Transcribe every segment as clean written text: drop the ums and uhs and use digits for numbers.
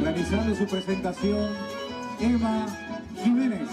Realizando su presentación, Emma Jiménez.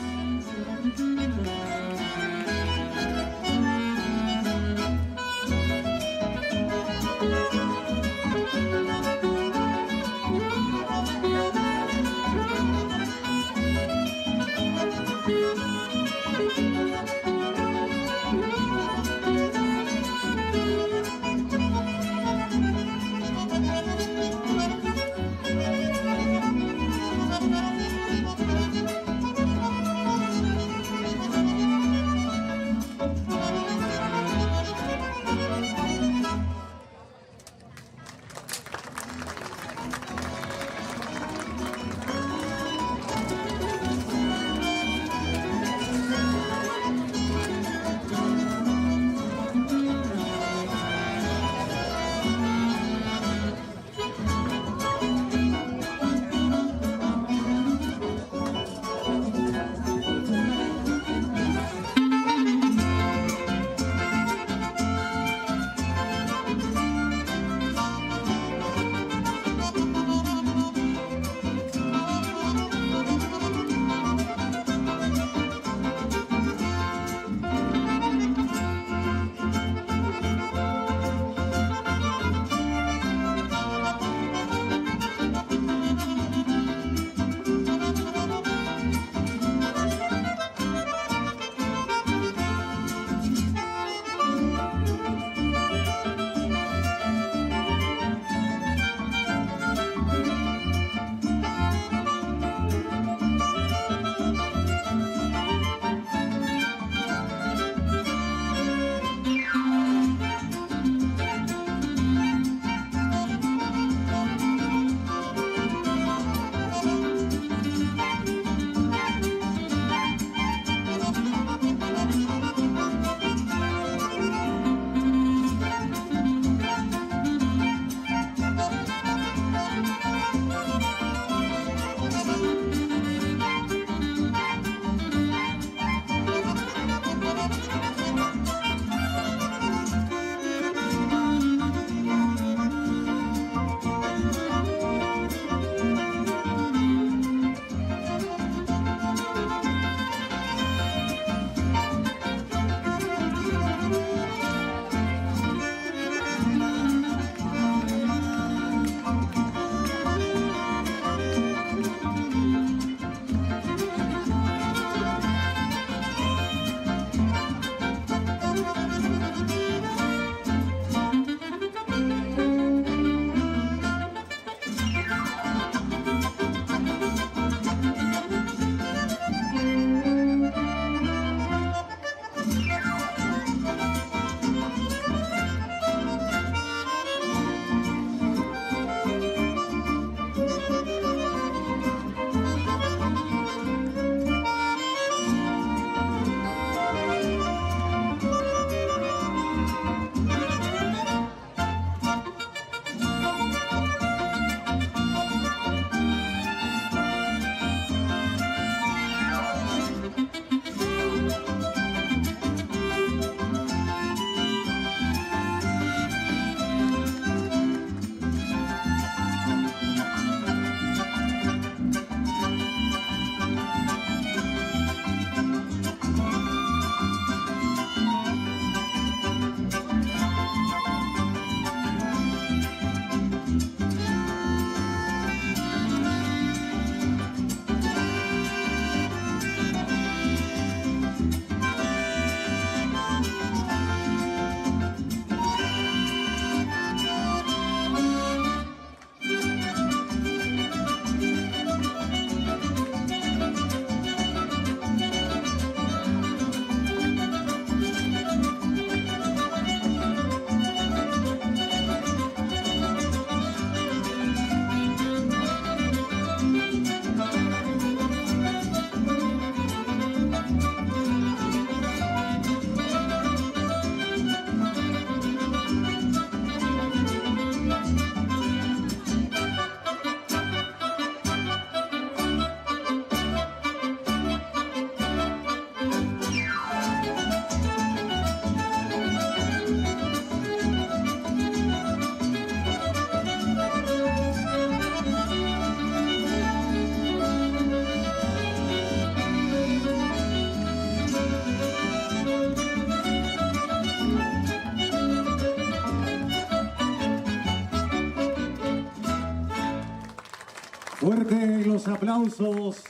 Fuerte los aplausos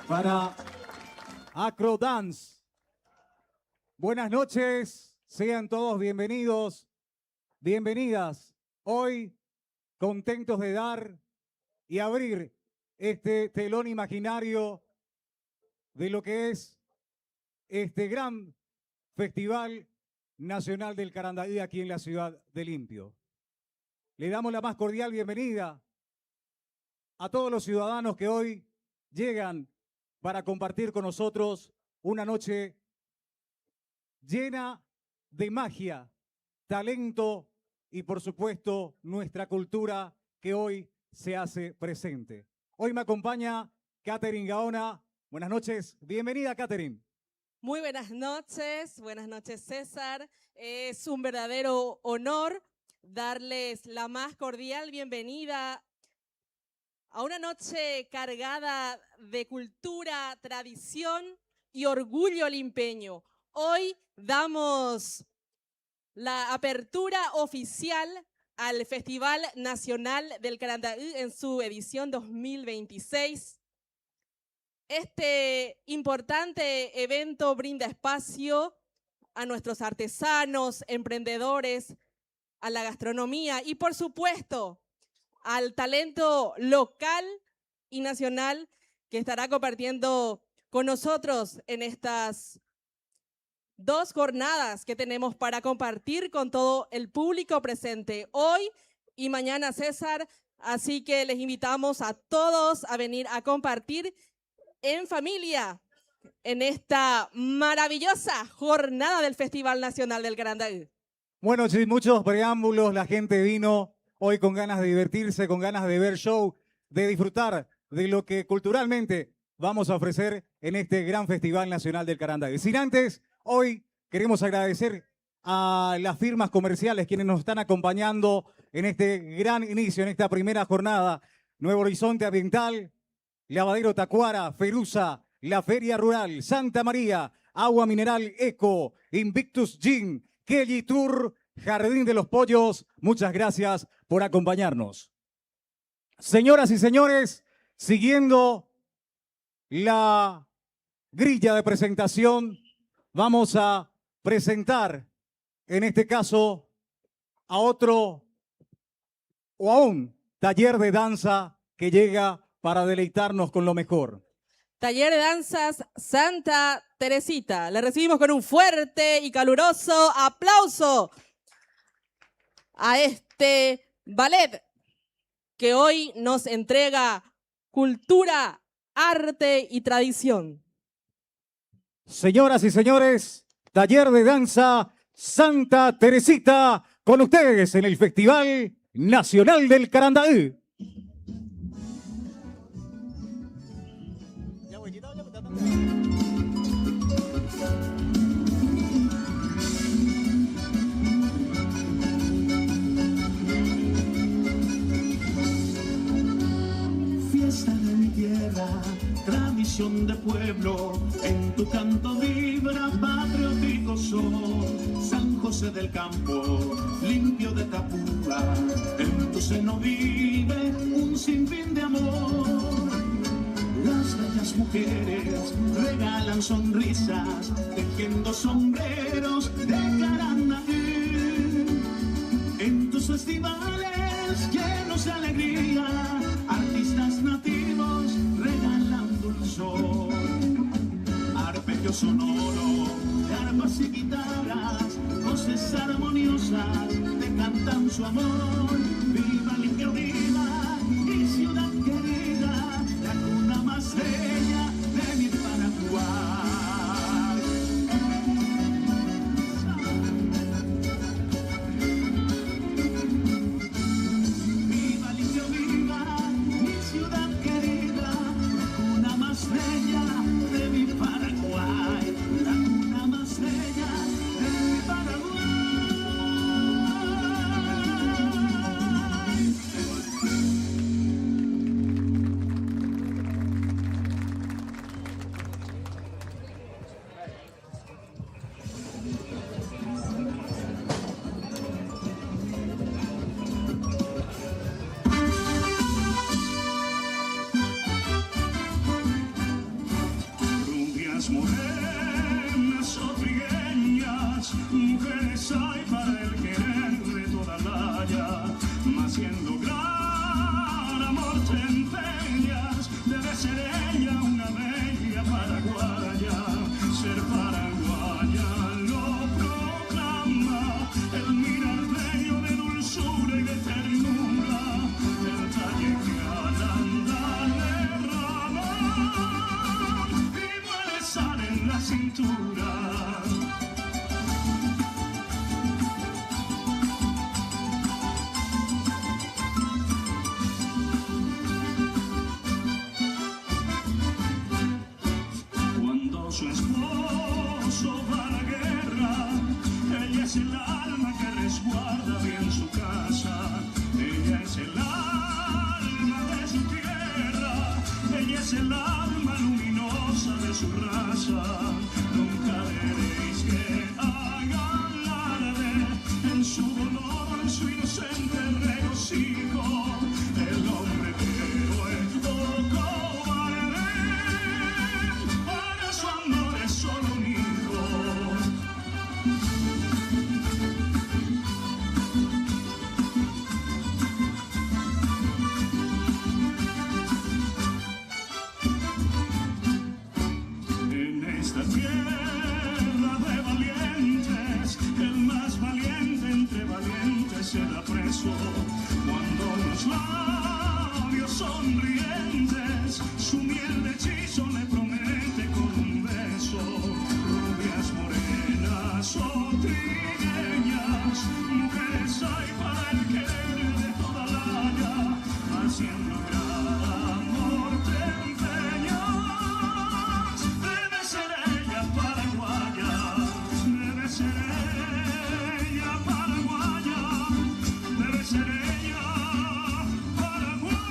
para Acro Dance. Buenas noches, sean todos bienvenidos, bienvenidas. Hoy contentos de dar y abrir este telón imaginario de lo que es este gran Festival Nacional del Carandaí aquí en la ciudad de Limpio. Le damos la más cordial bienvenida a todos los ciudadanos que hoy llegan para compartir con nosotros una noche llena de magia, talento y, por supuesto, nuestra cultura que hoy se hace presente. Hoy me acompaña Catherine Gaona. Buenas noches, bienvenida, Catherine. Muy buenas noches César. Es un verdadero honor darles la más cordial bienvenida a una noche cargada de cultura, tradición y orgullo limpeño. Hoy damos la apertura oficial al Festival Nacional del Carandaí en su edición 2026. Este importante evento brinda espacio a nuestros artesanos, emprendedores, a la gastronomía y, por supuesto, al talento local y nacional que estará compartiendo con nosotros en estas 2 jornadas que tenemos para compartir con todo el público presente hoy y mañana, César. Así que les invitamos a todos a venir a compartir en familia en esta maravillosa jornada del Festival Nacional del Carandaí. Bueno, sin muchos preámbulos, la gente vino hoy con ganas de divertirse, con ganas de ver show, de disfrutar de lo que culturalmente vamos a ofrecer en este gran Festival Nacional del Carandaí. Sin antes, hoy queremos agradecer a las firmas comerciales quienes nos están acompañando en este gran inicio, en esta primera jornada. Nuevo Horizonte Ambiental, Lavadero Tacuara, Ferusa, La Feria Rural, Santa María, Agua Mineral Eco, Invictus Gin, Kelly Tour, Jardín de los Pollos. Muchas gracias por acompañarnos. Señoras y señores, siguiendo la grilla de presentación, vamos a presentar, en este caso, a otro o a un taller de danza que llega para deleitarnos con lo mejor. Taller de Danzas Santa Teresita. Le recibimos con un fuerte y caluroso aplauso a este ballet que hoy nos entrega cultura, arte y tradición. Señoras y señores, Taller de Danza Santa Teresita, con ustedes en el Festival Nacional del Carandaí. Fiesta de mi tierra, tradición de pueblo, en tu canto vibra patriótico son. San José del Campo, limpio de Tapúa, en tu seno vive un sinfín de amor. Las bellas mujeres regalan sonrisas, tejiendo sombreros de Carandaí. En tus festivales llenos de alegría, artistas nativos regalan dulzor. Arpegio sonoro, arpas y guitarras, voces armoniosas te cantan su amor. Viva Limpio, viva mi ciudad querida, la cuna más bella de mi Paraguay. Viva Limpio, viva mi ciudad querida, la cuna más bella de mi Paraguay, la cuna más bella de mi Paraguay. si en lograr amor te empeñas, debe ser ella una bella paraguaya. Ser paraguaya lo proclama el mirar bello de dulzura y de ternura, el talle que al andar derrama y duele sal en la cintura. Cuando su esposo va a la guerra, ella es el alma que resguarda bien su casa. Ella es el alma de su tierra, ella es el alma luminosa de su raza. Nunca veréis que haga alarde en su dolor, en su inocente regocijo. El hombre heroico cobarde, para su amor es solo un hijo. En esta tierra de valientes, el más valiente entre valientes será preso. Cuando los labios sonrientes su miel de hechizo le promete con un beso. Rubias, morenas o trigueñas, mujeres hay para el querer de toda la haya, haciendo gran amor te empeñas. Debe ser ella paraguaya, debe ser ella paraguaya, debe ser ella paraguaya.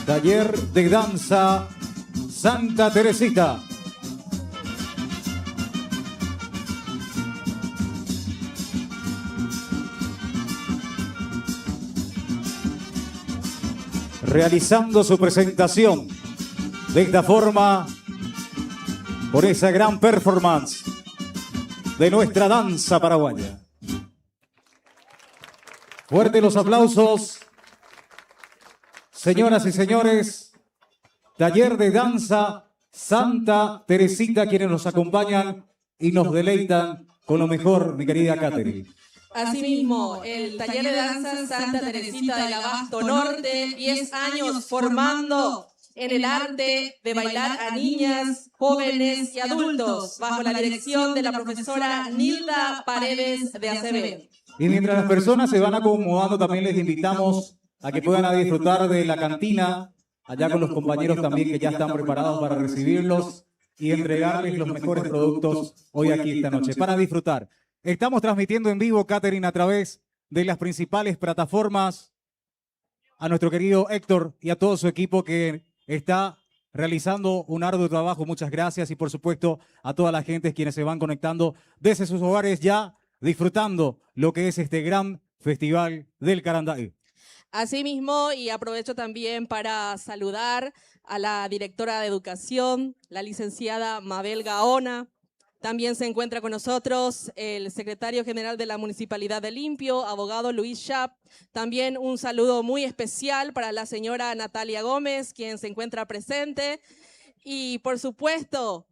Taller de Danza Santa Teresita. Realizando su presentación de esta forma, por esa gran performance de nuestra danza paraguaya. Fuerte los aplausos. Señoras y señores, Taller de Danza Santa Teresita, quienes nos acompañan y nos deleitan con lo mejor, mi querida Catherine. Asimismo, el taller de danza Santa Teresita del Abasto Norte, 10 años formando en el arte de bailar a niñas, jóvenes y adultos, bajo la dirección de la profesora Nilda Paredes de Acevedo. Y mientras las personas se van acomodando, también les invitamos a que puedan disfrutar de la cantina, allá con los compañeros también que ya están preparados para recibirlos y entregarles los mejores productos hoy aquí esta noche, para disfrutar. Estamos transmitiendo en vivo, Catherine, a través de las principales plataformas, a nuestro querido Héctor y a todo su equipo que está realizando un arduo trabajo. Muchas gracias y por supuesto a toda la gente quienes se van conectando desde sus hogares ya disfrutando lo que es este gran festival del Carandaí. Asimismo, y aprovecho también para saludar a la directora de Educación, la licenciada Mabel Gaona. También se encuentra con nosotros el secretario general de la Municipalidad de Limpio, abogado Luis Schaap. También un saludo muy especial para la señora Natalia Gómez, quien se encuentra presente. Y por supuesto,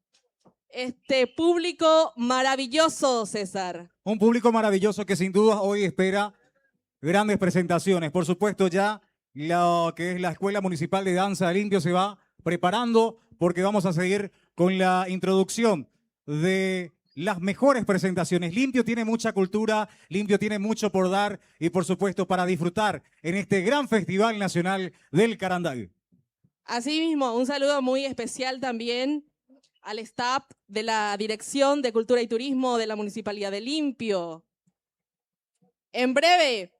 este público maravilloso, César. Un público maravilloso que sin duda hoy espera grandes presentaciones. Por supuesto, ya lo que es la Escuela Municipal de Danza de Limpio se va preparando porque vamos a seguir con la introducción de las mejores presentaciones. Limpio tiene mucha cultura, Limpio tiene mucho por dar y por supuesto para disfrutar en este gran Festival Nacional del Carandaí. Asimismo, un saludo muy especial también al staff de la Dirección de Cultura y Turismo de la Municipalidad de Limpio. En breve,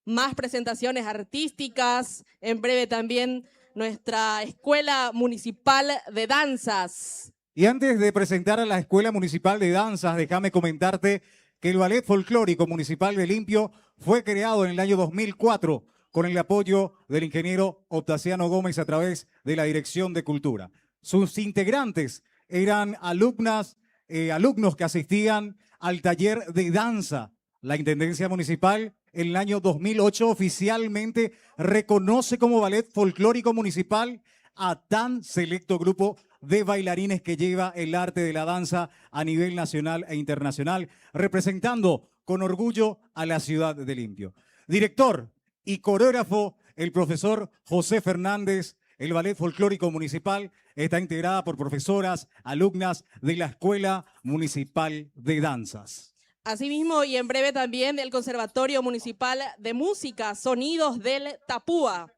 más presentaciones artísticas, en breve también nuestra Escuela Municipal de Danzas. Y antes de presentar a la Escuela Municipal de Danzas, déjame comentarte que el Ballet Folclórico Municipal de Limpio fue creado en el año 2004 con el apoyo del ingeniero Octaviano Gómez a través de la Dirección de Cultura. Sus integrantes eran alumnos que asistían al taller de danza. La Intendencia Municipal en el año 2008 oficialmente reconoce como Ballet Folclórico Municipal a tan selecto grupo de bailarines que lleva el arte de la danza a nivel nacional e internacional, representando con orgullo a la ciudad de Limpio. Director y coreógrafo, el profesor José Fernández. El Ballet Folclórico Municipal está integrada por profesoras, alumnas de la Escuela Municipal de Danzas. Asimismo, y en breve también del Conservatorio Municipal de Música, Sonidos del Tapúa.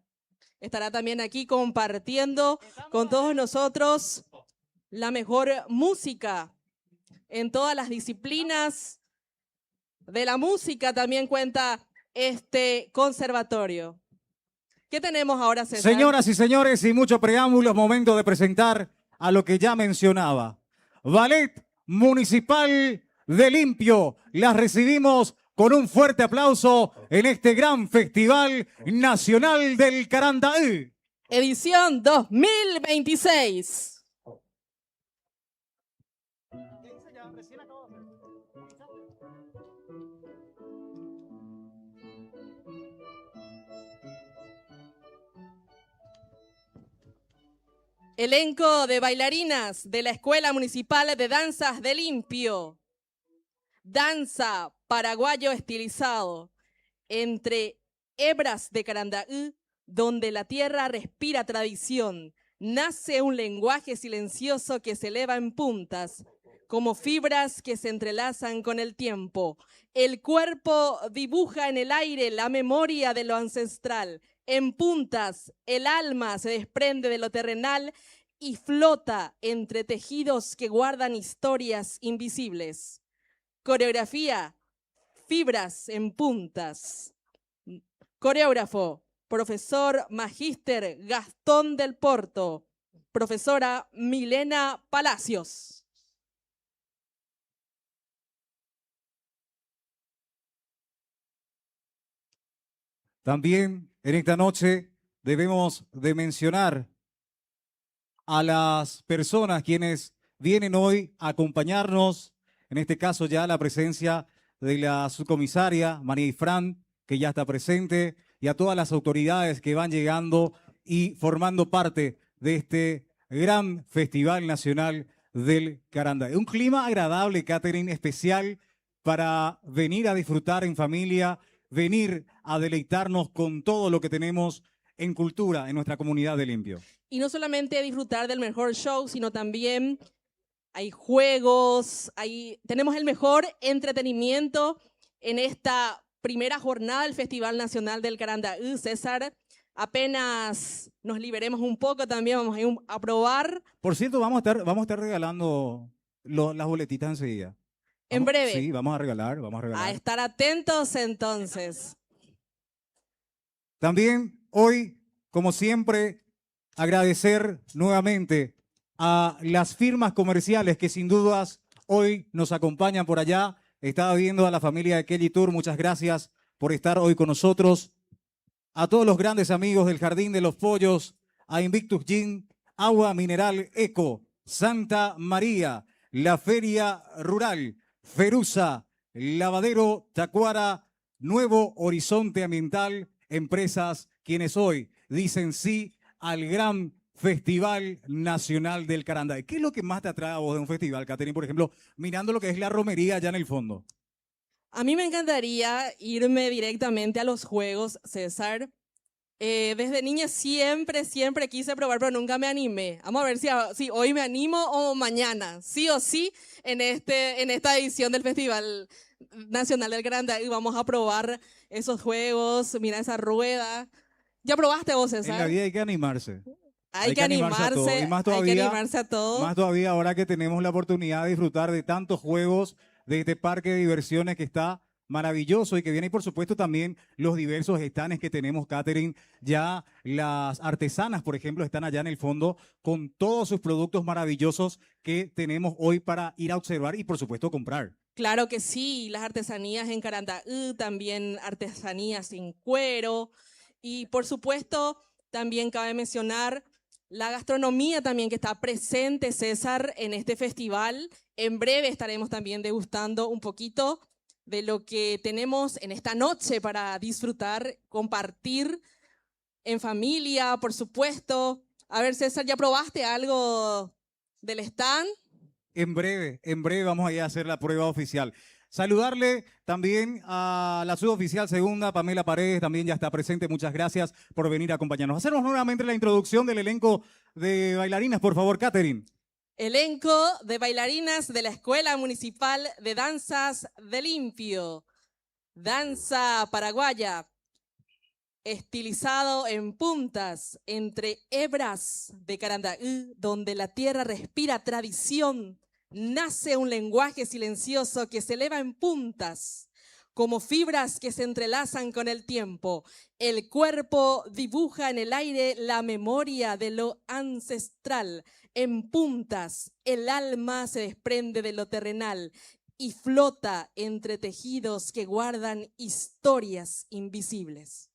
Estará también aquí compartiendo con todos nosotros la mejor música en todas las disciplinas de la música. También cuenta este conservatorio. ¿Qué tenemos ahora, César? Señoras y señores, sin mucho preámbulo, es momento de presentar a lo que ya mencionaba. Ballet Municipal de Limpio. Las recibimos con un fuerte aplauso en este gran Festival Nacional del Carandaí. Edición 2026. Elenco de bailarinas de la Escuela Municipal de Danzas de Limpio. Danza paraguayo estilizado entre hebras de Carandaí, donde la tierra respira tradición. Nace un lenguaje silencioso que se eleva en puntas, como fibras que se entrelazan con el tiempo. El cuerpo dibuja en el aire la memoria de lo ancestral. En puntas, el alma se desprende de lo terrenal y flota entre tejidos que guardan historias invisibles. Coreografía, fibras en puntas. Coreógrafo, profesor magíster Gastón del Porto. Profesora Milena Palacios. También en esta noche debemos de mencionar a las personas quienes vienen hoy a acompañarnos, en este caso ya la presencia de la subcomisaria María Ifrán, que ya está presente, y a todas las autoridades que van llegando y formando parte de este gran Festival Nacional del Caranda. Un clima agradable, Catherine, especial para venir a disfrutar en familia, venir a deleitarnos con todo lo que tenemos en cultura en nuestra comunidad de Limpio. Y no solamente disfrutar del mejor show, sino también hay juegos, tenemos el mejor entretenimiento en esta primera jornada del Festival Nacional del Carandaú. César, apenas nos liberemos un poco también, vamos a ir a probar. Por cierto, vamos a estar regalando las boletitas enseguida. En breve. Sí, vamos a regalar. A estar atentos entonces. También hoy, como siempre, agradecer nuevamente a las firmas comerciales que sin dudas hoy nos acompañan por allá. Estaba viendo a la familia de Kelly Tour, muchas gracias por estar hoy con nosotros. A todos los grandes amigos del Jardín de los Pollos, a Invictus Gin, Agua Mineral Eco, Santa María, la Feria Rural, Ferusa, Lavadero Tacuara, Nuevo Horizonte Ambiental, empresas quienes hoy dicen sí al gran Festival Nacional del Caranday. ¿Qué es lo que más te atrae a vos de un festival, Catherine, por ejemplo, mirando lo que es la romería allá en el fondo? A mí me encantaría irme directamente a los juegos, César. Desde niña siempre quise probar, pero nunca me animé. Vamos a ver si hoy me animo o mañana, sí o sí, en esta edición del Festival Nacional del Caranday. Vamos a probar esos juegos, mira esa rueda. ¿Ya probaste vos, César? En la vida hay que animarse. Hay que animarse a todo. Y más todavía, hay que animarse a todo. Más todavía ahora que tenemos la oportunidad de disfrutar de tantos juegos, de este parque de diversiones que está maravilloso y que viene, y por supuesto también los diversos stands que tenemos, Catherine. Ya las artesanas, por ejemplo, están allá en el fondo con todos sus productos maravillosos que tenemos hoy para ir a observar y por supuesto comprar. Claro que sí, las artesanías en Carandaú, también artesanías en cuero y por supuesto también cabe mencionar la gastronomía también que está presente, César, en este festival. En breve estaremos también degustando un poquito de lo que tenemos en esta noche para disfrutar, compartir en familia, por supuesto. A ver, César, ¿ya probaste algo del stand? En breve vamos a ir a hacer la prueba oficial. Saludarle también a la suboficial segunda, Pamela Paredes, también ya está presente. Muchas gracias por venir a acompañarnos. Hacernos nuevamente la introducción del elenco de bailarinas, por favor, Catherine. Elenco de bailarinas de la Escuela Municipal de Danzas de Limpio. Danza paraguaya, estilizado en puntas, entre hebras de Carandaú, donde la tierra respira tradición. Nace un lenguaje silencioso que se eleva en puntas, como fibras que se entrelazan con el tiempo. El cuerpo dibuja en el aire la memoria de lo ancestral. En puntas, el alma se desprende de lo terrenal y flota entre tejidos que guardan historias invisibles.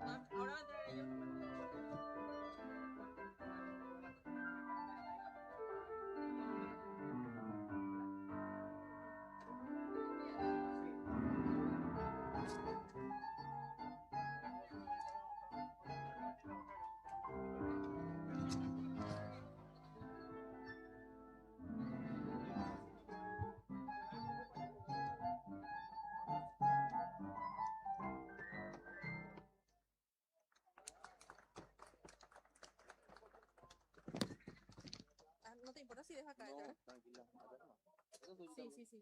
Ahora va a entrar ellos. ¿No te importa si dejo acá? No, tranquila. Sí, sí, sí.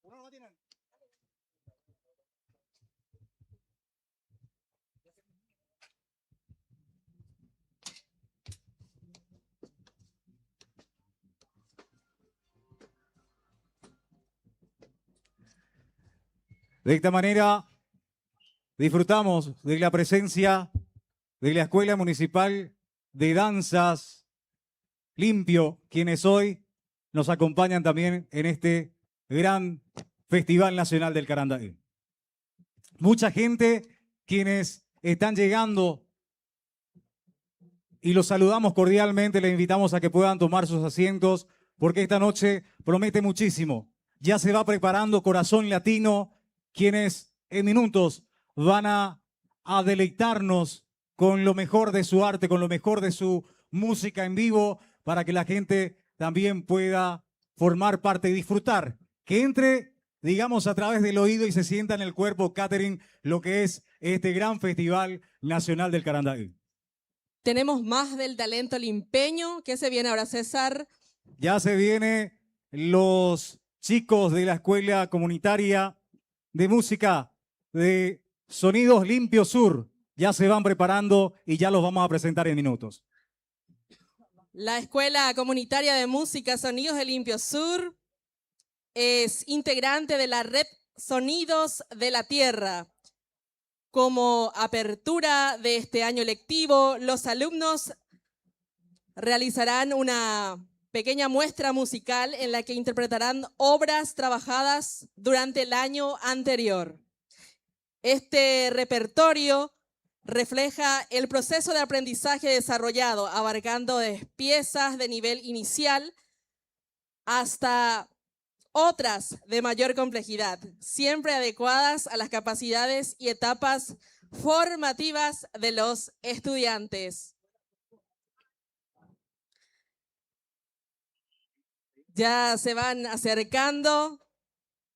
Uno no tiene. De esta manera disfrutamos de la presencia de la Escuela Municipal de Danzas Limpio, quienes hoy nos acompañan también en este gran Festival Nacional del Carandaí. Mucha gente quienes están llegando y los saludamos cordialmente, les invitamos a que puedan tomar sus asientos porque esta noche promete muchísimo. Ya se va preparando Corazón Latino, quienes en minutos van a deleitarnos con lo mejor de su arte, con lo mejor de su música en vivo, para que la gente también pueda formar parte y disfrutar. Que entre, digamos, a través del oído y se sienta en el cuerpo, Catherine, lo que es este gran Festival Nacional del Carandaí. Tenemos más del talento limpeño. ¿Qué se viene ahora, César? Ya se vienen los chicos de la Escuela Comunitaria de Música de Sonidos Limpio Sur. Ya se van preparando y ya los vamos a presentar en minutos. La Escuela Comunitaria de Música Sonidos de Limpio Sur es integrante de la red Sonidos de la Tierra. Como apertura de este año lectivo, los alumnos realizarán una pequeña muestra musical en la que interpretarán obras trabajadas durante el año anterior. Este repertorio refleja el proceso de aprendizaje desarrollado, abarcando desde piezas de nivel inicial hasta otras de mayor complejidad, siempre adecuadas a las capacidades y etapas formativas de los estudiantes. Ya se van acercando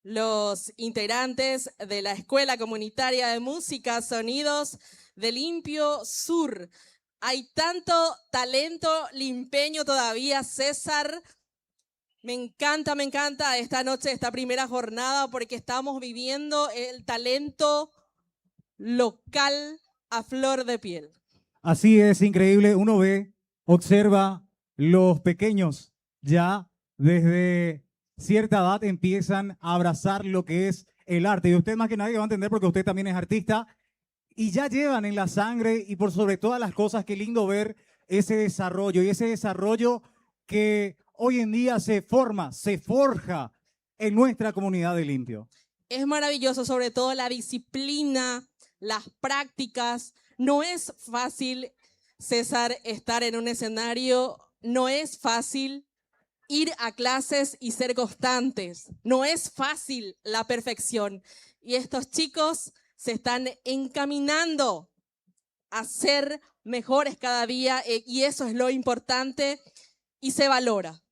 los integrantes de la Escuela Comunitaria de Música Sonidos de Limpio Sur. Hay tanto talento limpeño todavía, César. Me encanta esta noche, esta primera jornada, porque estamos viviendo el talento local a flor de piel. Así es, increíble. Uno ve, observa, los pequeños ya desde cierta edad empiezan a abrazar lo que es el arte. Y usted más que nadie va a entender porque usted también es artista. Y ya llevan en la sangre y por sobre todas las cosas, qué lindo ver ese desarrollo. Y ese desarrollo que hoy en día se forma, se forja en nuestra comunidad de Limpio. Es maravilloso, sobre todo la disciplina, las prácticas. No es fácil, César, estar en un escenario. No es fácil ir a clases y ser constantes. No es fácil la perfección. Y estos chicos se están encaminando a ser mejores cada día y eso es lo importante y se valora.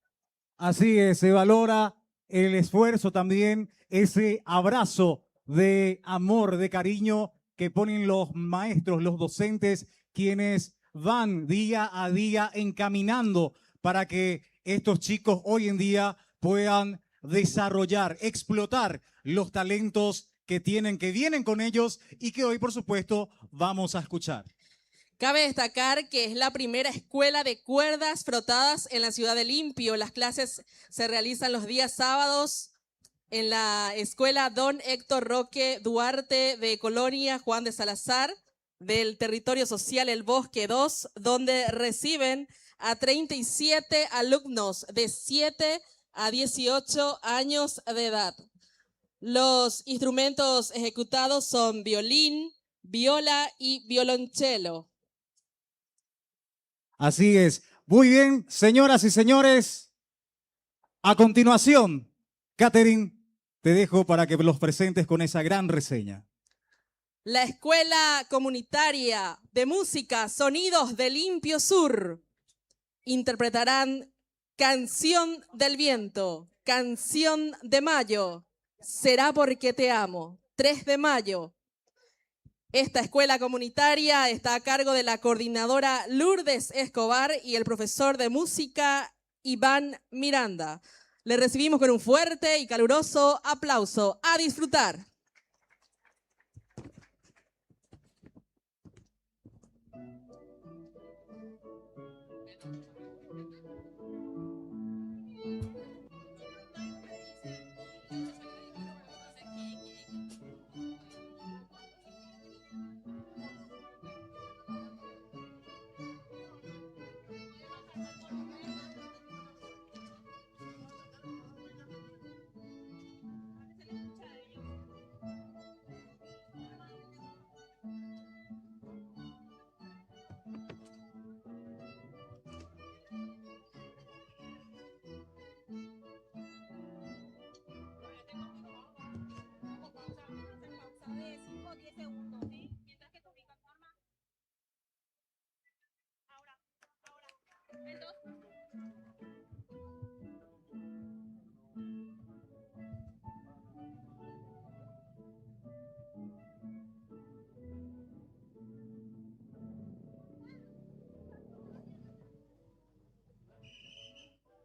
Así es, se valora el esfuerzo también, ese abrazo de amor, de cariño que ponen los maestros, los docentes, quienes van día a día encaminando para que estos chicos hoy en día puedan desarrollar, explotar los talentos que tienen, que vienen con ellos y que hoy, por supuesto, vamos a escuchar. Cabe destacar que es la primera escuela de cuerdas frotadas en la ciudad de Limpio. Las clases se realizan los días sábados en la escuela Don Héctor Roque Duarte de Colonia Juan de Salazar, del territorio social El Bosque 2, donde reciben a 37 alumnos de 7 a 18 años de edad. Los instrumentos ejecutados son violín, viola y violonchelo. Así es. Muy bien, señoras y señores. A continuación, Catherine, te dejo para que los presentes con esa gran reseña. La Escuela Comunitaria de Música Sonidos de Limpio Sur interpretarán Canción del Viento, Canción de Mayo, Será porque te amo, 3 de mayo. Esta escuela comunitaria está a cargo de la coordinadora Lourdes Escobar y el profesor de música Iván Miranda. Le recibimos con un fuerte y caluroso aplauso. ¡A disfrutar!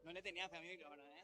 No le tenía fe a mi micrófono, ¿eh?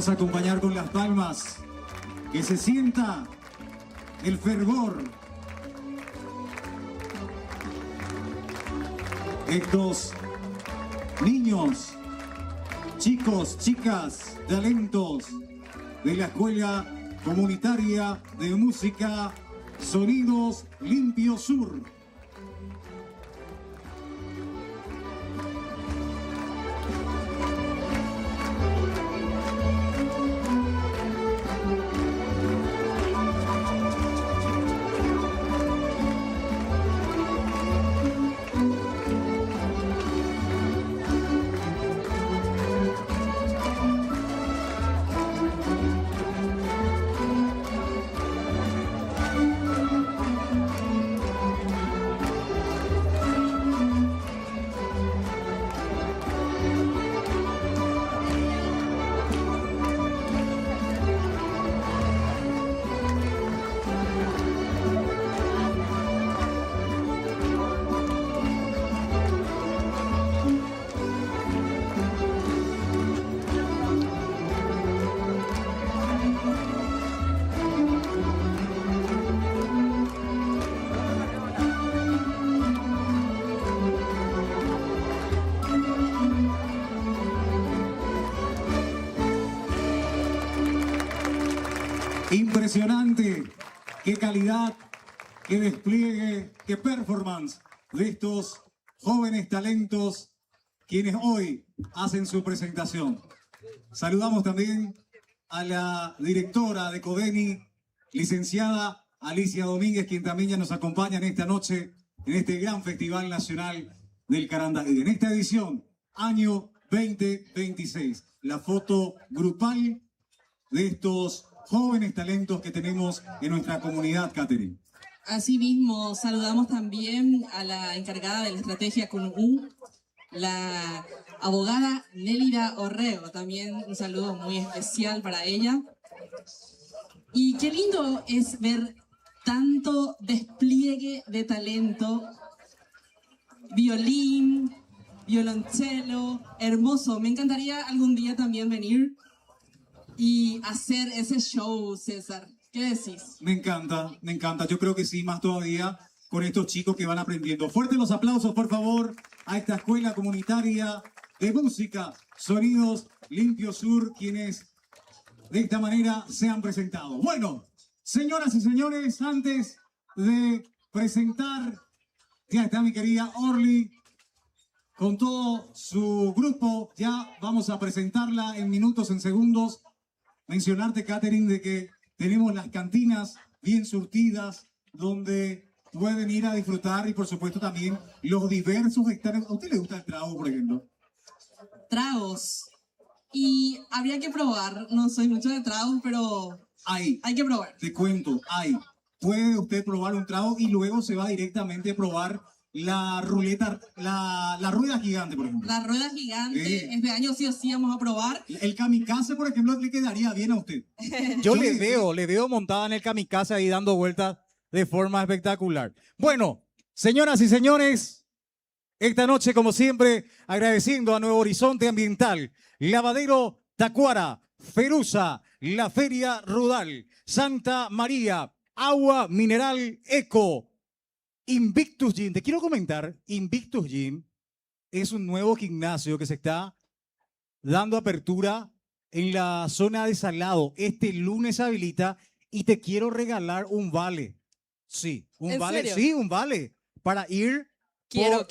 Vamos a acompañar con las palmas. Que se sienta el fervor. Estos niños, chicos, chicas, talentos de la Escuela Comunitaria de Música Sonidos Limpio Sur. Impresionante, qué calidad, qué despliegue, qué performance de estos jóvenes talentos quienes hoy hacen su presentación. Saludamos también a la directora de Codeni, licenciada Alicia Domínguez, quien también ya nos acompaña en esta noche, en este gran Festival Nacional del Carandaí. En esta edición, año 2026, la foto grupal de estos jóvenes talentos que tenemos en nuestra comunidad, Catherine. Asimismo, saludamos también a la encargada de la estrategia con U, la abogada Nélida Orrego. También un saludo muy especial para ella. Y qué lindo es ver tanto despliegue de talento. Violín, violonchelo, hermoso. Me encantaría algún día también venir y hacer ese show, César. ¿Qué decís? Me encanta. Yo creo que sí, más todavía con estos chicos que van aprendiendo. Fuertes los aplausos, por favor, a esta Escuela Comunitaria de Música Sonidos Limpio Sur, quienes de esta manera se han presentado. Bueno, señoras y señores, antes de presentar, ya está mi querida Orly, con todo su grupo, ya vamos a presentarla en minutos, en segundos. Mencionarte, Catherine, de que tenemos las cantinas bien surtidas, donde pueden ir a disfrutar y por supuesto también los diversos hectáreas. ¿A usted le gusta el trago, por ejemplo? Tragos. Y habría que probar. No soy mucho de tragos, pero hay que probar. Te cuento, puede usted probar un trago y luego se va directamente a probar la ruleta, la rueda gigante, por ejemplo. La rueda gigante, este año sí o sí vamos a probar. El kamikaze, por ejemplo, le quedaría bien a usted. Yo le veo montada en el kamikaze ahí dando vueltas de forma espectacular. Bueno, señoras y señores, esta noche, como siempre, agradeciendo a Nuevo Horizonte Ambiental, Lavadero Tacuara, Ferusa, la Feria Rudal, Santa María, Agua Mineral Eco, Invictus Gym. Te quiero comentar, Invictus Gym es un nuevo gimnasio que se está dando apertura en la zona de Salado. Este lunes habilita y te quiero regalar un vale. Sí, un vale. serio? Sí, un vale para ir. Quiero.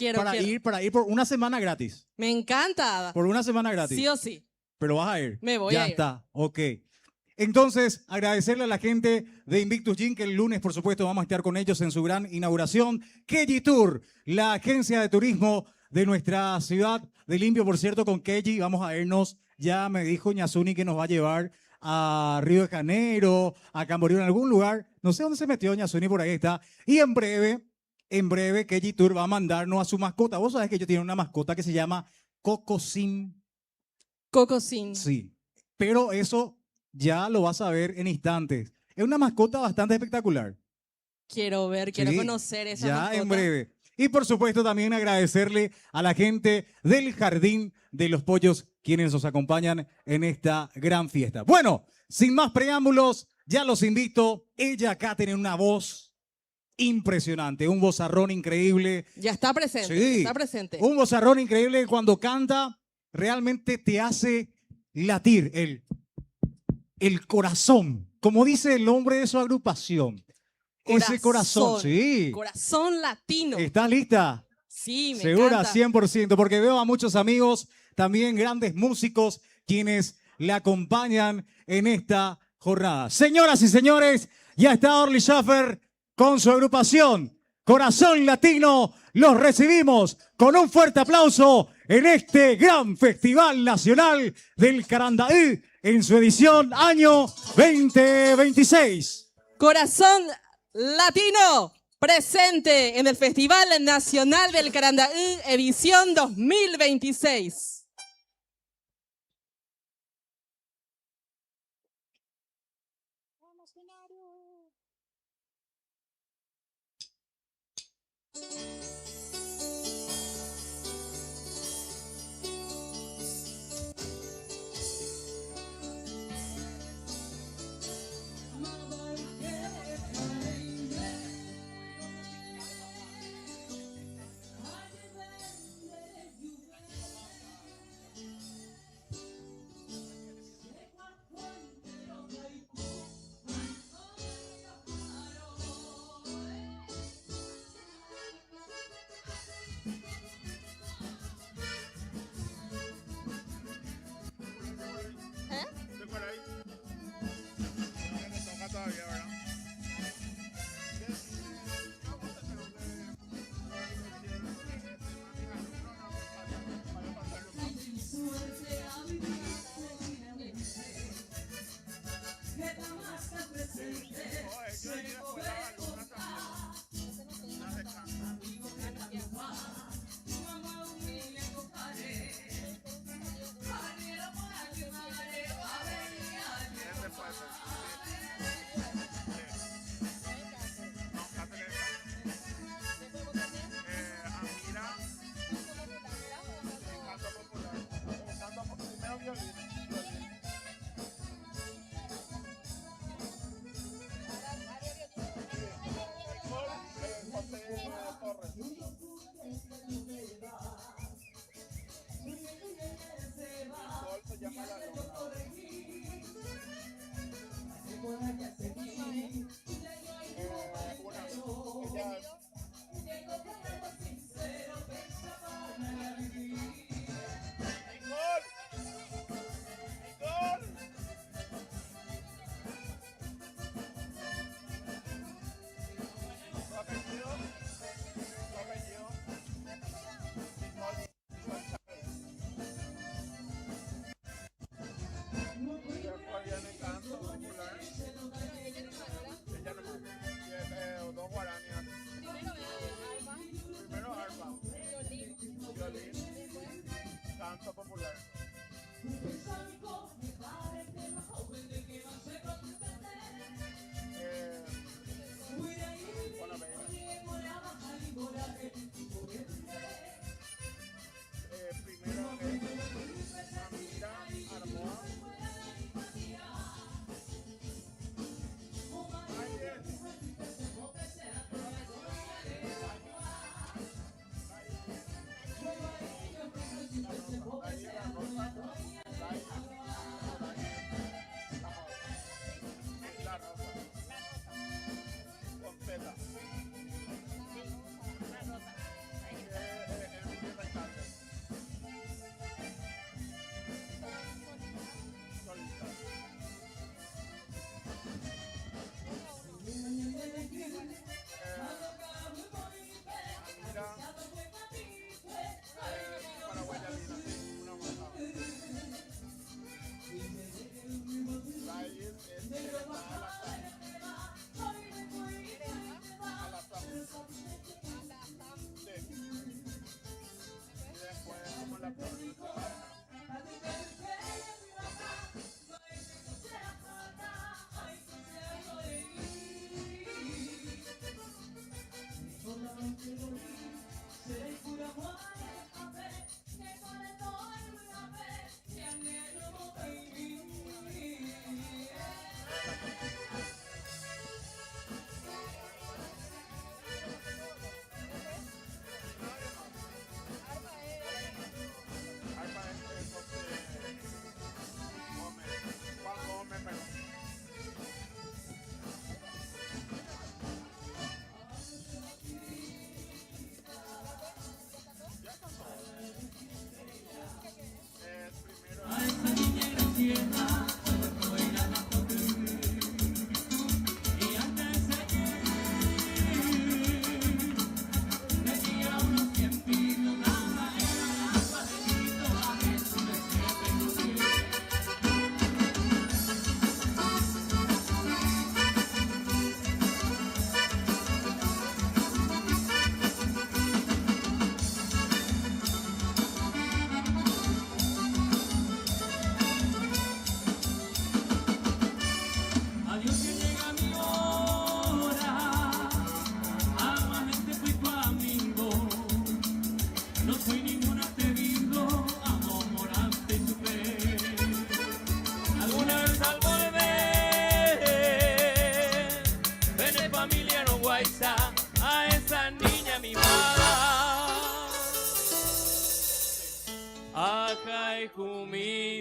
Para ir por una semana gratis. Me encanta. Por una semana gratis. Sí o sí. Pero vas a ir. Me voy ya a ir. Ya está, ok. Entonces, agradecerle a la gente de Invictus Gym, que el lunes, por supuesto, vamos a estar con ellos en su gran inauguración. Keji Tour, la agencia de turismo de nuestra ciudad de Limpio. Por cierto, con Keji vamos a irnos, ya me dijo Ñazuni que nos va a llevar a Río de Janeiro, a Camboriú, en algún lugar. No sé dónde se metió Ñazuni, por ahí está. Y en breve, Keji Tour va a mandarnos a su mascota. Vos sabés que ellos tienen una mascota que se llama Cocosín. Cocosín. Sí, pero eso ya lo vas a ver en instantes. Es una mascota bastante espectacular. Quiero Sí, conocer esa ya mascota. en breve. Y por supuesto también agradecerle a la gente del Jardín de los Pollos, quienes nos acompañan en esta gran fiesta. Bueno, sin más preámbulos, ya los invito. Ella acá tiene una voz impresionante, un vozarrón increíble. Ya está presente, Sí, está presente. un vozarrón increíble que cuando canta realmente te hace latir el corazón, como dice el nombre de su agrupación. Ese corazón, sí. Corazón latino. ¿Estás lista? Sí, me Segura, encanta. 100%, porque veo a muchos amigos, también grandes músicos, quienes le acompañan en esta jornada. Señoras y señores, ya está Orly Schaffer con su agrupación Corazón Latino. Los recibimos con un fuerte aplauso en este gran Festival Nacional del Carandaí en su edición año 2026. Corazón Latino, presente en el Festival Nacional del Carandaí, edición 2026.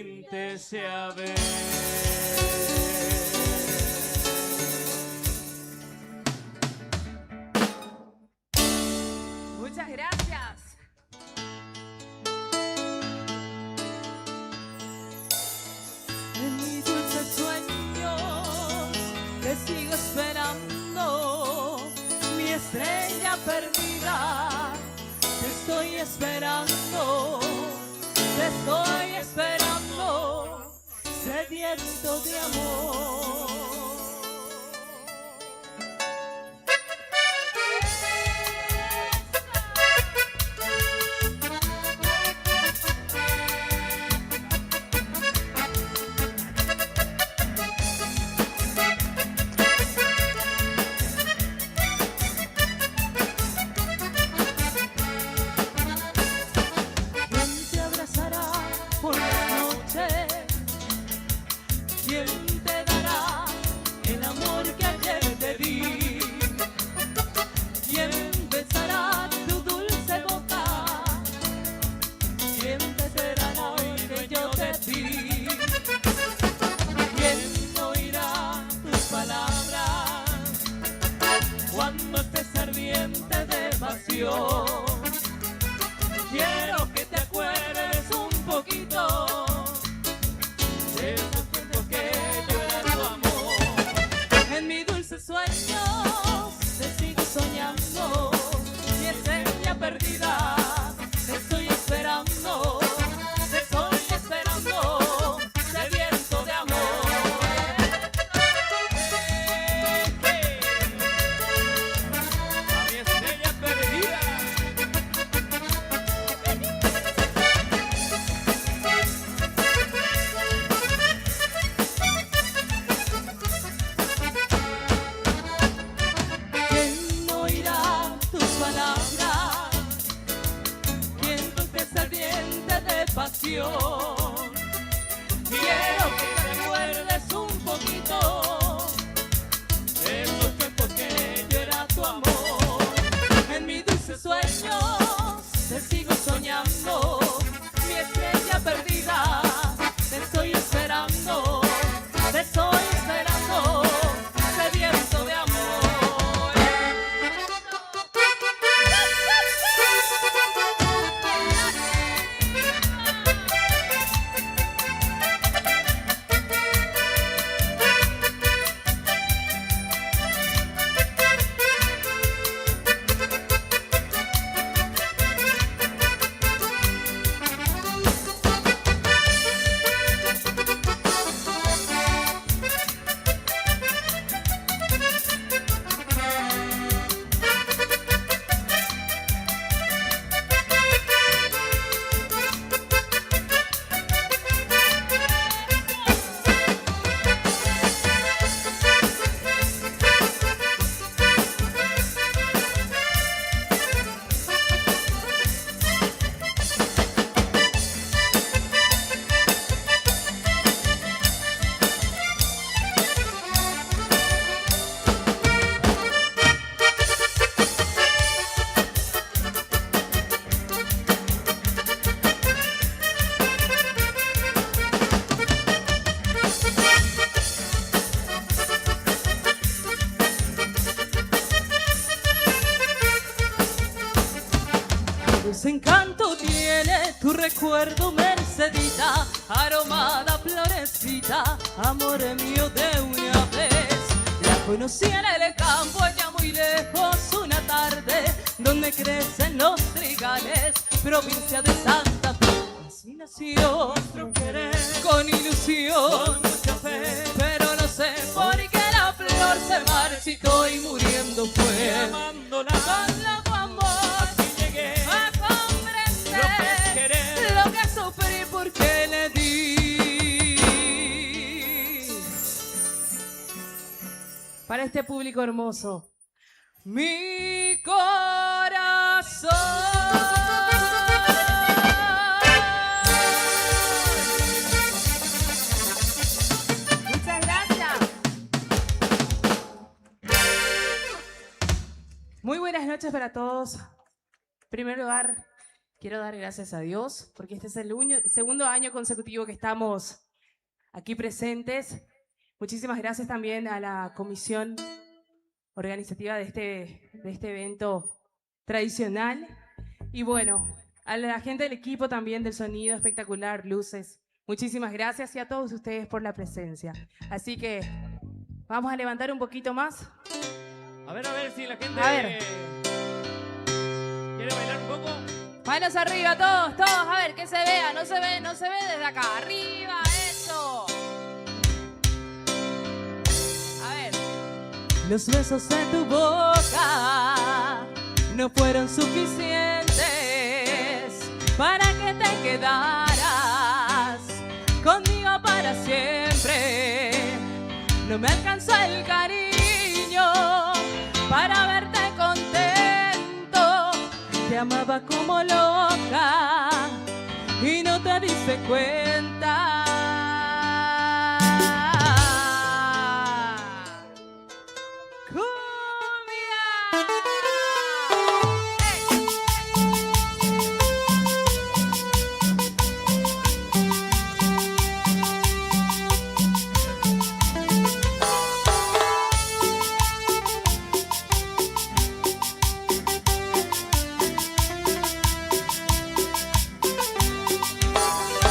píntese a ver. Muchas gracias. En mis dulces sueños te sigo esperando, mi estrella perdida. Te estoy esperando, sediento de amor. ¿Quién te abrazará por la noche? ¿Quién te dará el amor que ayer te di? ¿Quién besará tu dulce boca? ¿Quién te será hoy que yo te di? ¿Quién oirá tus palabras cuando estés ardiente de pasión? Quiero que te acuerdes un poquito de esos tiempos que yo era tu amor. En mis dulces sueños te sigo soñando, mi estrella perdida. Te estoy esperando, sediento de amor. A mi estrella perdida. ¿Quién oirá tus palabras? ¿Quién estés ardiente de pasión? Quiero que te recuerdes un poquito de esos tiempos que yo era tu amor. En mis dulces sueños te sigo soñando, mi estrella perdida. Te estoy esperando, sediento de amor. Dulce encanto tiene tu recuerdo, Mercedita, aromada florecita, amor mío de una vez. La conocí en el campo, allá muy lejos, una tarde, donde crecen los trigales, provincia de Santa Fe. Así nació nuestro querer, con ilusión, con mucha fe, pero no sé por qué la flor se marchitó y muriendo fue. Amándola, Con loco amor a comprender lo que sufrí porque le di. Para este público hermoso, mi corazón. Muchas gracias. Muy buenas noches para todos. En primer lugar, quiero dar gracias a Dios porque este es el segundo año consecutivo que estamos aquí presentes. Muchísimas gracias también a la comisión organizativa de este evento tradicional. Y bueno, a la gente del equipo también del sonido espectacular, luces. Muchísimas gracias y a todos ustedes por la presencia. Así que vamos a levantar un poquito más. A ver si la gente A ver. quiere bailar un poco. Manos arriba, todos, todos. A ver, que se vea. No se ve desde acá. Arriba, eso. A ver. Los besos en tu boca no fueron suficientes para que te quedaras conmigo para siempre. No me alcanzó el cariño para verte contento. Te amaba como loca y no te diste cuenta.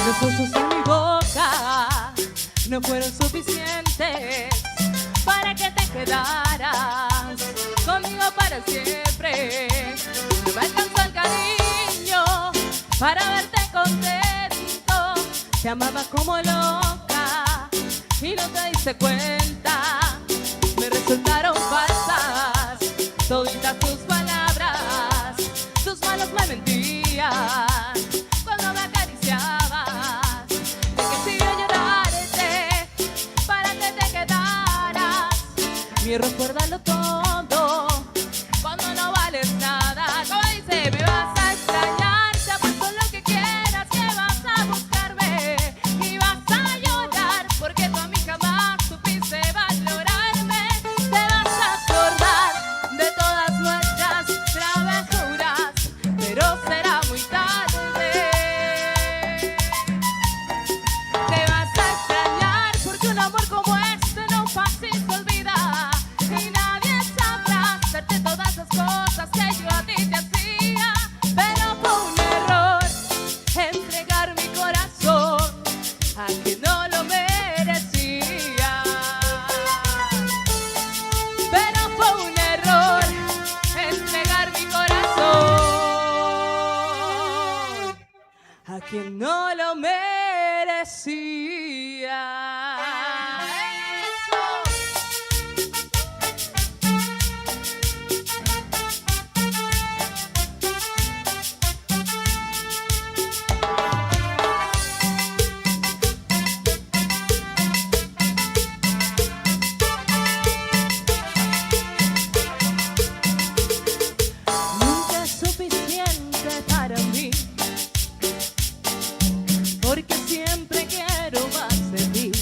Los besos en mi boca no fueron suficientes para que te quedaras conmigo para siempre. No me alcanzó el cariño para verte contento. Te amaba como loca y no te diste cuenta. Me resultaron falsas toditas tus palabras. Tus manos me mentían cuando me acariciabas. De que si yo llorarte para que te quedaras. Mi recuérdalo todo cuando no vales nada. Como dice, me vas a extrañar, te apuesto lo que quieras, que vas a buscarme y vas a llorar porque tú a mí jamás supiste valorarme. Te vas a acordar de todas nuestras travesuras, pero será muy tarde. Te vas a extrañar porque un amor como este no fácil se olvida y nadie sabrá hacerte todas las cosas que yo a ti te hacía. Pero fue un error entregar mi corazón a quien no lo merecía. Pero fue un error entregar mi corazón a quien no lo merecía. Eso. Nunca es suficiente para mí, porque siempre quiero más de ti.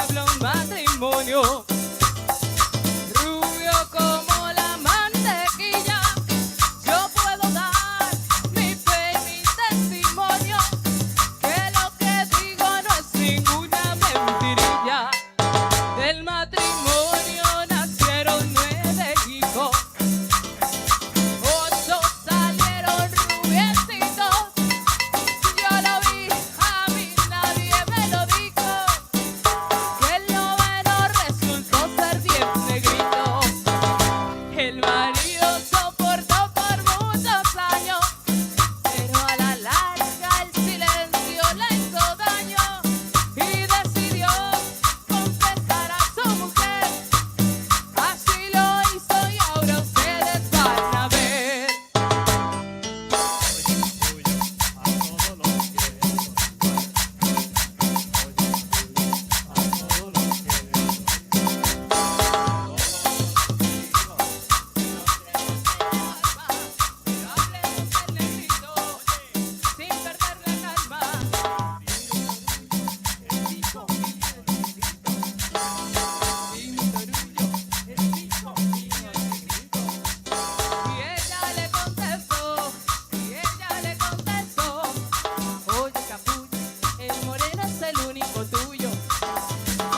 habla un matrimonio. Rubio como la mantequilla, yo puedo dar mi fe y mi testimonio, que lo que digo no es ninguna mentirilla. Del matrimonio nacieron 9 hijos, 8 salieron rubiecitos. Yo lo vi, a mí nadie me lo dijo, que el noveno resultó ser 10 negritos. El marido soportó por muchos años, pero a la larga el silencio le hizo daño y decidió confesar a su mujer. Así lo hizo y ahora ustedes van a ver. Hablemos del negrito sin perder la calma. Y ella le contestó, oye capullo, el moreno es el único tuyo.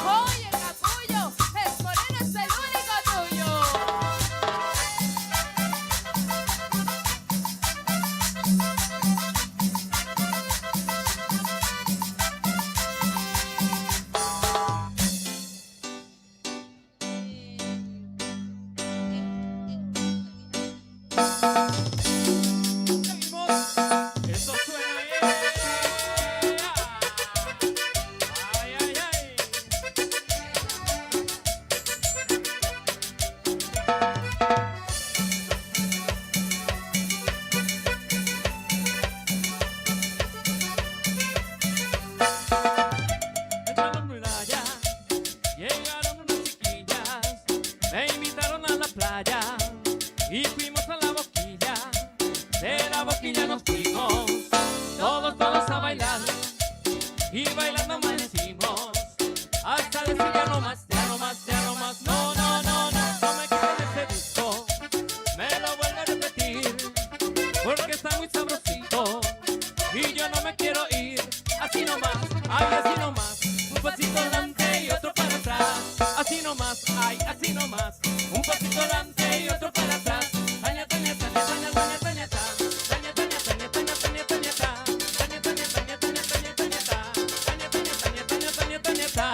Oye capullo, el moreno es el único tuyo. Eso suena bien. Ay, ay, ay. Entraron en la playa, llegaron unas chiquillas, me invitaron a la playa y fuimos a la boquilla. De la boquilla nos fuimos, todos a bailar, y bailando amanecimos, hasta decir ya no más, ya no más, ya no más, no, no, no, no, no me quiten ese disco, me lo vuelvo a repetir, porque está muy sabrosito, y yo no me quiero ir, así nomás, ay, así nomás, un pasito adelante y otro para atrás, así nomás, ay, así nomás, un pasito adelante y otro para atrás. Taña, taña, taña, taña, taña, taña, ta. Taña, taña, taña, taña, taña, taña, ta. Taña, taña, taña, taña, taña, taña, ta. Taña, taña, taña, taña, taña, taña, ta.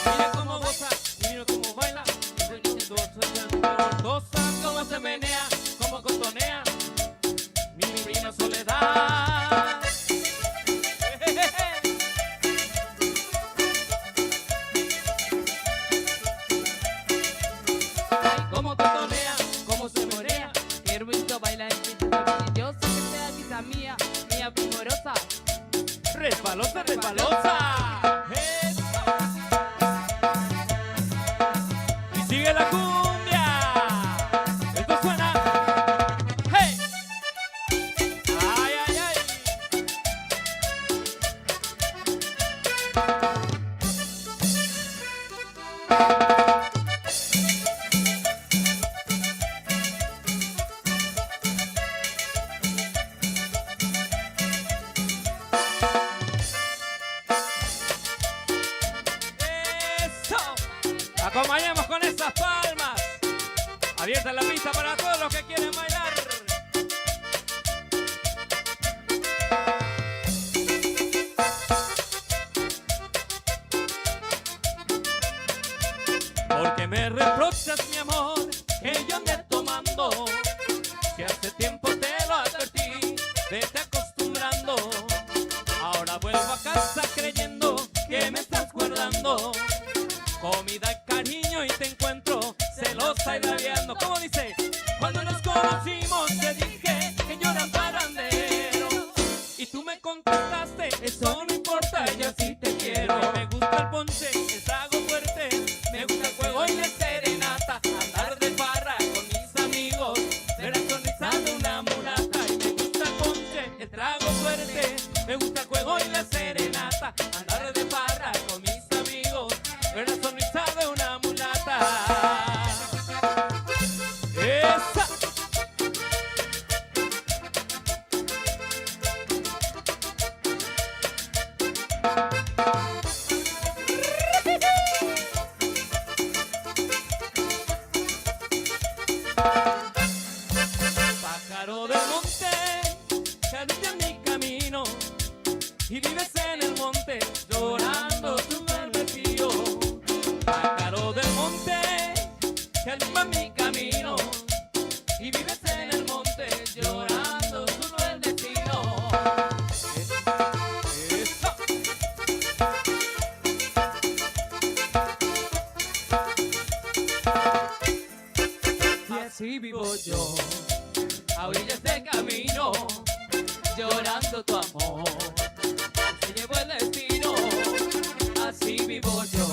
Mira cómo goza, mira cómo baila, goza cómo se menea, cómo cotonea, mi prima Soledad. Ay, cómo cotonea, cómo se morea, Qué rico baila el chico, delicioso que sea quizá mía, mía primorosa. resbalosa, resbalosa. Y sigue la cumbia. Esto suena. ¡Hey! ¡Ay, ay, ay! ¡Eso! Acompañemos con esas palmas. Abierta la pista para todos los que quieren bailar. Porque me reprochas, mi amor, que yo ande tomando. Si hace tiempo te lo advertí, vete acostumbrando. Ahora vuelvo a casa creyendo que me estás guardando comida y cariño y te encuentro celosa y rabiando. ¿Cómo dice? Cuando nos conocimos te dije que yo era parandero y tú me contestaste eso no importa, yo sí te quiero. Me gusta el ponche, el trago fuerte, me gusta el juego y la serenata, andar de farra con mis amigos, ver la sonrisa de una mulata. Y me gusta el ponche, el trago fuerte, me gusta el juego y la serenata, andar de farra con mis amigos, ver la sonrisa de una mulata. ¡Esa! Pájaro del monte, que habita en mi camino, y vives en el monte, llorando tu vecino. Pájaro del monte, que habita en mi camino, y vives en el monte, llorando tu destino. Eso. Y así vivo yo, a orillas del camino, llorando tu amor, se llevó el destino. Así vivo yo,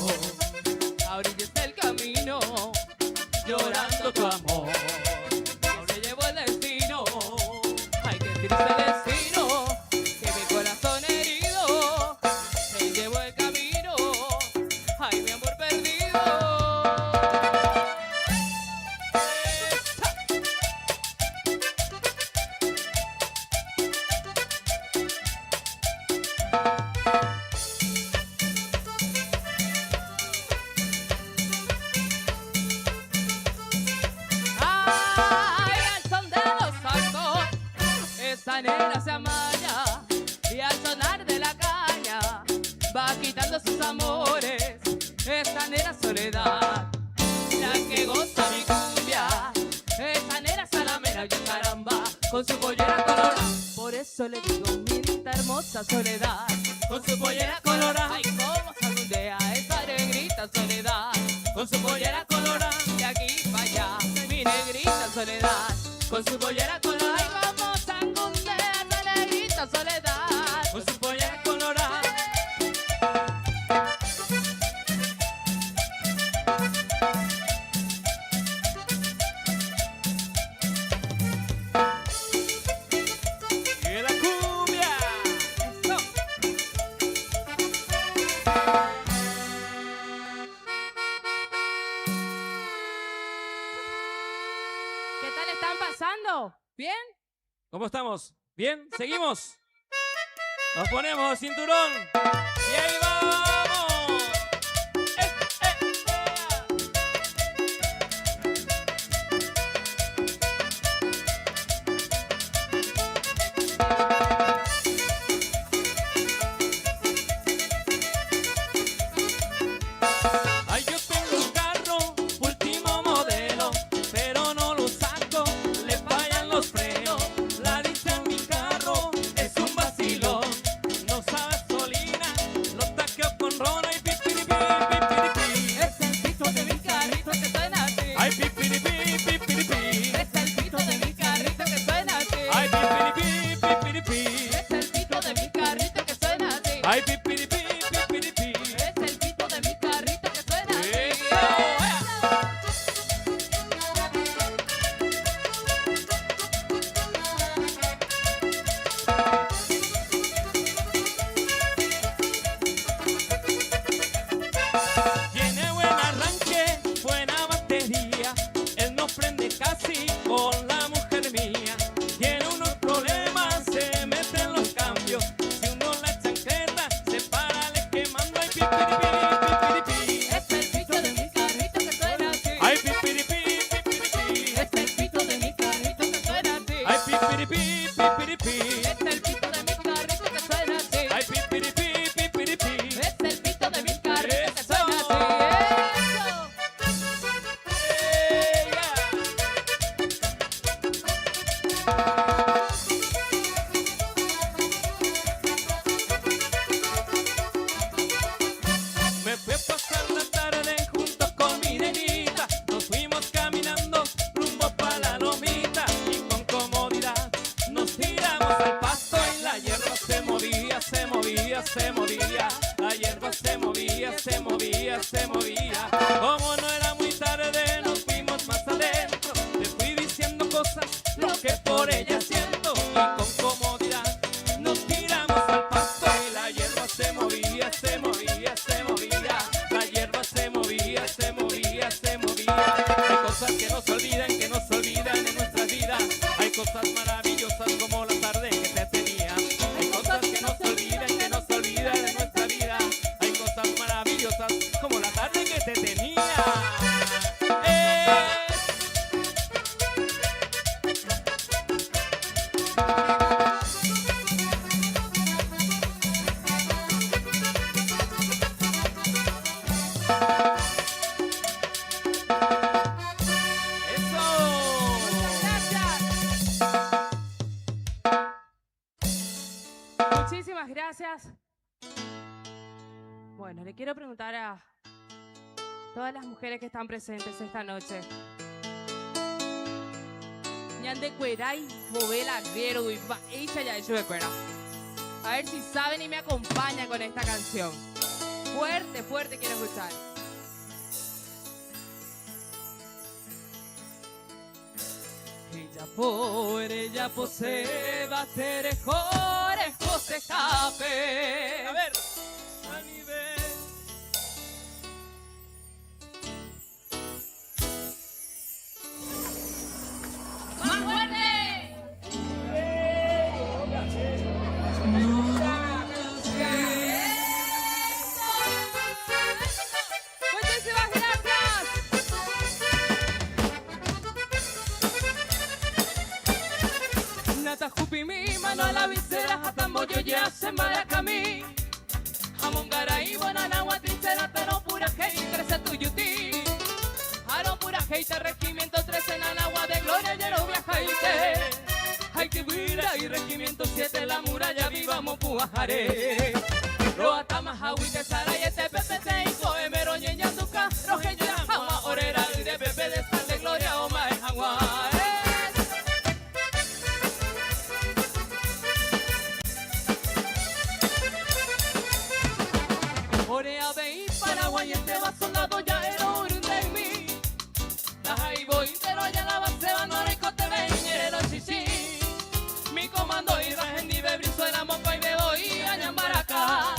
a orillas del camino, llorando tu amor, se llevó el destino. Ay, qué triste destino, que mi corazón herido se llevó el camino. Ay, mi amor perdido. Ay, al son de los saxos, esta negra se amaña, y al sonar de la caña va quitando sus amores. Esta negra soledad, la que goza mi cumbia, esta negra salamera, yo caramba, con su pollera colorada. Por eso le digo, minita hermosa soledad, con su pollera colorada. Ay, cómo saludea esa negrita soledad, con su pollera colorada. De aquí para allá, mi negrita soledad, con su pollera colorada. Ay, vamos a sangundear esa negrita soledad, con su pollera colorada. ¡Y la cumbia! ¡Eso! ¿Qué tal están pasando? ¿Bien? ¿Cómo estamos? ¿Bien? ¿Seguimos? Nos ponemos cinturón y ahí vamos. Ay, yo tengo un carro último modelo, pero no lo saco, le fallan los frenos. La dicha en mi carro es un vacilón, no sabe gasolina, lo taqueo con rona y pipiripi, pipiripi. Es el pito de mi carrito que suena así. Ay, pipiripi, pipiripi. Es el pito de mi carrito que suena así. Ay, pipiripi, pipiripi. Es el pito de mi carrito que suena así. Ay, pipiripi, pipiripi. Es el pito de mi carrito que suena así. Eso. Tiene buen arranque, buena batería, él no prende casi con la mujer mía. Tiene unos problemas, se mete en los cambios, si uno la chancleta se para se movía, la hierba se movía, se movía, se movía. Como no era muy tarde, nos fuimos más adentro. Te fui diciendo cosas, lo que por ella siento. Y con comodidad nos tiramos al pasto. Y la hierba se movía, se movía, se movía. La hierba se movía, se movía, se movía. Hay cosas que no se olvidan en nuestra vida. Hay cosas maravillosas como la tarde que te tenía. Hay cosas que no se olvidan en nuestra vida. Hay cosas maravillosas como la tarde que te tenía. Muchísimas gracias. Bueno, le quiero preguntar a todas las mujeres que están presentes esta noche. Ñande cueray, bobela, guero, y va, ella ya hecho de cuera. A ver si saben y me acompañan con esta canción. Fuerte, fuerte quiero escuchar. Ella por se battere cuore cose cape. A ver, a nivel. ¡Más fuerte! Muchísimas gracias. Nata jupi mi mano a la visera jatambo yo ya se maracami. Amongara y banana guatrincera pero pura hate 13 tuyuti. Aro pura hate regimiento 13 en Anagua de gloria ya no viajaite. Hay que vira y regimiento 7 la muralla viva mopuajare. Lo atama hawi de sara y este pepe te hizo emero ñeñanduca. Roje ya jama orera y de pepe de sal de gloria o mae jagua. Orea veí Paraguay este va soldado ya era un de mí. La ahí voy pero ya la base va no recote veñero chichi. Mi comando y rajendi bebrizo era moco y me voy a Ñambaracá.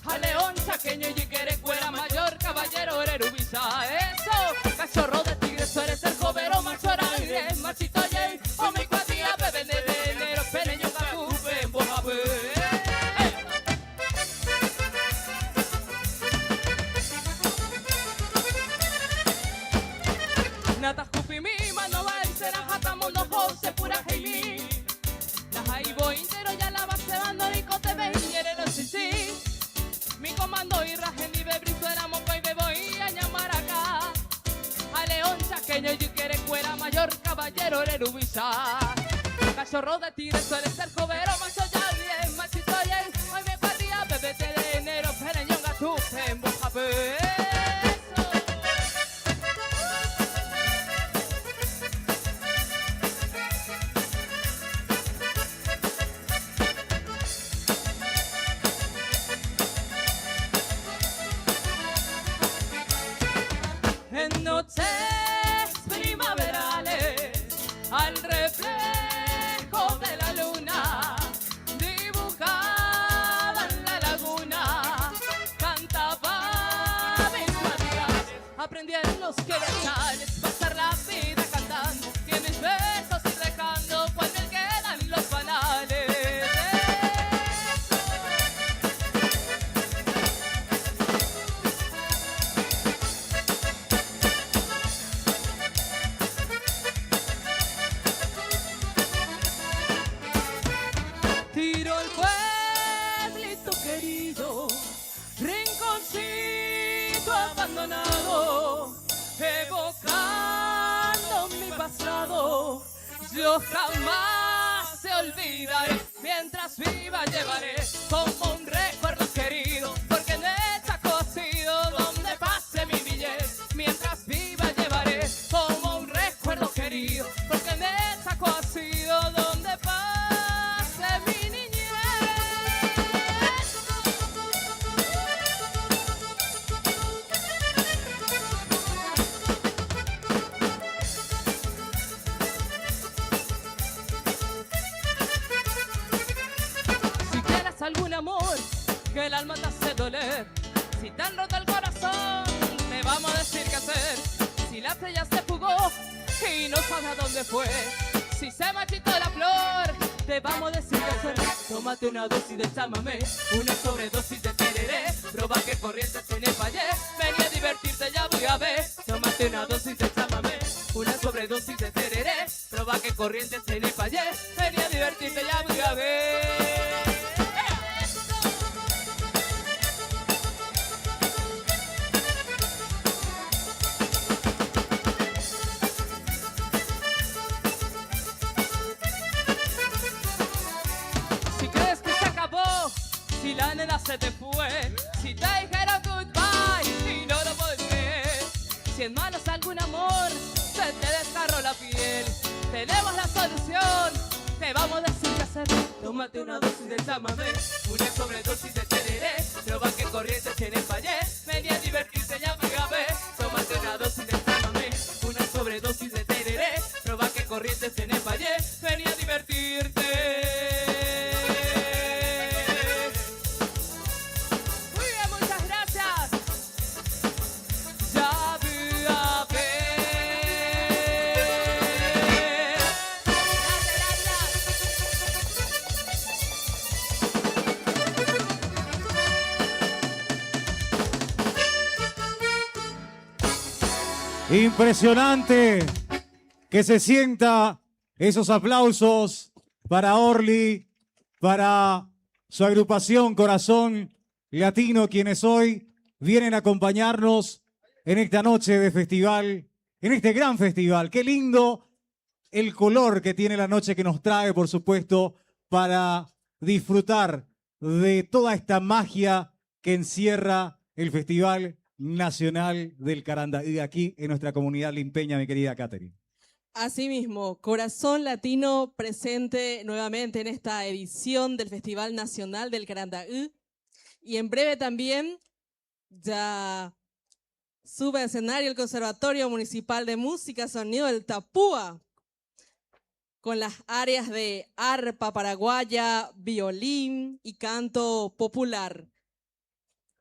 A León chaqueño y quiere cuera mayor caballero erubisa. Eso, cachorro de tigre suele ser jovero machora y machito yey. O mi cuatía bebé de enero pereño cacupe en bojabe. Nata jupi mi mano va y será jata mundo jose pura heimi. La ahí voy entero ya la base bando y cote veñere no chichi. Mi comando y rajendi bebrizo era moco y me voy a Ñambaracá. A León chaqueño y quiere cuera mayor caballero erubisa. Cachorro de tigre suele ser jovero macho ya bien machito ya. Hoy me partía bebete de enero pereño gatupe en bojabe. En noches primaverales, al reflejo de la luna, dibujaba en la laguna, cantaba mis matías, aprendí en los quebrachales, pasar la vida cantando, y en mis besos ir dejando, cual me quedan los panales. Tiro el pueblito querido, rinconcito abandonado, evocando mi pasado. Yo jamás se olvidaré, mientras viva llevaré como un recuerdo querido, porque en el Chaco ha sido donde pase mi niñez. Mientras viva llevaré como un recuerdo querido, porque en el Chaco ha sido donde pase mi niñez. algún amor que el alma te hace doler. Si te han roto el corazón, te vamos a decir qué hacer. Si la estrella se fugó y no sabes a dónde fue, si se marchitó la flor, te vamos a decir qué hacer. Tómate una dosis de chamamé, una sobredosis de tereré. Proba que corrientes en el valle, ven a divertirte, ya voy a ver. Tómate una dosis de chamamé, una sobredosis de tereré. Proba que corrientes en el valle, ven a divertirte, ya voy a ver. Si la nena se te fue, si te dijeron goodbye y no lo puedes creer, si en manos algún amor se te desgarró la piel, tenemos la solución, te vamos a decir qué hacer. Tómate una dosis de chamamé, una sobredosis de tereré, proba que corrientes en el valle, vení a divertirte, ya voy a ver. Tómate una dosis de chamamé, una sobredosis de tereré, proba que corrientes en el valle, vení a divertirte. Impresionante que se sienta esos aplausos para Orly, para su agrupación Corazón Latino, quienes hoy vienen a acompañarnos en esta noche de festival, en este gran festival. Qué lindo el color que tiene la noche que nos trae, por supuesto, para disfrutar de toda esta magia que encierra el Festival Nacional del Caranda y de aquí en nuestra comunidad limpeña, mi querida Catherine. Asimismo, Corazón Latino presente nuevamente en esta edición del Festival Nacional del Carandaí. Y en breve también ya sube al escenario el Conservatorio Municipal de Música Sonido del Tapúa, con las áreas de arpa paraguaya, violín y canto popular.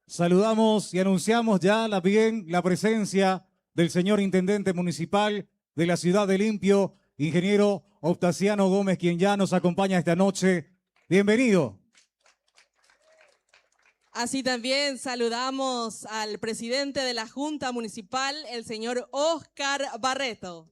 Saludamos y anunciamos ya la presencia del señor Intendente Municipal de la Ciudad de Limpio, ingeniero Octaciano Gómez, quien ya nos acompaña esta noche. Bienvenido. Así también saludamos al presidente de la Junta Municipal, el señor Oscar Barreto.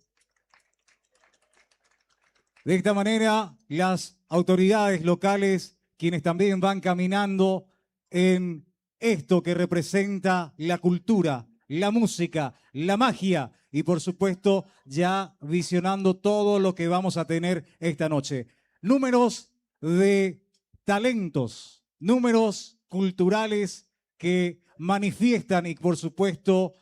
De esta manera, las autoridades locales, quienes también van caminando en esto que representa la cultura, la música, la magia y por supuesto ya visionando todo lo que vamos a tener esta noche. Números de talentos, números culturales que manifiestan y por supuesto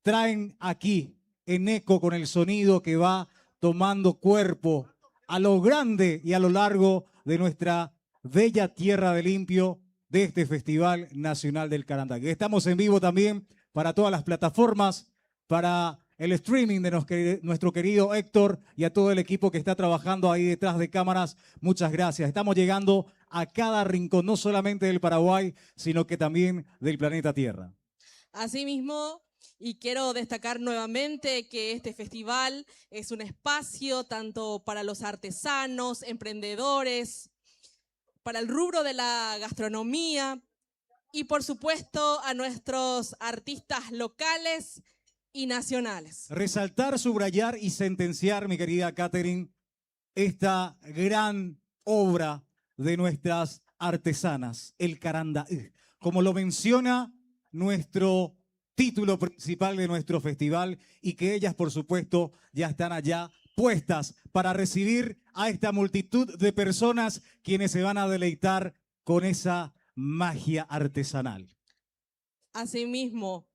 traen aquí en eco con el sonido que va tomando cuerpo a lo grande y a lo largo de nuestra bella tierra de Limpio, de este Festival Nacional del Carandaí. Estamos en vivo también para todas las plataformas, para el streaming de nuestro querido Héctor y a todo el equipo que está trabajando ahí detrás de cámaras. Muchas gracias. Estamos llegando a cada rincón, no solamente del Paraguay, sino que también del planeta Tierra. Asimismo, y quiero destacar nuevamente que este festival es un espacio tanto para los artesanos, emprendedores, para el rubro de la gastronomía y por supuesto a nuestros artistas locales y nacionales. Resaltar, subrayar y sentenciar, mi querida Catherine, esta gran obra de nuestras artesanas, el Carandaí. Como lo menciona nuestro título principal de nuestro festival y que ellas, por supuesto, ya están allá puestas para recibir a esta multitud de personas quienes se van a deleitar con esa magia artesanal. Asimismo,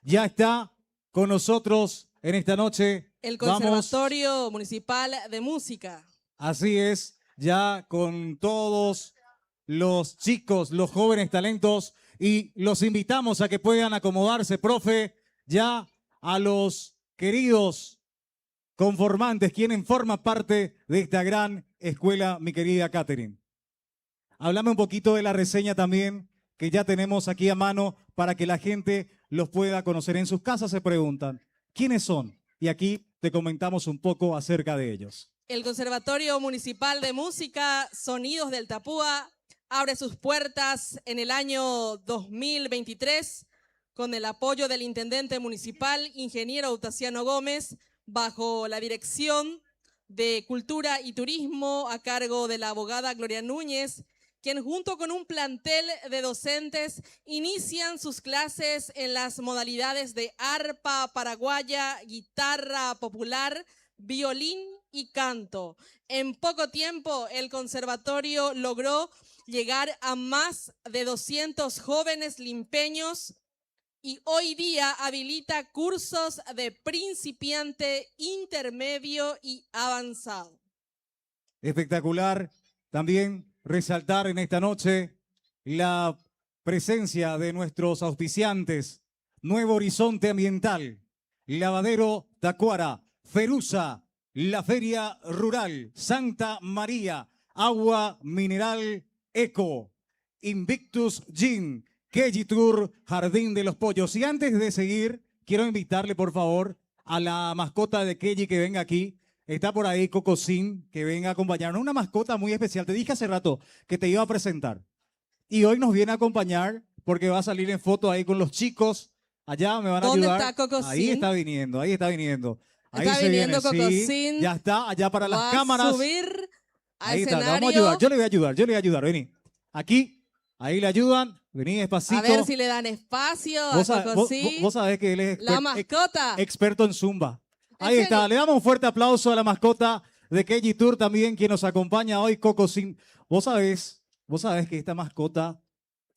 ya está con nosotros en esta noche el Conservatorio Municipal de Música. Así es, ya con todos los chicos, los jóvenes talentos, y los invitamos a que puedan acomodarse, profe, ya a los queridos conformantes, quienes forman parte de esta gran escuela, mi querida Catherine. háblame un poquito de la reseña también, que ya tenemos aquí a mano para que la gente los pueda conocer. En sus casas se preguntan, ¿quiénes son? Y aquí te comentamos un poco acerca de ellos. El Conservatorio Municipal de Música Sonidos del Tapúa abre sus puertas en el año 2023 con el apoyo del intendente municipal, ingeniero Autaciano Gómez, bajo la dirección de Cultura y Turismo a cargo de la abogada Gloria Núñez, quien junto con un plantel de docentes inician sus clases en las modalidades de arpa paraguaya, guitarra popular, violín y canto. En poco tiempo, el conservatorio logró llegar a más de 200 jóvenes limpeños y hoy día habilita cursos de principiante, intermedio y avanzado. Espectacular. También resaltar en esta noche la presencia de nuestros auspiciantes, Nuevo Horizonte Ambiental, Lavadero Tacuara, Ferusa, la Feria Rural, Santa María, Agua Mineral Eco, Invictus Gin, Keji Tour, Jardín de los Pollos. Y antes de seguir, quiero invitarle por favor a la mascota de Keji que venga aquí. Está por ahí Cocosín, que venga a acompañarnos. Una mascota muy especial. Te dije hace rato que te iba a presentar. Y hoy nos viene a acompañar porque va a salir en foto ahí con los chicos. Allá me van a ¿Dónde ayudar. está Cocosín? Ahí está viniendo, ahí está viniendo. Ahí Está se viniendo viene, sí. Cocosín. Ya está, allá para las Va cámaras. a subir al Ahí está, escenario. le vamos a ayudar. Yo le voy a ayudar, yo le voy a ayudar. Vení. Aquí, ahí le ayudan. Vení despacito. A ver si le dan espacio Vos, a vos Cocosín. sabés que él es La mascota. experto en Zumba. ¿En Ahí está, serio? le damos un fuerte aplauso a la mascota de Keji Tour también, quien nos acompaña hoy, Cocosín. Vos sabés que esta mascota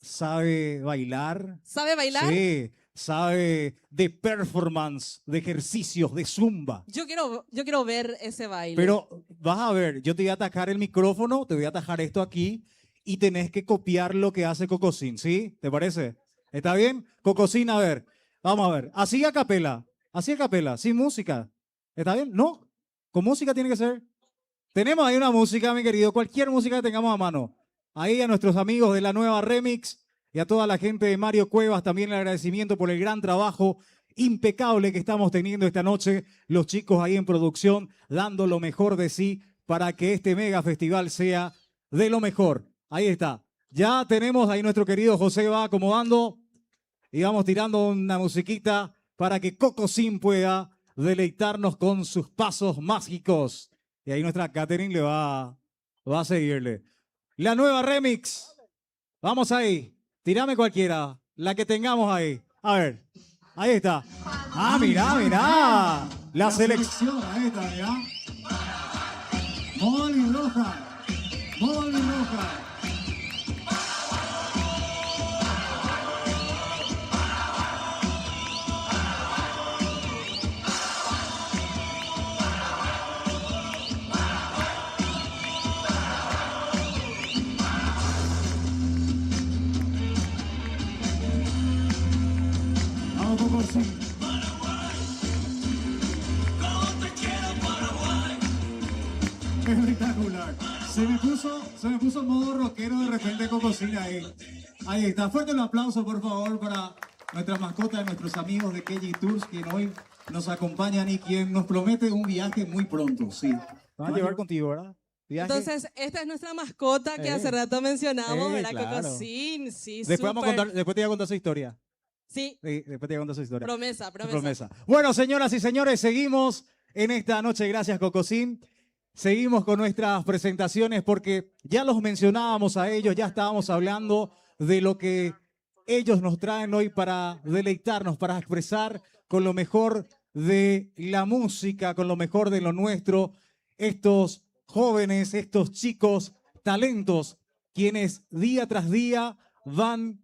sabe bailar. ¿Sabe bailar? Sí, sabe de performance, de ejercicios, de Zumba. Yo quiero ver ese baile. Pero vas a ver, yo te voy a atajar el micrófono, te voy a atajar esto aquí y tenés que copiar lo que hace Cocosín, ¿sí? ¿Te parece? ¿Está bien? Cocosín, a ver, vamos a ver. Así a capela, sin música. ¿Está bien? No, con música tiene que ser. Tenemos ahí una música, mi querido, cualquier música que tengamos a mano. Ahí a nuestros amigos de la nueva Remix y a toda la gente de Mario Cuevas, también el agradecimiento por el gran trabajo impecable que estamos teniendo esta noche. Los chicos ahí en producción dando lo mejor de sí para que este mega festival sea de lo mejor. Ahí está. Ya tenemos ahí nuestro querido José va acomodando y vamos tirando una musiquita para que Cocosín pueda deleitarnos con sus pasos mágicos. Y ahí nuestra Catherine va a seguirle. La nueva Remix. Vamos ahí. Tírame cualquiera. La que tengamos ahí. A ver. Ahí está. Ah, mirá. La selección. Ahí está, ya. Móvil roja. Móvil roja. Vamos, Cocosín. Espectacular. Se me puso modo rockero de repente Cocosín ahí. Ahí está. Fuerte el aplauso, por favor, para nuestras mascotas, nuestros amigos de Keji Tours, quien hoy nos acompañan y quien nos promete un viaje muy pronto, sí. Van a llevar contigo, ¿verdad? Viaje. Entonces, esta es nuestra mascota que hace rato mencionamos, ¿verdad, claro. Cocosín? Sí, Después te voy a contar su historia. Sí, Sí, después te voy a contar su historia. promesa. Bueno, señoras y señores, seguimos en esta noche. Gracias, Cocosín. Seguimos con nuestras presentaciones porque ya los mencionábamos a ellos, ya estábamos hablando de lo que ellos nos traen hoy para deleitarnos, para expresar con lo mejor de la música, con lo mejor de lo nuestro, estos jóvenes, estos chicos, talentos, quienes día tras día van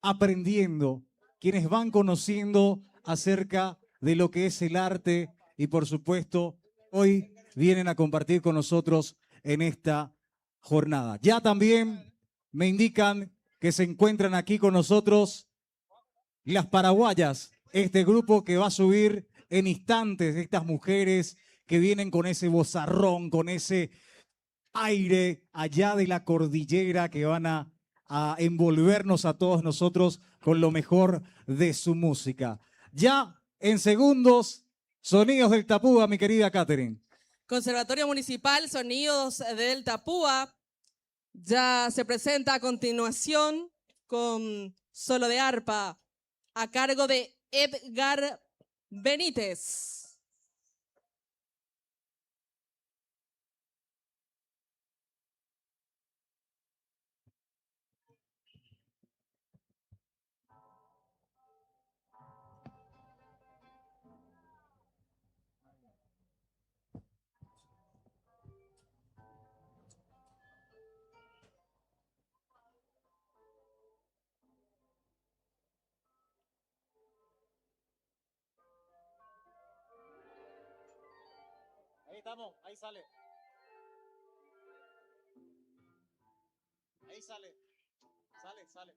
aprendiendo, quienes van conociendo acerca de lo que es el arte y por supuesto hoy vienen a compartir con nosotros en esta jornada. Ya también me indican que se encuentran aquí con nosotros las paraguayas, este grupo que va a subir en instantes, estas mujeres que vienen con ese vozarrón, con ese aire allá de la cordillera que van a envolvernos a todos nosotros con lo mejor de su música. Ya en segundos, sonidos del Tapúa, mi querida Catherine. Conservatorio Municipal Sonidos del Tapúa ya se presenta a continuación con solo de arpa a cargo de Edgar Benítez. Ahí estamos, ahí sale. Ahí sale. Sale.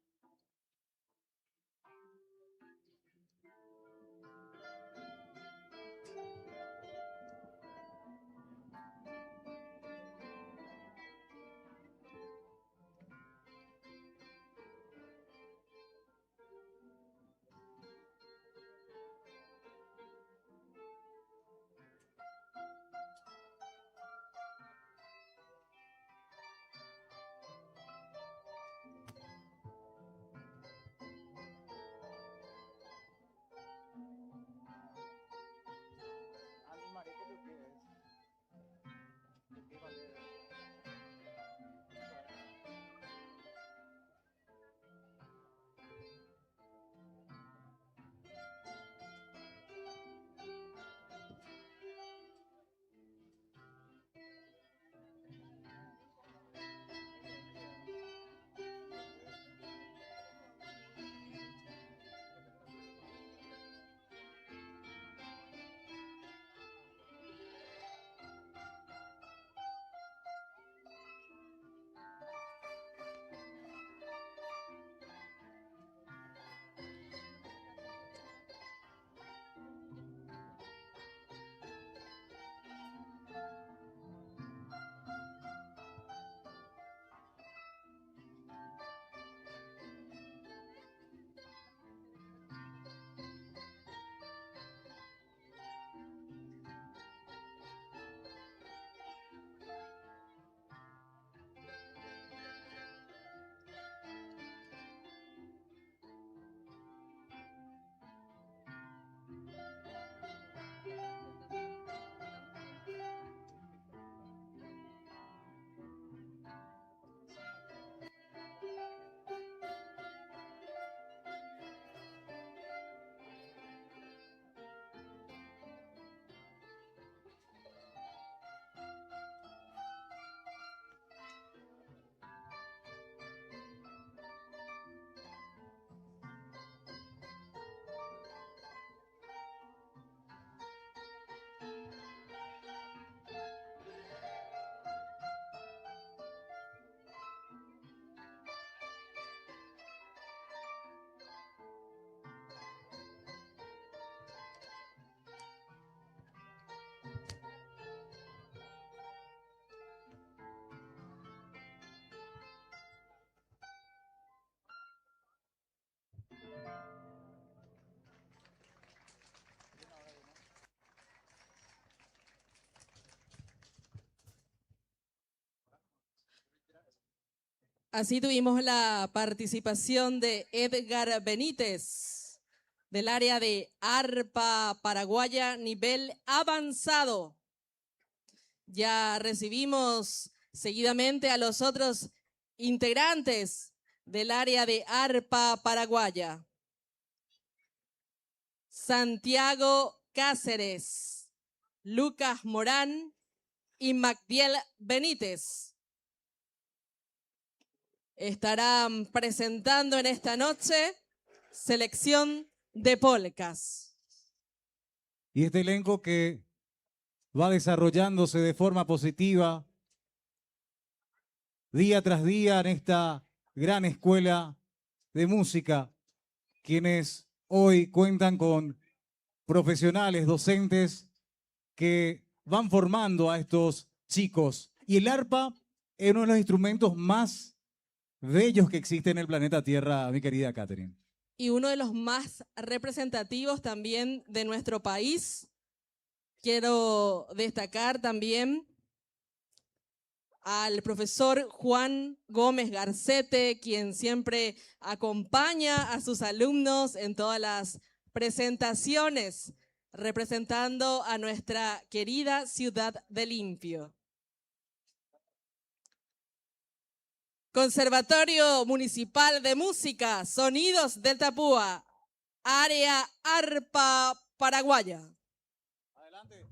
Así tuvimos la participación de Edgar Benítez, del área de arpa paraguaya nivel avanzado. Ya recibimos seguidamente a los otros integrantes del área de arpa paraguaya. Santiago Cáceres, Lucas Morán y Magdiel Benítez estarán presentando en esta noche selección de polcas. Y este elenco que va desarrollándose de forma positiva día tras día en esta gran escuela de música, quienes hoy cuentan con profesionales, docentes que van formando a estos chicos. Y el arpa es uno de los instrumentos más bellos que existe en el planeta Tierra, mi querida Catherine. Y uno de los más representativos también de nuestro país. Quiero destacar también al profesor Juan Gómez Garcete, quien siempre acompaña a sus alumnos en todas las presentaciones, representando a nuestra querida ciudad de Limpio. Conservatorio Municipal de Música, Sonidos del Tapúa, área arpa paraguaya. Adelante.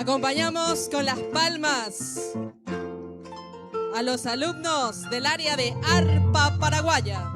Acompañamos con las palmas a los alumnos del área de arpa paraguaya.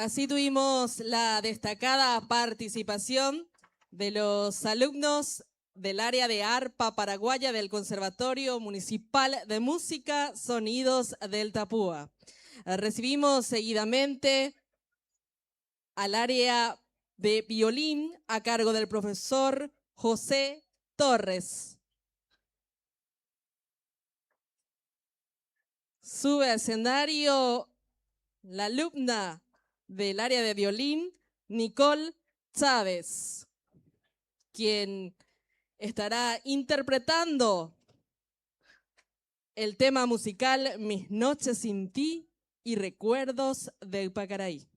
Así tuvimos la destacada participación de los alumnos del área de arpa paraguaya del Conservatorio Municipal de Música Sonidos del Tapúa. Recibimos seguidamente al área de violín a cargo del profesor José Torres. Sube al escenario la alumna del área de violín, Nicole Chávez, quien estará interpretando el tema musical Mis noches sin ti y recuerdos del Pacaraí.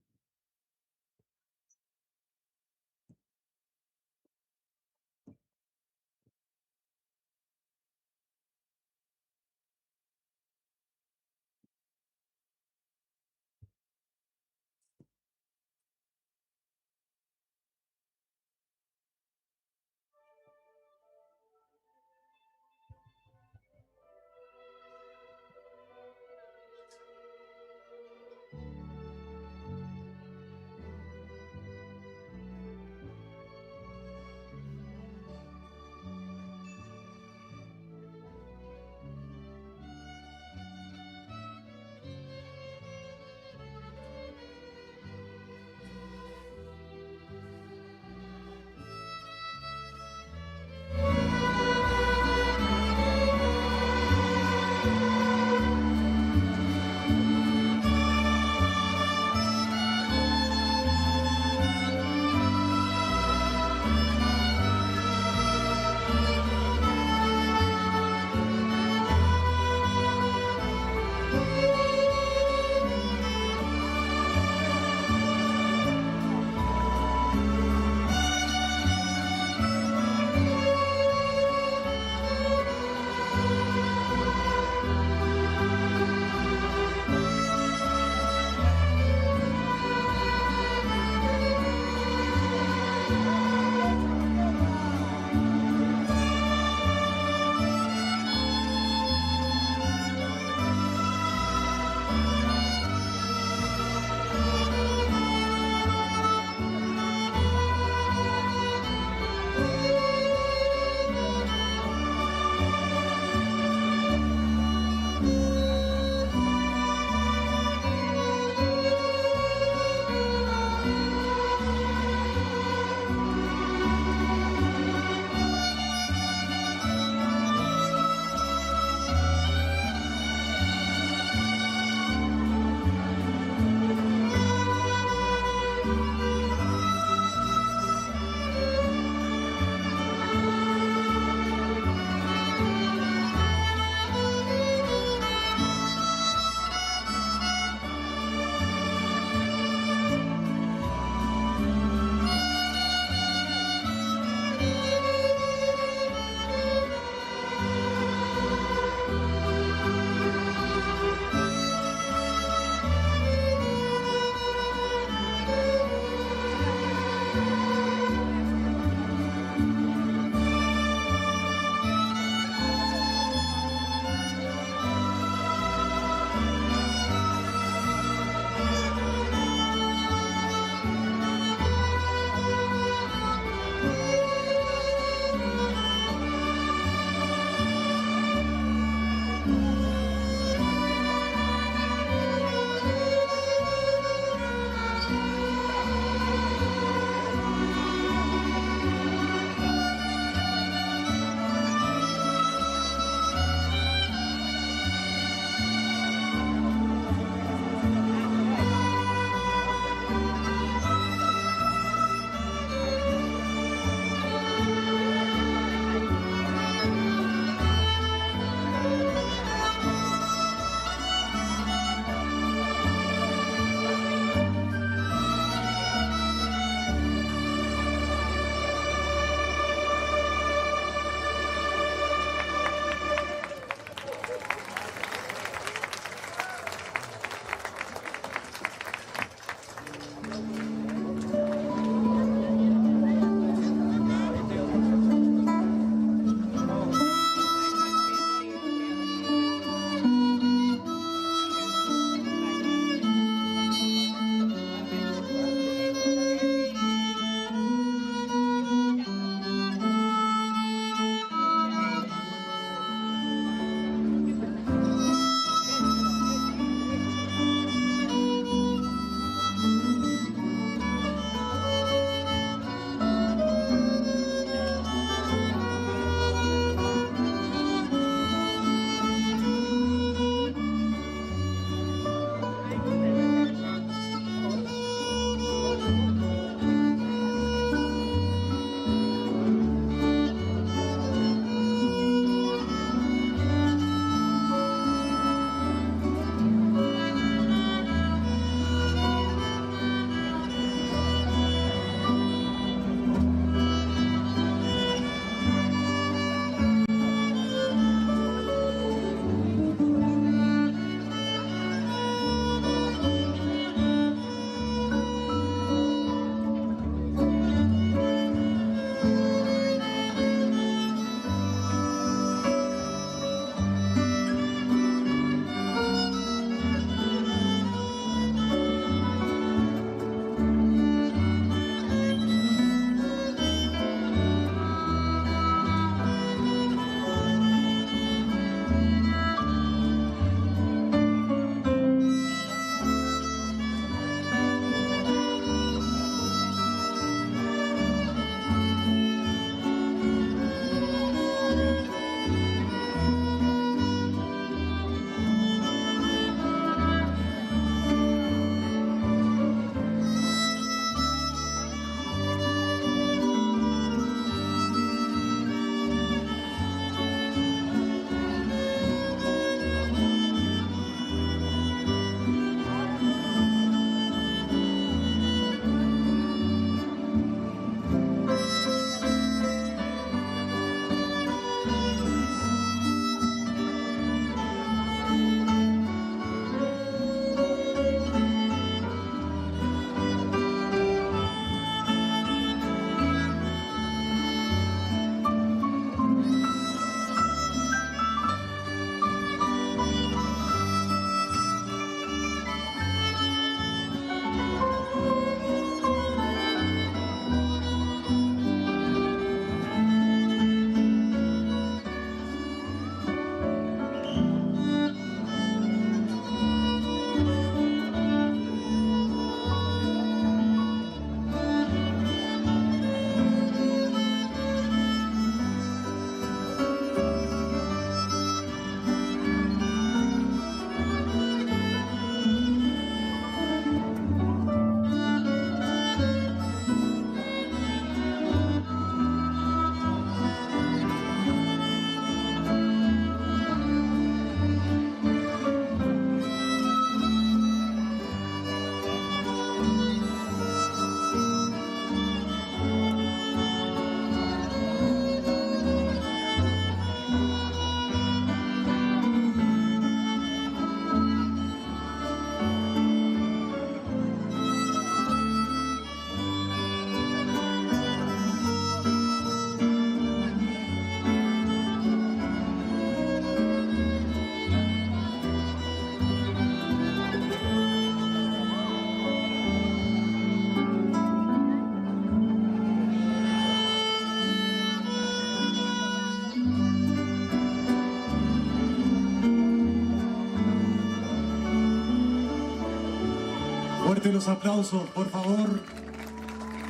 los aplausos, por favor.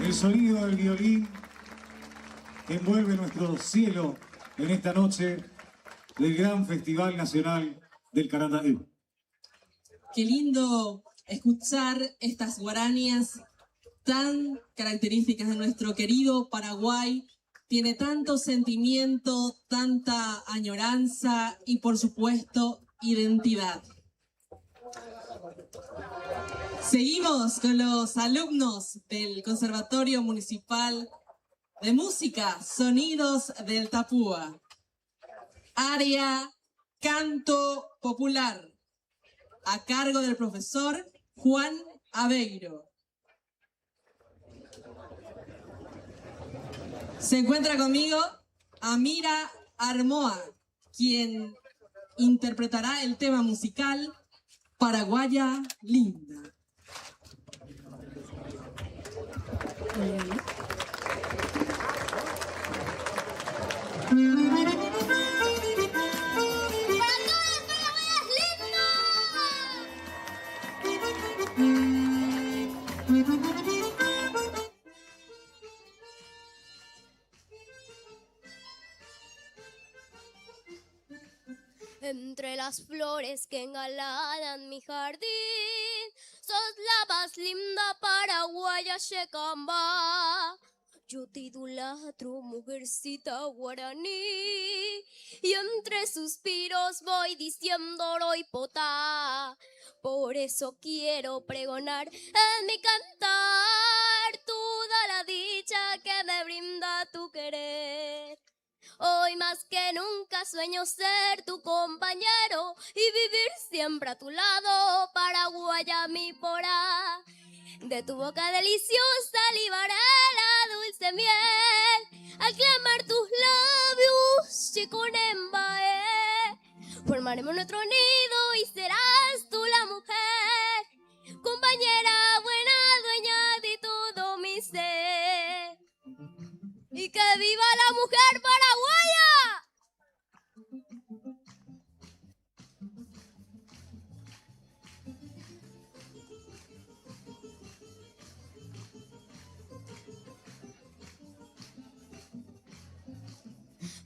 El sonido del violín que envuelve nuestro cielo en esta noche del gran Festival Nacional del Carandaú. Qué lindo escuchar estas guarañas tan características de nuestro querido Paraguay. Tiene tanto sentimiento, tanta añoranza y, por supuesto, identidad. Seguimos con los alumnos del Conservatorio Municipal de Música, Sonidos del Tapúa. Área Canto Popular, a cargo del profesor Juan Aveiro. Se encuentra conmigo Amira Armoa, quien interpretará el tema musical Paraguaya Linda. Entre las flores que engalanan mi jardín, sos la más linda paraguaya Checamba. Yo te idolatro, mujercita guaraní, y entre suspiros voy diciendo roipotá. Por eso quiero pregonar en mi cantar toda la dicha que me brinda tu querer. Hoy más que nunca sueño ser tu compañero y vivir siempre a tu lado, Paraguaya mi porá. De tu boca deliciosa libaré la dulce miel, al clamar tus labios chiconembae. Formaremos nuestro nido y serás tú la mujer, compañera buena, dueña de todo mi ser. ¡Y que viva la mujer paraguaya!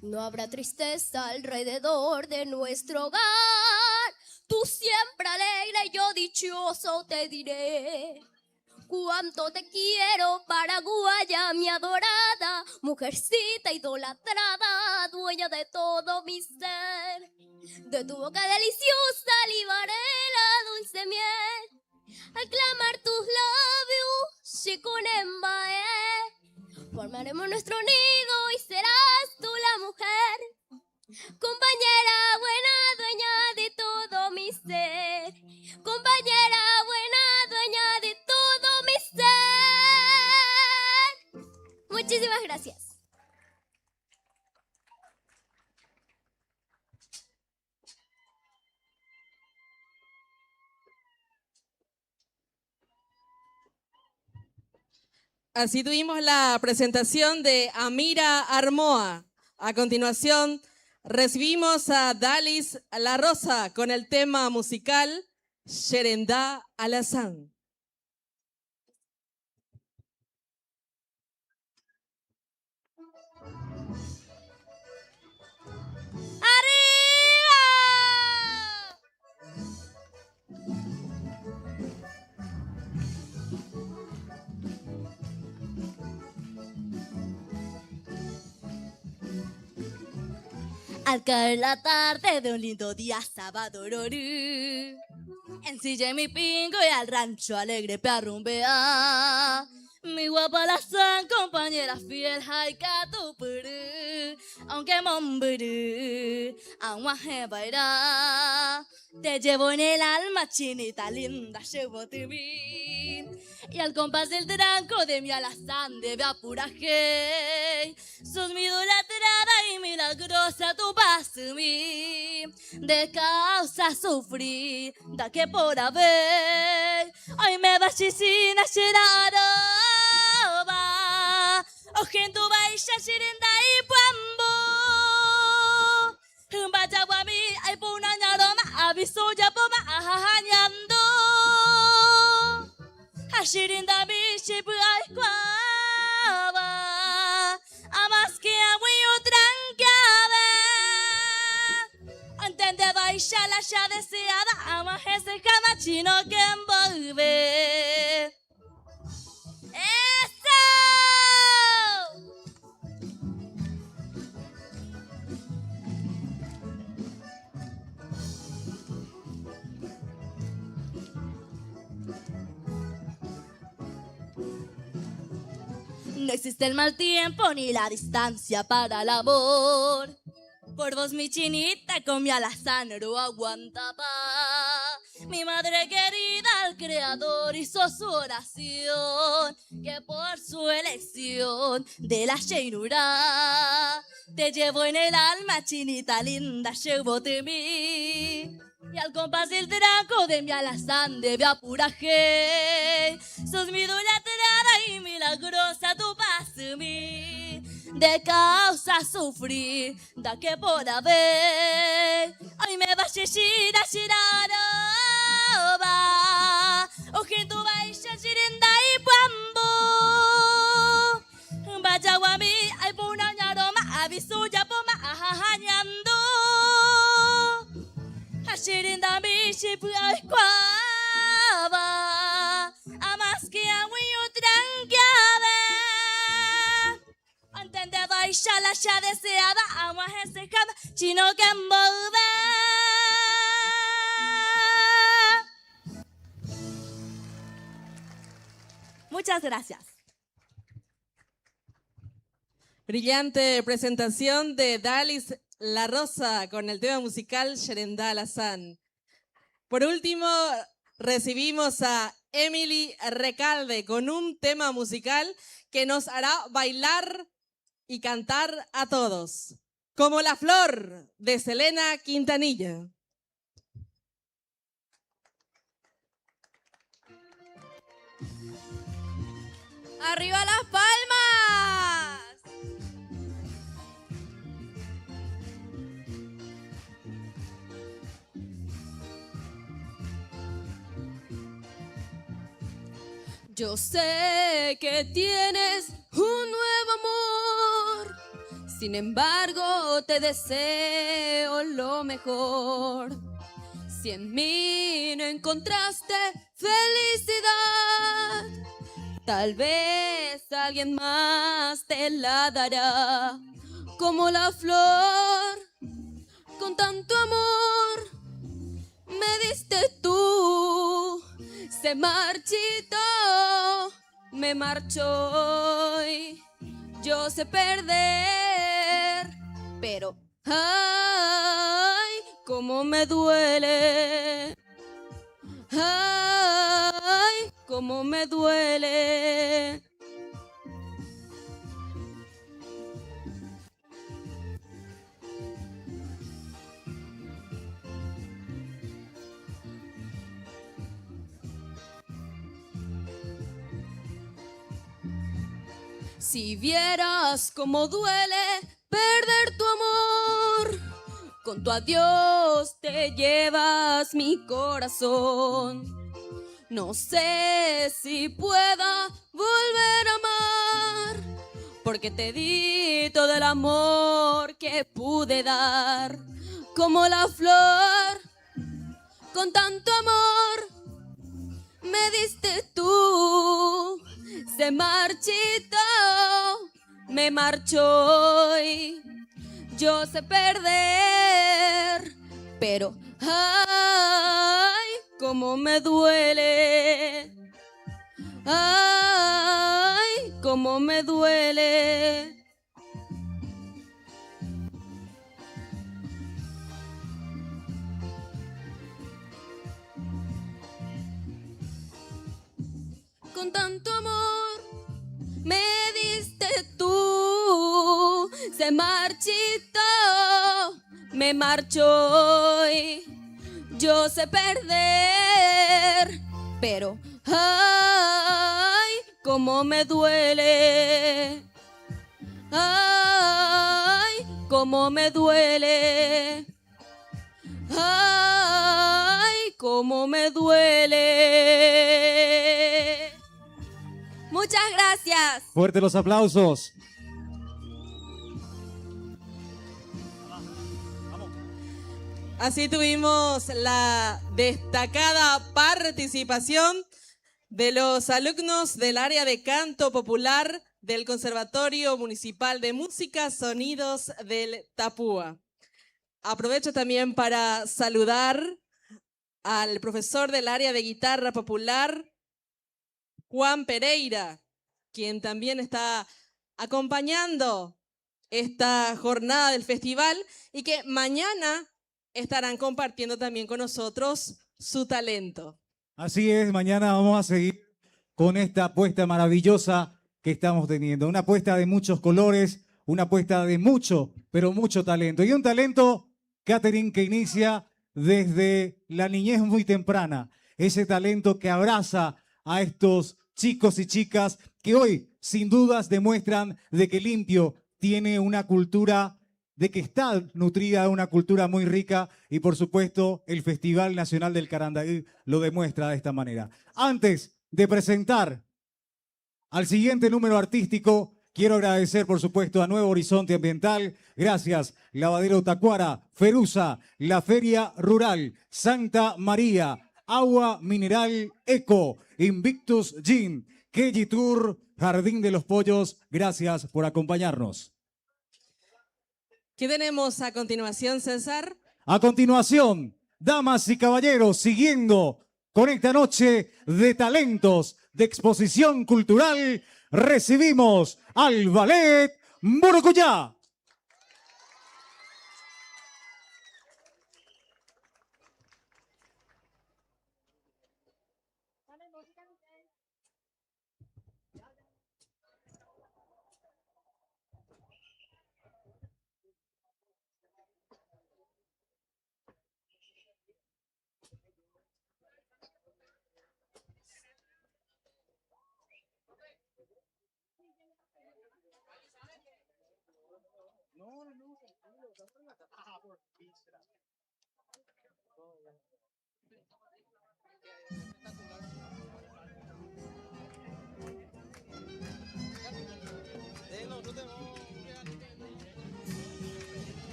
No habrá tristeza alrededor de nuestro hogar. Tú siempre alegre, yo dichoso te diré. Cuánto te quiero, Paraguaya, mi adorada, mujercita idolatrada, dueña de todo mi ser. De tu boca deliciosa libaré la dulce miel, al clamar tus labios, chiconembae. Formaremos nuestro nido y serás tú la mujer, compañera buena, dueña de todo mi ser. Compañera buena, dueña de todo mi ser. Muchísimas gracias. Así tuvimos la presentación de Amira Armoa. A continuación, recibimos a Dalis La Rosa con el tema musical Xerendá Alazán. Al caer la tarde de un lindo día sábado rorú, ensillé mi pingo y al rancho alegre perrumbea. Mi guapa la san compañera fiel haika tu puru, aunque momburu, aguaje baira. Te llevo en el alma, chinita linda, llevo tu bin. Y al compás del tranco de mi alazán debe apuraje. Sos mi idolatrada y milagrosa tu pasumi. De causa sufrí, da que por haber. Hoy me vas chisina xeraroba. Ojento baisha xerenda y pambo. Baja guami ay puna ñaroma aviso ya poma ajajañando. Ashirinda bishi puai kwaba Amaske awiyo trancabe Antende baisha la ya deseada Ama ese cada chino que envolve ¡Eso! No existe el mal tiempo ni la distancia para el amor. Por vos mi chinita con mi alazán no aguanta pa. Mi madre querida al creador hizo su oración, que por su elección de la Sheinura te llevo en el alma, chinita linda, llevo de mí. Y al compás del draco de mi alazán de mi apuraje, sos mi idolatrada y milagrosa tu paz en mí. De causa sufrir, da que por haber, ay me va a shishira shiraraba, ojito baisha shirinda y pambo. Vaya guami, ay puna ñaroma, abisuya poma, ajajañando. Ashirinda bishi puai kwaba, amaske awiyo trancabe. Antende baisha la ya deseada, ama ese cada chino que envolve. Muchas gracias. Brillante presentación de Dalis La Rosa con el tema musical Sherendá Alazán. Por último, recibimos a Emily Recalde con un tema musical que nos hará bailar y cantar a todos. Como la flor de Selena Quintanilla. ¡Arriba las palmas! Yo sé que tienes un nuevo amor, sin embargo te deseo lo mejor. Si en mí no encontraste felicidad, tal vez alguien más te la dará. Como la flor, con tanto amor, me diste tú. Se marchitó, me marchó y yo sé perder, pero ay, cómo me duele, ay, cómo me duele. Si vieras cómo duele perder tu amor, con tu adiós te llevas mi corazón. No sé si pueda volver a amar, porque te di todo el amor que pude dar. Como la flor, con tanto amor, me diste tú. Se marchitó, me marchó y yo sé perder, pero ay, cómo me duele, ay, cómo me duele. Con tanto amor me diste tú, se marchitó, me marchó y yo sé perder, pero ay, cómo me duele, ay, cómo me duele, ay, cómo me duele. Muchas gracias. Fuerte los aplausos. Así tuvimos la destacada participación de los alumnos del área de canto popular del Conservatorio Municipal de Música Sonidos del Tapúa. Aprovecho también para saludar al profesor del área de guitarra popular, Juan Pereira, quien también está acompañando esta jornada del festival y que mañana estarán compartiendo también con nosotros su talento. Así es, mañana vamos a seguir con esta apuesta maravillosa que estamos teniendo. Una apuesta de muchos colores, una apuesta de mucho, pero mucho talento. Y un talento, Catherine, que inicia desde la niñez muy temprana. Ese talento que abraza a estos chicos y chicas que hoy, sin dudas, demuestran de que Limpio tiene una cultura, de que está nutrida de una cultura muy rica y, por supuesto, el Festival Nacional del Carandaí lo demuestra de esta manera. Antes de presentar al siguiente número artístico, quiero agradecer, por supuesto, a Nuevo Horizonte Ambiental. Gracias, Lavadero Tacuara, Ferusa, la Feria Rural, Santa María, Agua Mineral Eco, Invictus Gin, Keji Tour, Jardín de los Pollos. Gracias por acompañarnos. ¿Qué tenemos a continuación, César? A continuación, damas y caballeros, siguiendo con esta noche de talentos, de exposición cultural, recibimos al Ballet Murucuyá.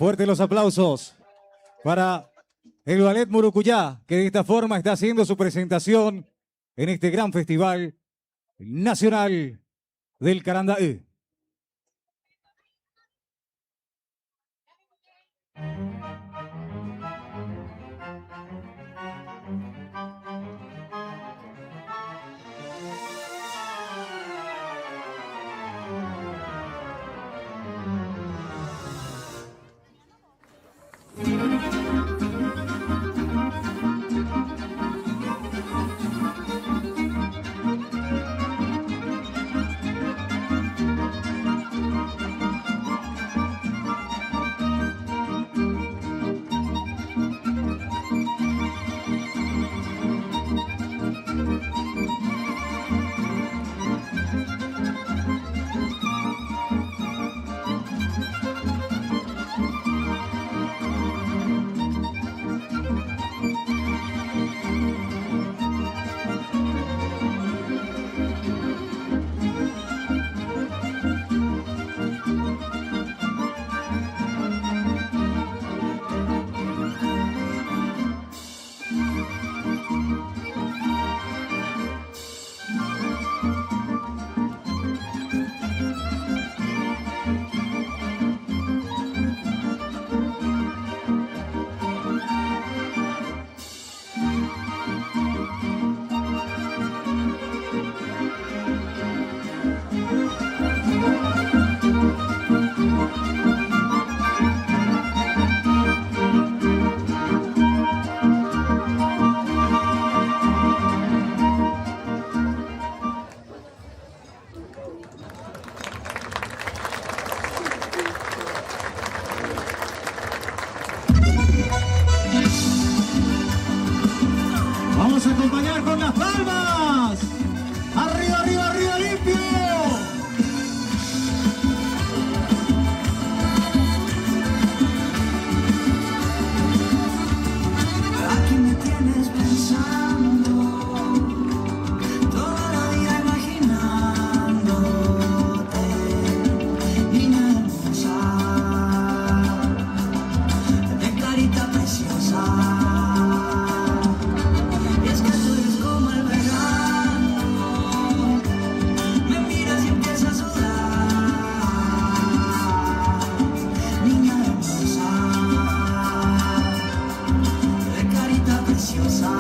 Fuertes los aplausos para el Ballet Murucuyá, que de esta forma está haciendo su presentación en este gran festival nacional del Carandaí. Vamos a acompañar con las palmas. Arriba, arriba, arriba, limpio. Aquí me tienes pensando, toda la vida imaginándote, niña hermosa, de carita preciosa. Y es que tú eres como el verano, me miras y empiezas a sudar, niña hermosa, de carita preciosa.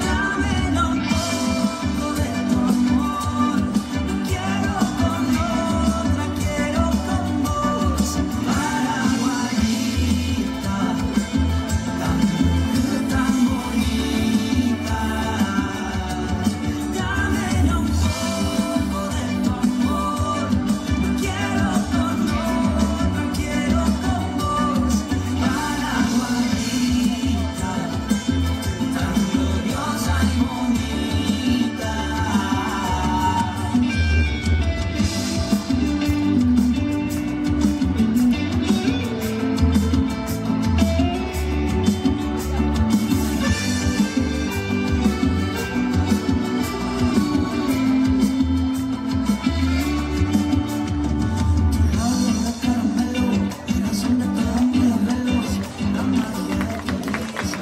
Dame un poco de tu amor, no quiero con otra, quiero con vos, Paraguayita, tan bonita. Dame un poco de tu amor, no quiero con otra, quiero con vos, Paraguayita, tan gloriosa y bonita. Corazón de todos mis desvelos, la magia de tu risa.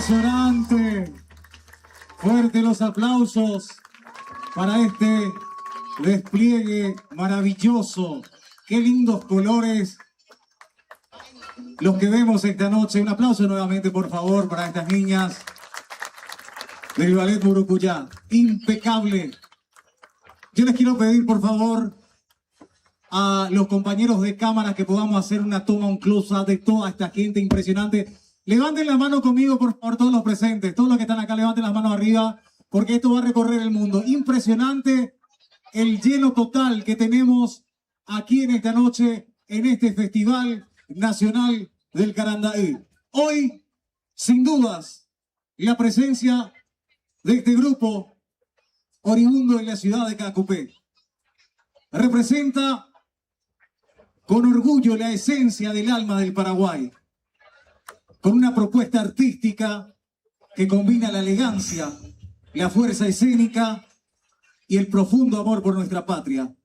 Impresionante. Fuerte los aplausos para este despliegue maravilloso. Qué lindos colores los que vemos esta noche. Un aplauso nuevamente, por favor, para estas niñas del Ballet Murucuyá. Impecable. Yo les quiero pedir, por favor, a los compañeros de cámara que podamos hacer una toma, un close-up de toda esta gente impresionante. Levanten la mano conmigo, por favor, todos los presentes. Todos los que están acá, levanten las manos arriba, porque esto va a recorrer el mundo. Impresionante el lleno total que tenemos aquí en esta noche, en este Festival Nacional del Carandaí. Hoy, sin dudas, la presencia de este grupo oriundo de la ciudad de Caacupé representa con orgullo la esencia del alma del Paraguay, con una propuesta artística que combina la elegancia, la fuerza escénica y el profundo amor por nuestra patria.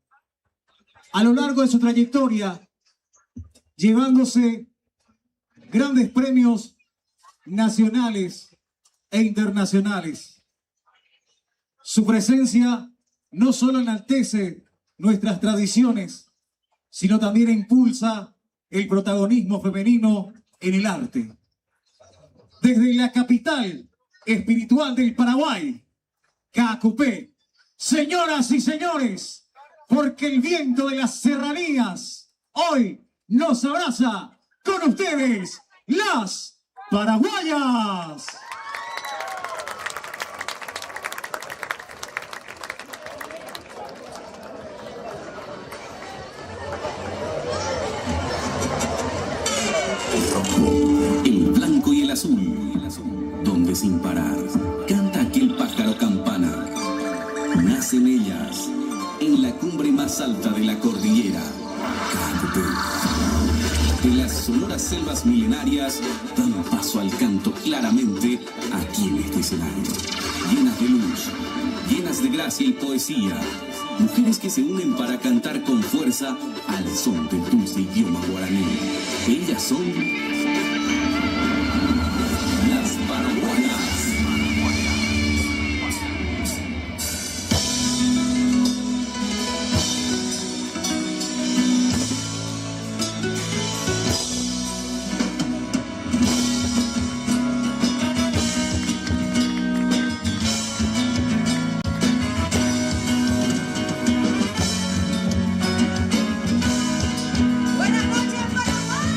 A lo largo de su trayectoria, llevándose grandes premios nacionales e internacionales, su presencia no solo enaltece nuestras tradiciones, sino también impulsa el protagonismo femenino en el arte. Desde la capital espiritual del Paraguay, Caacupé, señoras y señores, porque el viento de las serranías hoy nos abraza, con ustedes, las paraguayas. El blanco y el azul, donde sin parar canta aquel pájaro campana. Nacen ellas en la cumbre más alta de la cordillera, Caacupé. De las sonoras selvas milenarias dan paso al canto claramente aquí en este escenario. Llenas de luz, llenas de gracia y poesía. Mujeres que se unen para cantar con fuerza al son del dulce idioma guaraní. Ellas son las paraguayas. Buenas noches, Paraguay.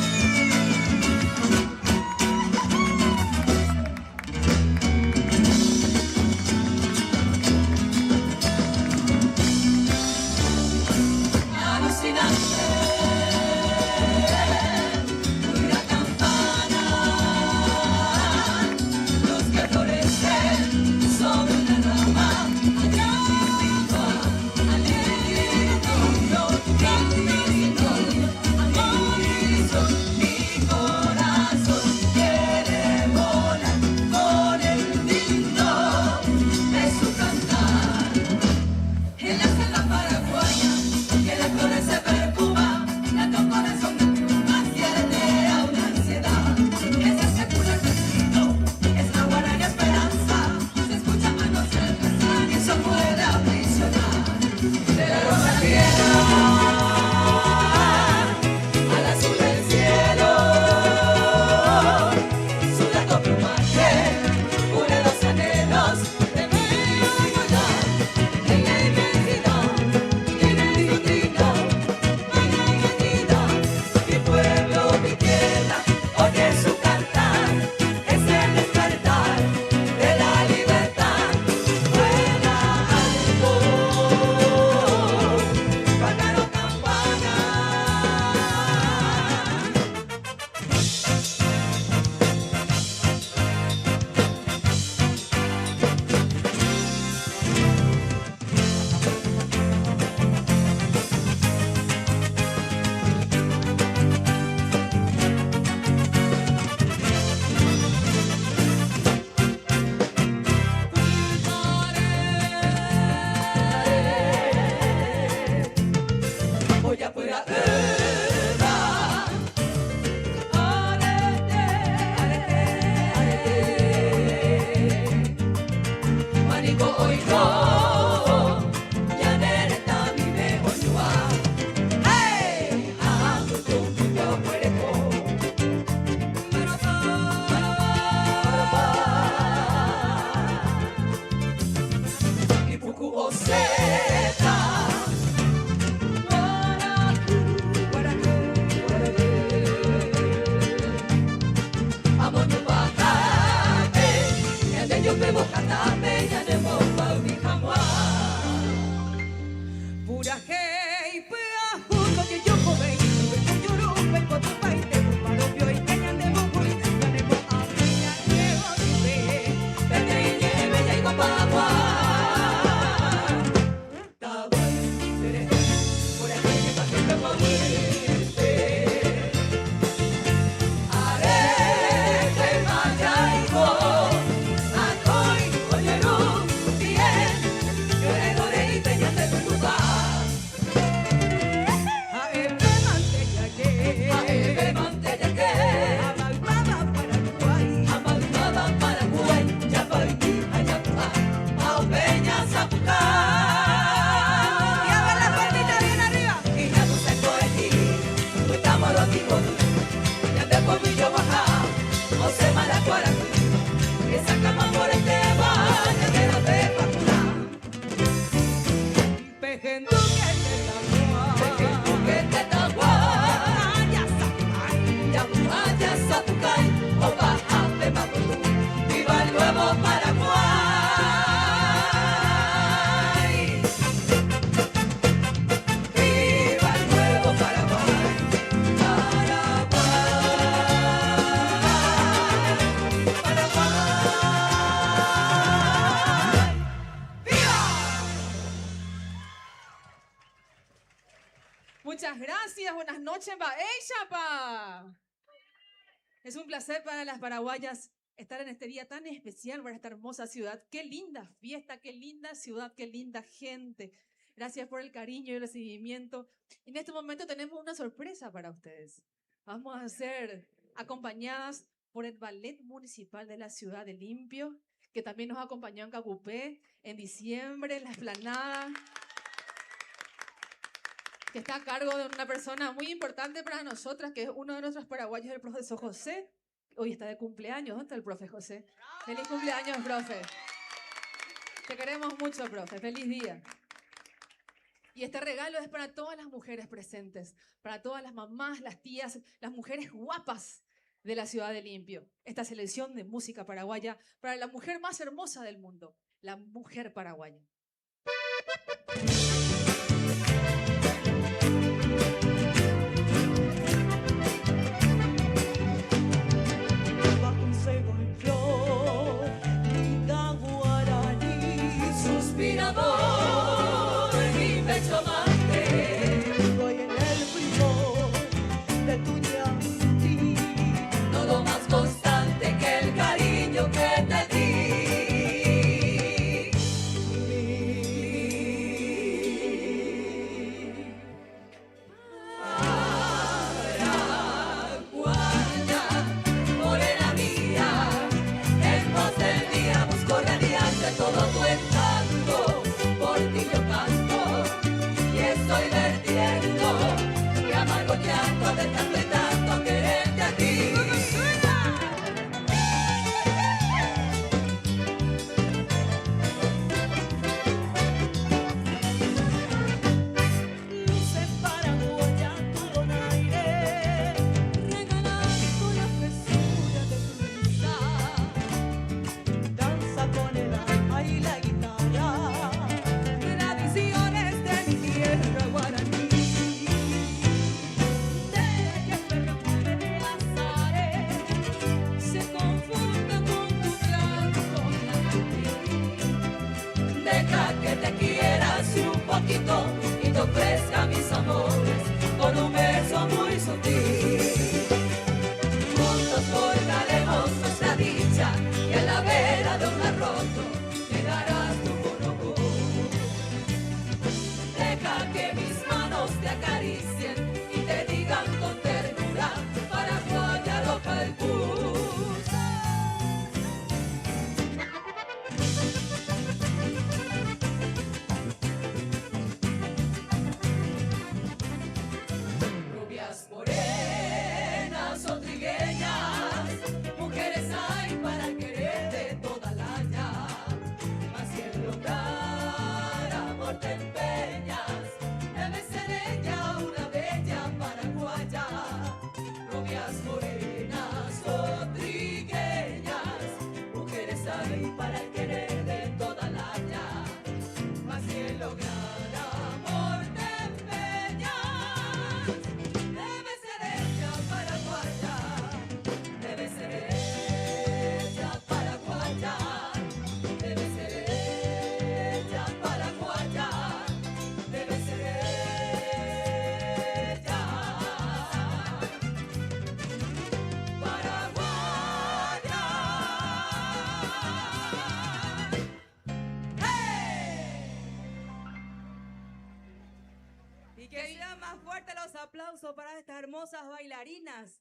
receta. Amonyo bakate, yande yo bebo katame, yande mo paumi kamwa. Pura hey, pura jugo que yo come, yo no me puedo bailar, paro yo y que yande mo voy, yande mo apiña llevo siempre, vete y lleve ya y papagua. Tabay, tere, pura hey, pa que me paguete. Arete mayaigo, akoy oyeru, bien, yo edore y peñate tu lugar. Aebe mantella que, amalmada Paraguay, ya paiti, ayapá, ao peña zapucay. Y a ver la palmita bien arriba. Y ya tú se coeti, tú estamos los hijos, ya te comillo baja, o se malacuara, esa cama por el tema, ya te la de vacuna. Pejendo que te tagua, ya zapucay, opa, ape maputu, viva el nuevo Paraguay. Viva el nuevo Paraguay, Paraguay, ¡viva! Muchas gracias, buenas noches, pa. ¡Ey, Chapa! Es un placer para las paraguayas estar en este día tan especial para esta hermosa ciudad. Qué linda fiesta, qué linda ciudad, qué linda gente. Gracias por el cariño y el recibimiento. En este momento tenemos una sorpresa para ustedes. Vamos a ser acompañadas por el Ballet Municipal de la Ciudad de Limpio, que también nos acompañó en Cacupé en diciembre, en la explanada, que está a cargo de una persona muy importante para nosotras, que es uno de nuestros paraguayos, el profesor José. Hoy está de cumpleaños. ¿Dónde está el profe José? ¡Feliz cumpleaños, profe! Te queremos mucho, profe. ¡Feliz día! Y este regalo es para todas las mujeres presentes, para todas las mamás, las tías, las mujeres guapas de la Ciudad de Limpio. Esta selección de música paraguaya para la mujer más hermosa del mundo, la mujer paraguaya. Consejo en flor, linda guaraní, suspirador, mi pecho amante, voy en el frío de tu llanti, todo más constante que el cariño que te di. Paraguaya, morena mía, en pos del día busco radiante todo tu encanto, por ti yo canto y estoy vertiendo mi amargo llanto de tanto y tanto quererte a ti. Luce paraguaya tu donaire, regalando la frescura de tu risa. Danza con el alma y la guitarra, tradiciones de mi tierra guaraní. Deja que el perfume de azares se confunda con tu canto latín. Deja que te quieras un poquito y te ofrezca mis amores con un beso muy sutil. Juntos forjaremos nuestra dicha y a la vera de un arroyo llegarás tu conoco. Deja que mis manos te acaricien y te digan con ternura, paraguaya loca del pus. Rubias morenas o trigueñas, mujeres hay para quererte toda la aña. Mas quien lograra Hagan más fuerte los aplausos para estas hermosas bailarinas.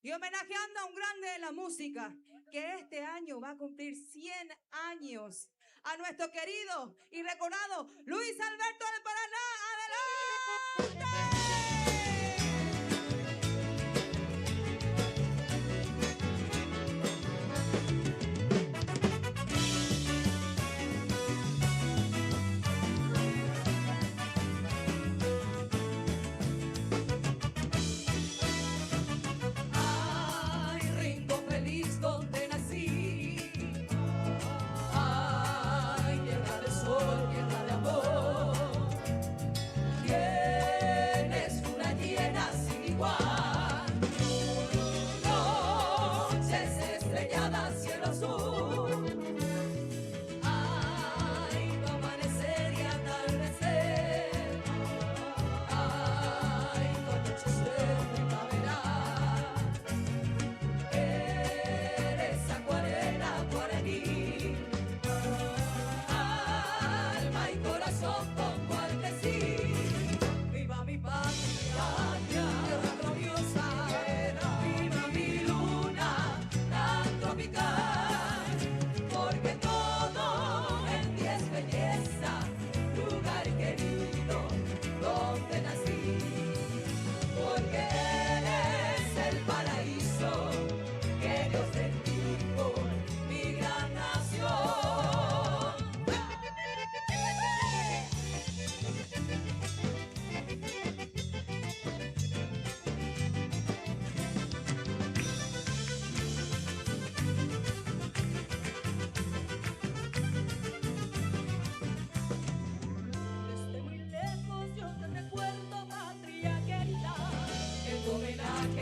Y homenajeando a un grande de la música, que este año va a cumplir 100 años, a nuestro querido y recordado Luis Alberto del Paraná. ¡Adelante!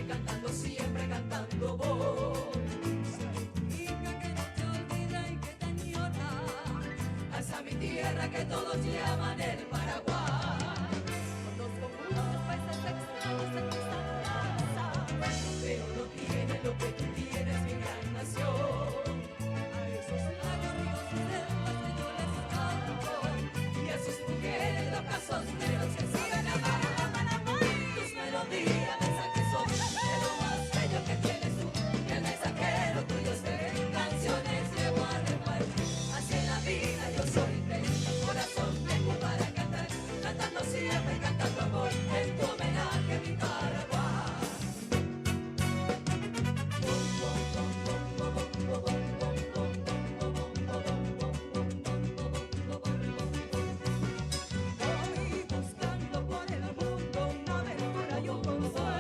Cantando siempre, cantando voy. Hija que no te olvida y que te añora, alza mi tierra que todos llaman el Paraguay. Cuando conjuntos países extraños en mis andanzas, pero no tiene lo que tú tienes, mi gran nación. A esos lagos, ríos y selvas que yo les canto, y a sus mujeres los brazos negros que siguen amando tus melodías. Que tienes tú, que el mensajero tuyo esté, canciones llevo a repartir. Así en la vida yo soy rey, corazón tengo para cantar, cantando siempre, cantando amor, en tu homenaje mi Paraguay. Voy buscando por el mundo una aventura y un consuelo.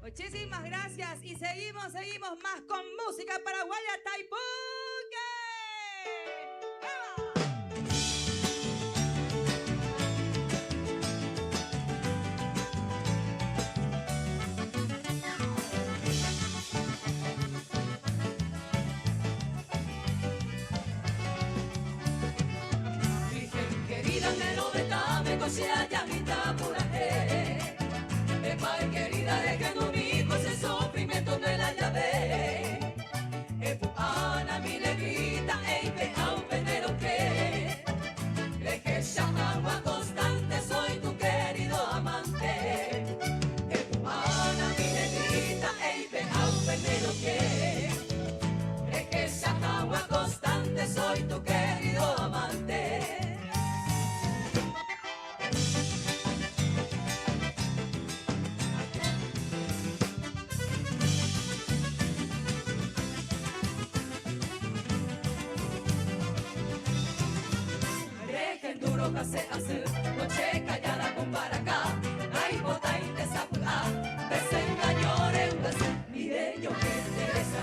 Muchísimas gracias y seguimos más con música paraguaya Taipuque. Virgen querida, me lo betame, cosía, llamita, puraje. Padre querida, es que no mi hijo se sufrimiento de la llave. Ana roja se hace, noche callada con para acá, ay bota y te sapuá, desengañore, mire yo que interesa,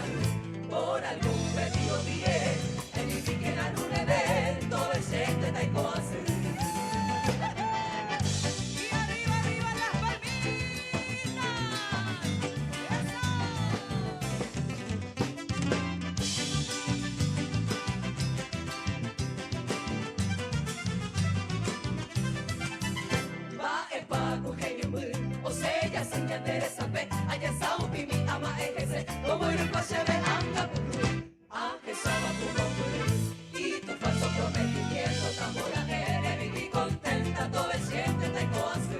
por algún pedido bien, en mi pique la luna de todo el gente taiko hace. Y arriba, arriba las palmitas, va el pago genio o sea ya señal de esa fe allá sao pimi ama ejese como el coche ve anda a esa va tu nombre y tu falso prometimiento tambora eres viví contenta todo el siente te coace.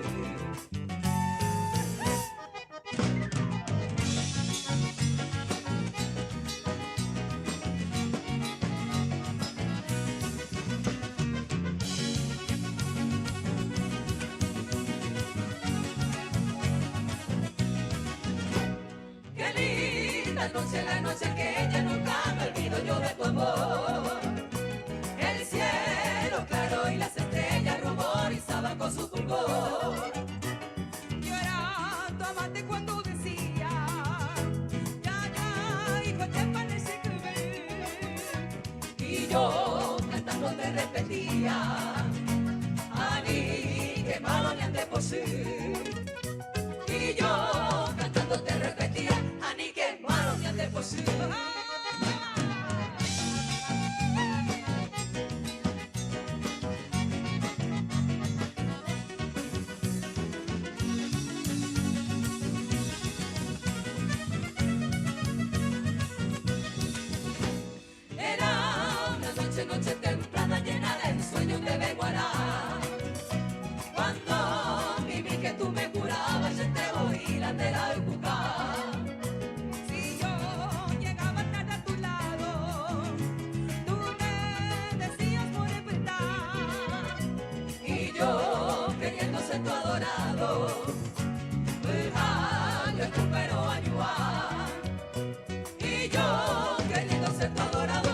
La noche que ella nunca me olvido yo de tu amor. El cielo claro y las estrellas ruborizaban con su fulgor. Yo era tu amante cuando decía ya, hijo, te parece que ve. Y yo cantando te repetía Ani, que malo me han de poseer. Y yo cantando te repetía Ani, que malo me han de poseer. Era una noche temprana llena de ensueños de Beguará. Cuando viví que tú me curabas, yo te voy la de la Ucucá. Si yo llegaba tarde a tu lado, tú me decías por verdad. Y yo queriendo ser tu adorado, yo recupero ayuda. Y yo queriendo ser tu adorado,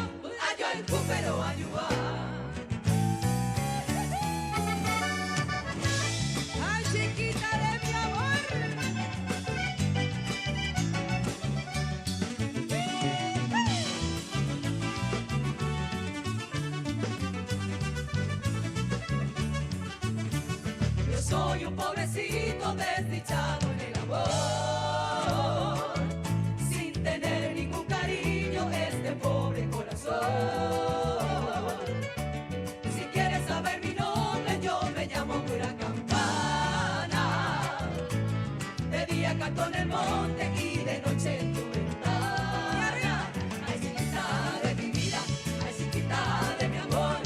yo recupero ayuda. Ay, chiquita de mi amor. Yo soy un pobrecito desdichado en el amor, sin tener ningún cariño este pobre corazón. Si quieres saber mi nombre, yo me llamo Pura Campana. De día canto en el monte y de noche en tu ventana. Ay, chiquita de mi vida, ay, chiquita de mi amor,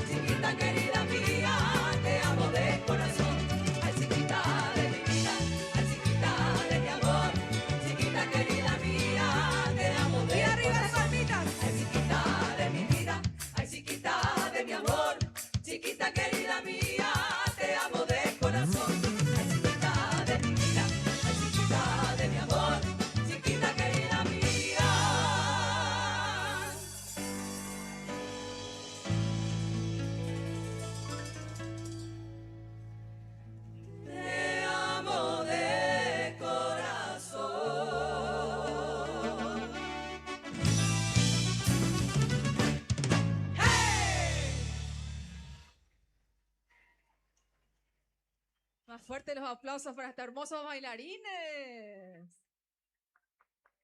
chiquita querida mía, te amo de corazón. Ay, chiquita de mi vida, ay, chiquita de mi amor, chiquita querida mía, te amo de corazón. Y arriba las palmitas. Ay, chiquita de mi vida, ay, chiquita de mi amor, chiquita querida mía, te amo de corazón. Ay, chiquita de mi vida, ay, chiquita de mi amor, chiquita querida mía. Te amo de corazón. ¡Hey! Más fuerte los aplausos para estos hermosos bailarines.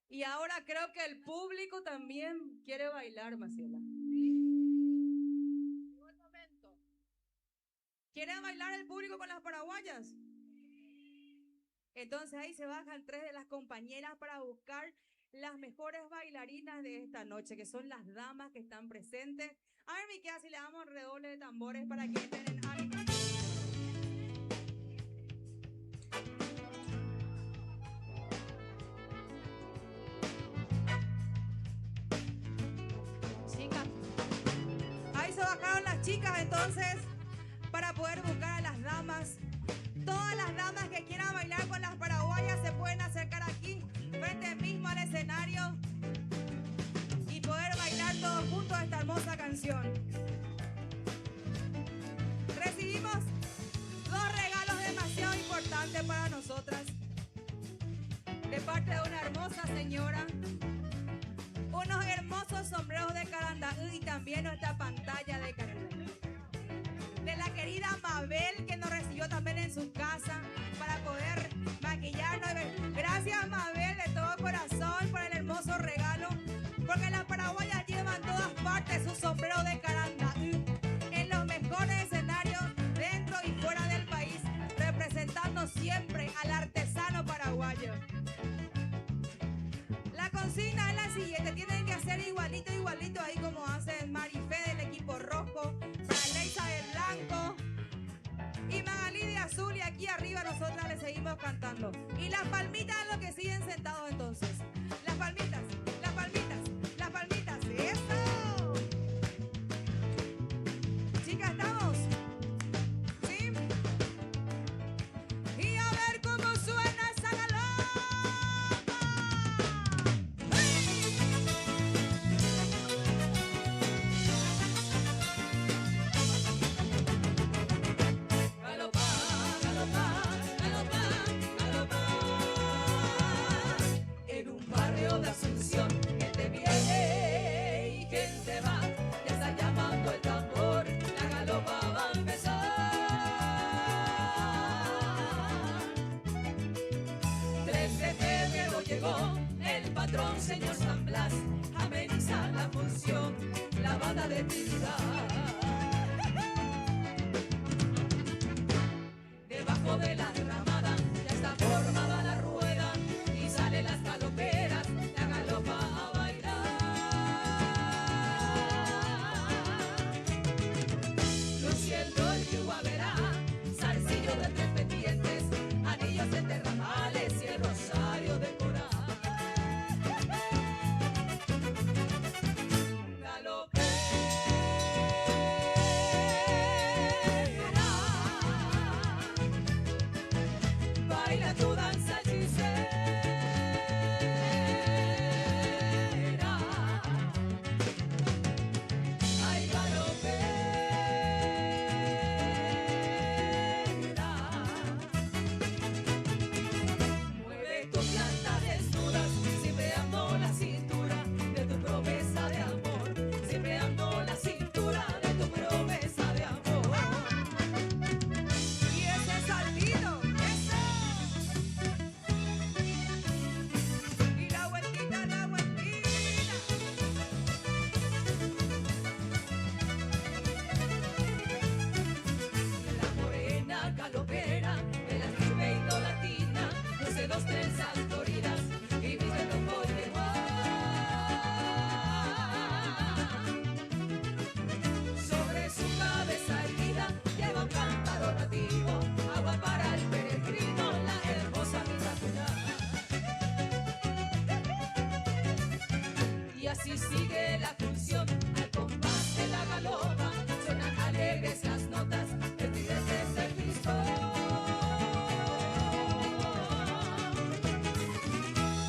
Y ahora creo que el público también quiere bailar, Maciela. Un momento. ¿Quiere bailar el público con las paraguayas? Entonces ahí se bajan 3 de las compañeras para buscar las mejores bailarinas de esta noche, que son las damas que están presentes. A ver, Miquea, si le damos redoble de tambores para que estén en ánimo. Chicas, ahí se bajaron las chicas entonces para poder buscar a las damas. Todas las damas que quieran bailar con las paraguayas se pueden acercar aquí, frente mismo al escenario, y poder bailar todos juntos esta hermosa canción. elegante para nosotras. De parte de una hermosa señora. Unos hermosos sombreros de carandaú y también nuestra pantalla de carandaú. De la querida Mabel, que nos recibió también en su casa para poder maquillarnos. Gracias, Mabel, de todo corazón por el hermoso regalo, porque las paraguayas llevan en todas partes su sombrero de carandaú en los mejores escenarios dentro y fuera del país, representando siempre al artesano paraguayo. La consigna es la siguiente: tienen que hacer igualito, igualito ahí como hace Marifé del equipo rojo, Leisa del blanco y Magalí de azul, y aquí arriba nosotras le seguimos cantando. Y las palmitas es lo que siguen sentados entonces. Las palmitas, las palmitas, las palmitas. ¡Eso! Chicas, ¿estamos? ¿Sí? Y a ver cómo suena esa galopa. Galopar, galopar, galopar, galopar. En un barrio de Asunción, gente viene y gente va. Ya está llamando el tambor, la galopa va a empezar. 3 de febrero llegó el patrón señor San Blas, ameniza la función, la banda de Trinidad. Debajo de la ramada ya está formada la rueda y salen las galoperas, la galopa a bailar. Luciendo el yuguaverá, zarcillo de 3 pendientes, anillos de terramales y el rosario de coral. Baila tu danza hechicera. Ay, galopera. Mueve tu planta desnuda, siempre ando la cintura de tu promesa de amor. Siempre ando la cintura de tu promesa de amor. Y ese saltito, eso. Y la vueltita, la vueltita. La morena galopera de la tribu latina, luce 2 trenzas floridas y viste un pollo sobre su cabeza erguida lleva un cántaro nativo, agua para el peregrino, la hermosa Vitacuna. Y así sigue la función al compás de la galopa, suenan alegres las notas, el tridente es el pistón.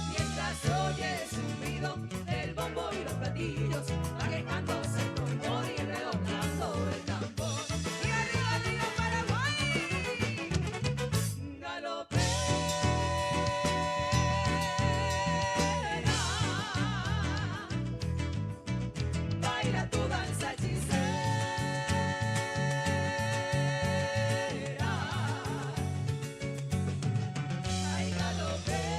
Mientras se oye el zumbido del bombo y los platillos, va quejándose el rumor y redoblando el tambor. Y arriba, arriba, Paraguay. Galopera, baila tu danza hechicera. Ay, galopera.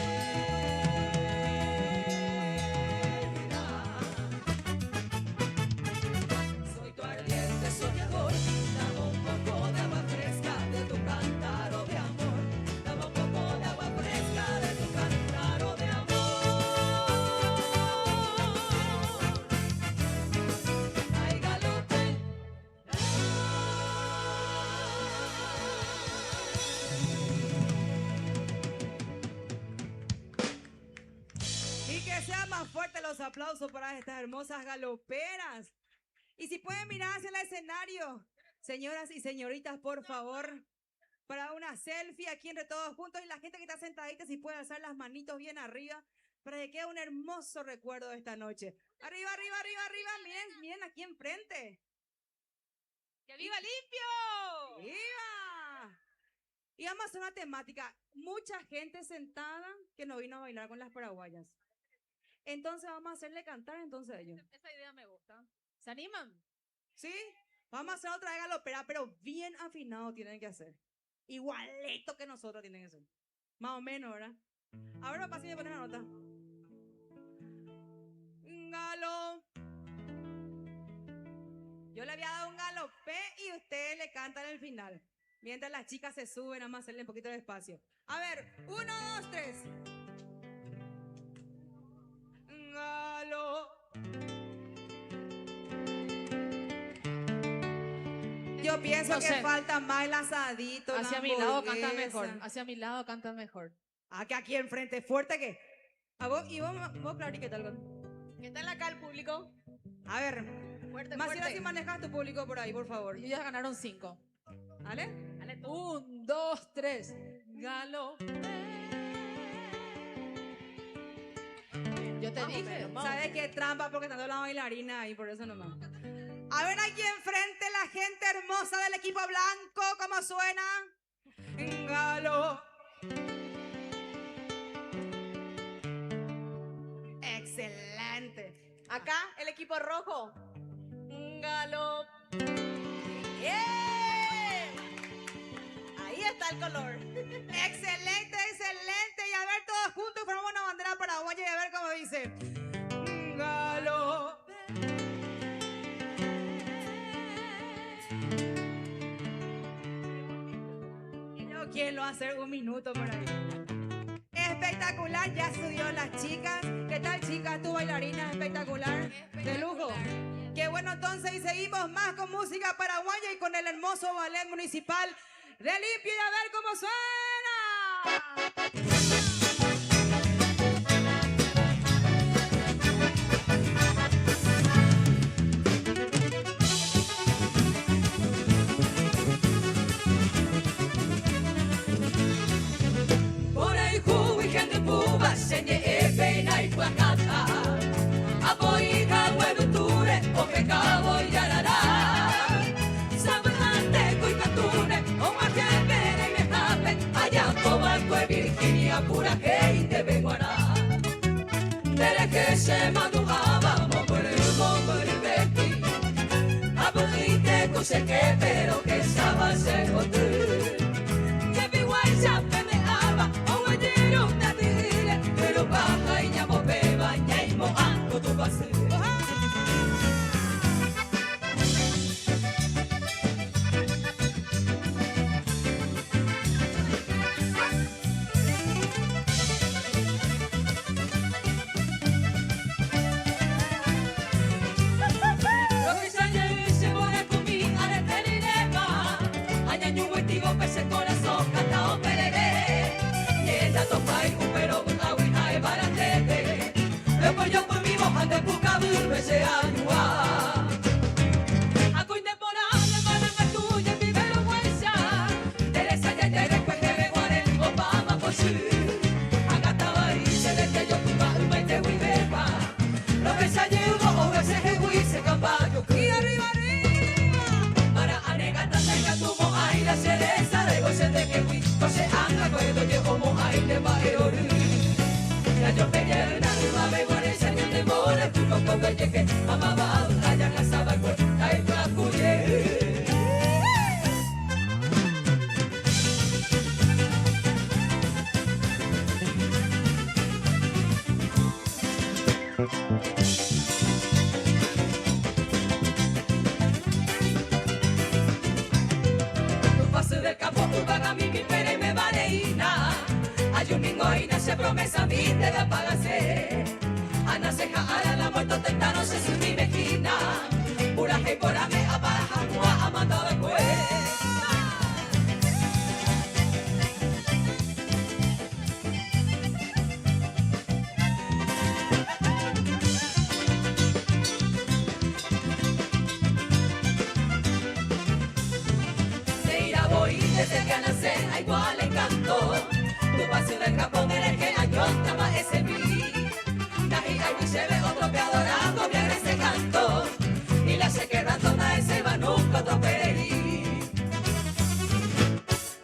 Soy tu ardiente soñador, dame un poco de agua fresca de tu cántaro de amor. Dame un poco de agua fresca de tu cántaro de amor. Ay, galopera. Y que sean más fuertes los aplausos para estas hermosas galoperas. Y si pueden mirar hacia el escenario, señoras y señoritas, por favor, para una selfie aquí entre todos juntos. Y la gente que está sentadita, si puede alzar las manitos bien arriba, para que quede un hermoso recuerdo de esta noche. Arriba, arriba, arriba, arriba, miren, miren aquí enfrente. ¡Que viva limpio! ¡Viva! Y vamos a hacer una temática. Mucha gente sentada que no vino a bailar con las paraguayas. Entonces vamos a hacerle cantar entonces a ellos. Esa idea me gusta. ¿Se animan? ¿Sí? Vamos a hacer otra vez galopera, pero bien afinado tienen que hacer. Igualito que nosotros tienen que ser. Más o menos, ¿verdad? Ahora pasa y me ponen la nota. Galo. Yo le había dado un galopé y ustedes le cantan el final. Mientras las chicas se suben, vamos a hacerle un poquito de espacio. A ver, 1, 2, 3. Galo. Yo pienso No que sé. falta más el asadito. Hacia la mi lado cantan hamburguesa. mejor. Hacia mi lado cantan mejor. Ah, que aquí enfrente, fuerte que. ¿A vos? ¿Y vos Clary, qué tal? ¿Qué tal acá el público? A ver, Fuerte, Maciel, fuerte. si manejas tu público por ahí, por favor. Ellos ya ganaron 5. ¿Vale? Dale tú. 1, 2, 3. Galo. Yo te dije. ¿Sabes qué trampa? Porque está toda la bailarina y por eso nomás. A ver aquí enfrente la gente hermosa del equipo blanco, ¿cómo suena? Galo. Excelente. Acá el equipo rojo. Galo. Ahí está el color. Excelente, excelente. Y a ver todos juntos formamos una bandera paraguaya y a ver cómo dice. Galo. ¿Quién lo va a hacer? 1 minuto por ahí. Espectacular, ya estudió las chicas. ¿Qué tal, chicas? Tu bailarina espectacular, de lujo. Qué bueno, entonces, y seguimos más con música paraguaya y con el hermoso ballet municipal de Limpio y a ver cómo suena. Por ahí jugo y gente puba, senye pena y cuacata. Apoiga hueventure, o pecado y yarará. Sabelante, cuicatune, o majepere y mejape. Allá cobarco y Virginia, pura que te venguará. Desde que se madugaba, mombere beki. Abuelite, cose que, pero que estaba se joder. Pero baja y llamo beba, ñaimo anco tu base. Lo que se pone conmigo a la telinema. Añaño un tigo pese corazón, cantao perere. Yenda topa y pero después yo por mi moja de puca ese año. A contemporánea para la tuya mi vergüenza. Teresa ya ya después que me guarde Obama por sí. Agata y se le que yo tuva un mente muy beba. Lo que se llevó o ese jehuí se caballo. Y arriba arriba. Para anegata tenga tu moja y la cereza de goce de jehuí. No se anda cuando llevo moja y de mayor. Ya yo me llevo una rima me guarde se me demora tu no con belle que amaba allá en la saba pues ahí tu acuye. Tu paso del campo urbaga mi pere y me vareina. Hay un mingo y nace promesa mi te da pagase. Ana seja ara la muerto tentano se su mi mejina. Pura que por ame a baja a matar después. De ir a voy desde que nace a igual encanto. Tu paso del campo del que año estaba ese mi. Nahi hay se ve otro que adorando bien ese canto. Y la se queda toda ese va nunca otro peregrí.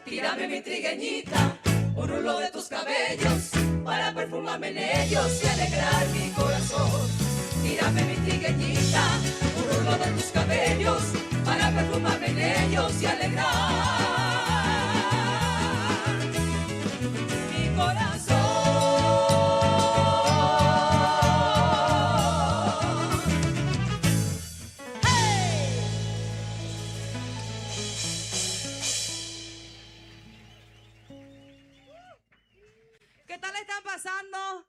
Tírame mi trigue trigueñita, un rulo de tus cabellos para perfumarme en ellos y alegrar mi corazón. Tírame mi trigueñita, un rulo de tus cabellos para perfumarme en ellos y alegrar mi corazón. ¿Qué tal están pasando?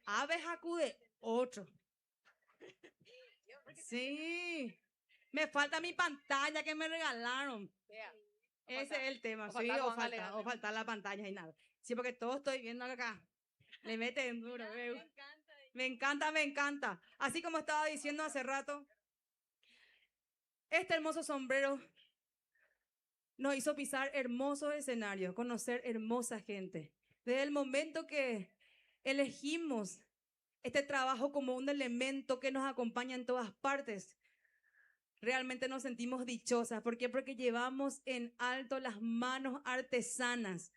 Aves acude otro. Sí. Me falta mi pantalla que me regalaron. Ese es el tema. Sí, o faltar la pantalla y nada. Sí, porque todo estoy viendo acá. Le meten duro. Me encanta, me encanta. Así como estaba diciendo hace rato, este hermoso sombrero nos hizo pisar hermosos escenarios, conocer hermosa gente. Desde el momento que elegimos este trabajo como un elemento que nos acompaña en todas partes, realmente nos sentimos dichosas. ¿Por qué? Porque llevamos en alto las manos artesanas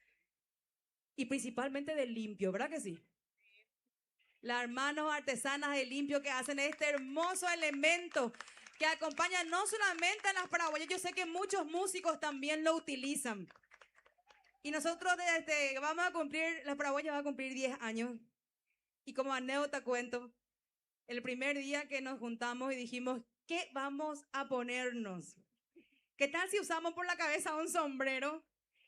y principalmente de Limpio, ¿verdad que sí? Las manos artesanas de Limpio que hacen este hermoso elemento que acompaña no solamente a las paraguayas, yo sé que muchos músicos también lo utilizan. Y nosotros vamos a cumplir, las paraguayas va a cumplir 10 años. Y como anécdota cuento, el primer día que nos juntamos y dijimos, ¿qué vamos a ponernos? ¿Qué tal si usamos por la cabeza un sombrero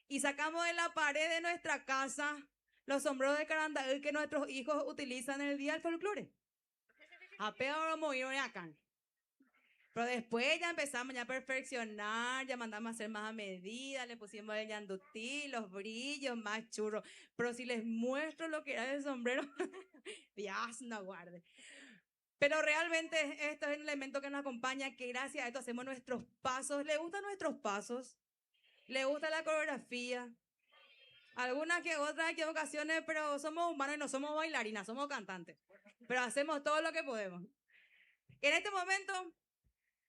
y sacamos de la pared de nuestra casa los sombreros de carandaí que nuestros hijos utilizan en el día del folclore? A peor morir acá. Pero después ya empezamos a perfeccionar, ya mandamos a hacer más a medida, le pusimos el yandutí, los brillos, más churros. Pero si les muestro lo que era el sombrero, Dios no guarde. Pero realmente esto es un elemento que nos acompaña, que gracias a esto hacemos nuestros pasos. ¿Le gustan nuestros pasos? ¿Le gusta la coreografía? Algunas que otras equivocaciones, pero somos humanos y no somos bailarinas, somos cantantes. Pero hacemos todo lo que podemos. En este momento,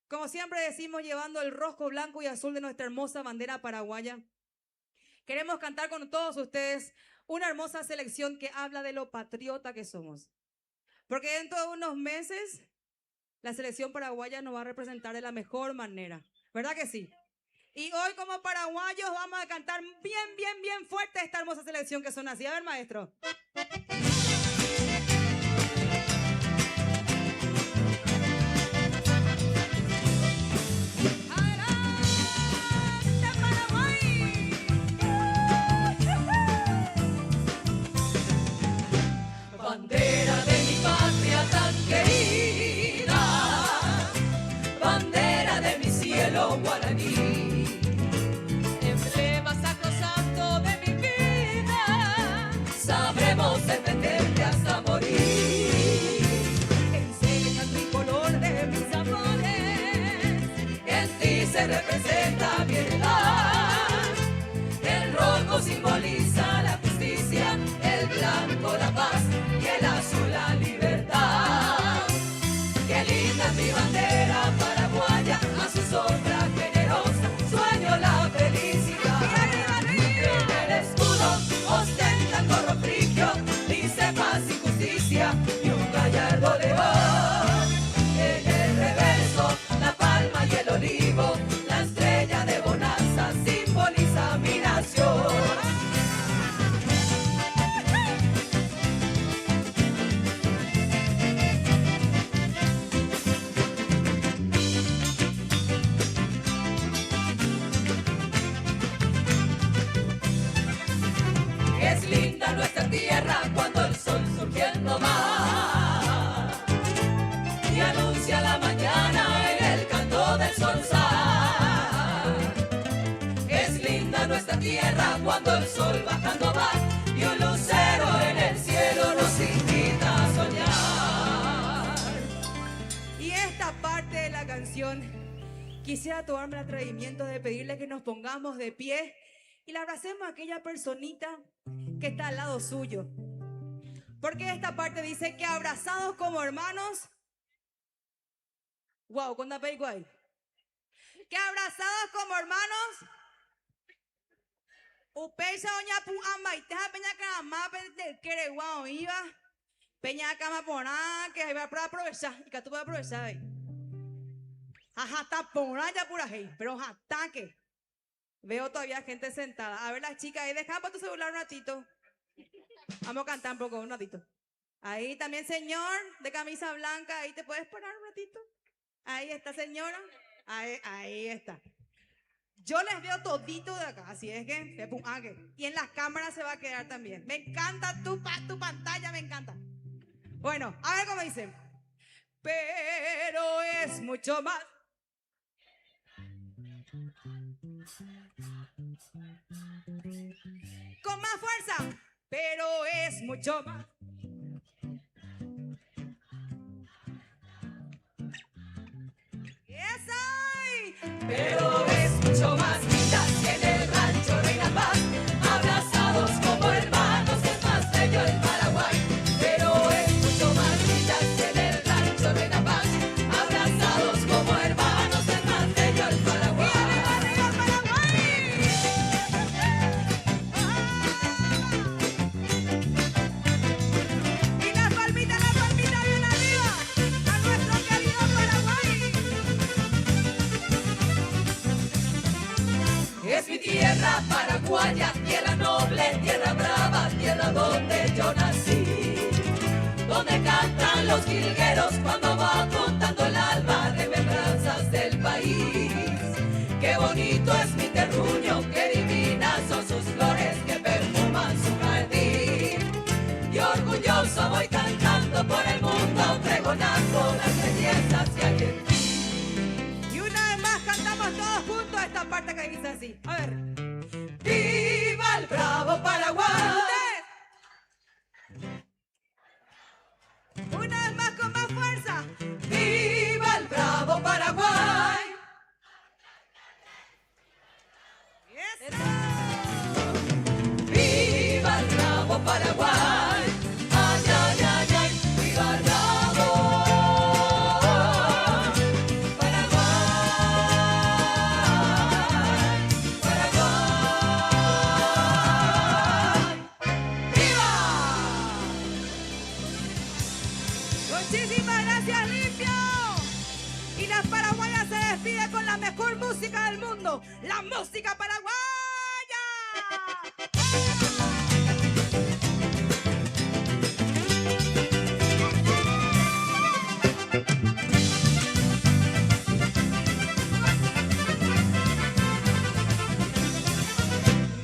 como siempre decimos, llevando el rosco blanco y azul de nuestra hermosa bandera paraguaya, queremos cantar con todos ustedes una hermosa selección que habla de lo patriota que somos. Porque dentro de unos meses, la selección paraguaya nos va a representar de la mejor manera. ¿Verdad que sí? Y hoy como paraguayos vamos a cantar bien, bien, bien fuerte esta hermosa selección que son así. A ver, maestro. Bandera de mi patria tan querida, bandera de mi cielo guaraní, emblema sacrosanto de mi vida, sabremos defenderte hasta morir. Enseña el tricolor de mis amores, en ti se representa mi heredad. El rojo simboliza la justicia, el blanco la paz y el azul la libertad. Qué linda es mi bandera paraguaya, a su sombra generosa sueño la felicidad. En el escudo ostenta el gorro frigio, dice paz y justicia y un gallardo león. En el reverso la palma y el olivo, la estrella de bonanza simboliza mi nación. Es linda nuestra tierra cuando el sol surgiendo va y anuncia la mañana en el canto del zorzal. Es linda nuestra tierra cuando el sol bajando va y un lucero en el cielo nos invita a soñar. Y esta parte de la canción, quisiera tomarme el atrevimiento de pedirle que nos pongamos de pie y le abracemos a aquella personita que está al lado suyo. Porque esta parte dice que abrazados como hermanos. Wow, ¿cuánta película hay? Que abrazados como hermanos Upeisa doña pu amaiteja peña carama del quereguao iba. Peña cama porá que va para aprovechar y que tú puedes aprovechar ahí. Ajá, está porá ya pura ahí, pero ataque. Veo todavía gente sentada. A ver las chicas ahí, deja para tu celular un ratito. Vamos a cantar un poco, un ratito. Ahí también, señor, de camisa blanca, ahí te puedes parar un ratito. Ahí está, señora. Ahí está. Yo les veo todito de acá, así es que, y en las cámaras se va a quedar también. Me encanta tu pantalla, me encanta. Bueno, a ver cómo dicen. Pero es mucho más. Con más fuerza. Pero es mucho más. Pero es mucho más linda que en el rancho Reina Paz, abrazados como hermanos, es más bello el Paraguay. Pero es mucho más linda que en el rancho Reina Paz, abrazados como hermanos, es más bello el Paraguay. ¡Viva el Paraguay! Y la palmita bien arriba, a nuestro querido Paraguay. Es mi tierra paraguaya, tierra noble, tierra brava, tierra donde yo nací, donde cantan los jilgueros cuando va contando el alma, remembranzas del país. Qué bonito es mi terruño, qué divinas son sus flores que perfuman su jardín. Y orgulloso voy cantando por el mundo, pregonando las bellezas que hay en ti. Y una vez más cantamos todos juntos esta parte que dice así. A ver. ¡Viva el bravo Paraguay! Una vez más con más fuerza. ¡Viva el bravo Paraguay! ¡Eso! ¡Viva el bravo Paraguay! ¡Ay, ay, ay, ay! ¡Viva el bravo Paraguay! Muchísimas gracias, Limpio. Y las paraguayas se despide con la mejor música del mundo, la música paraguaya.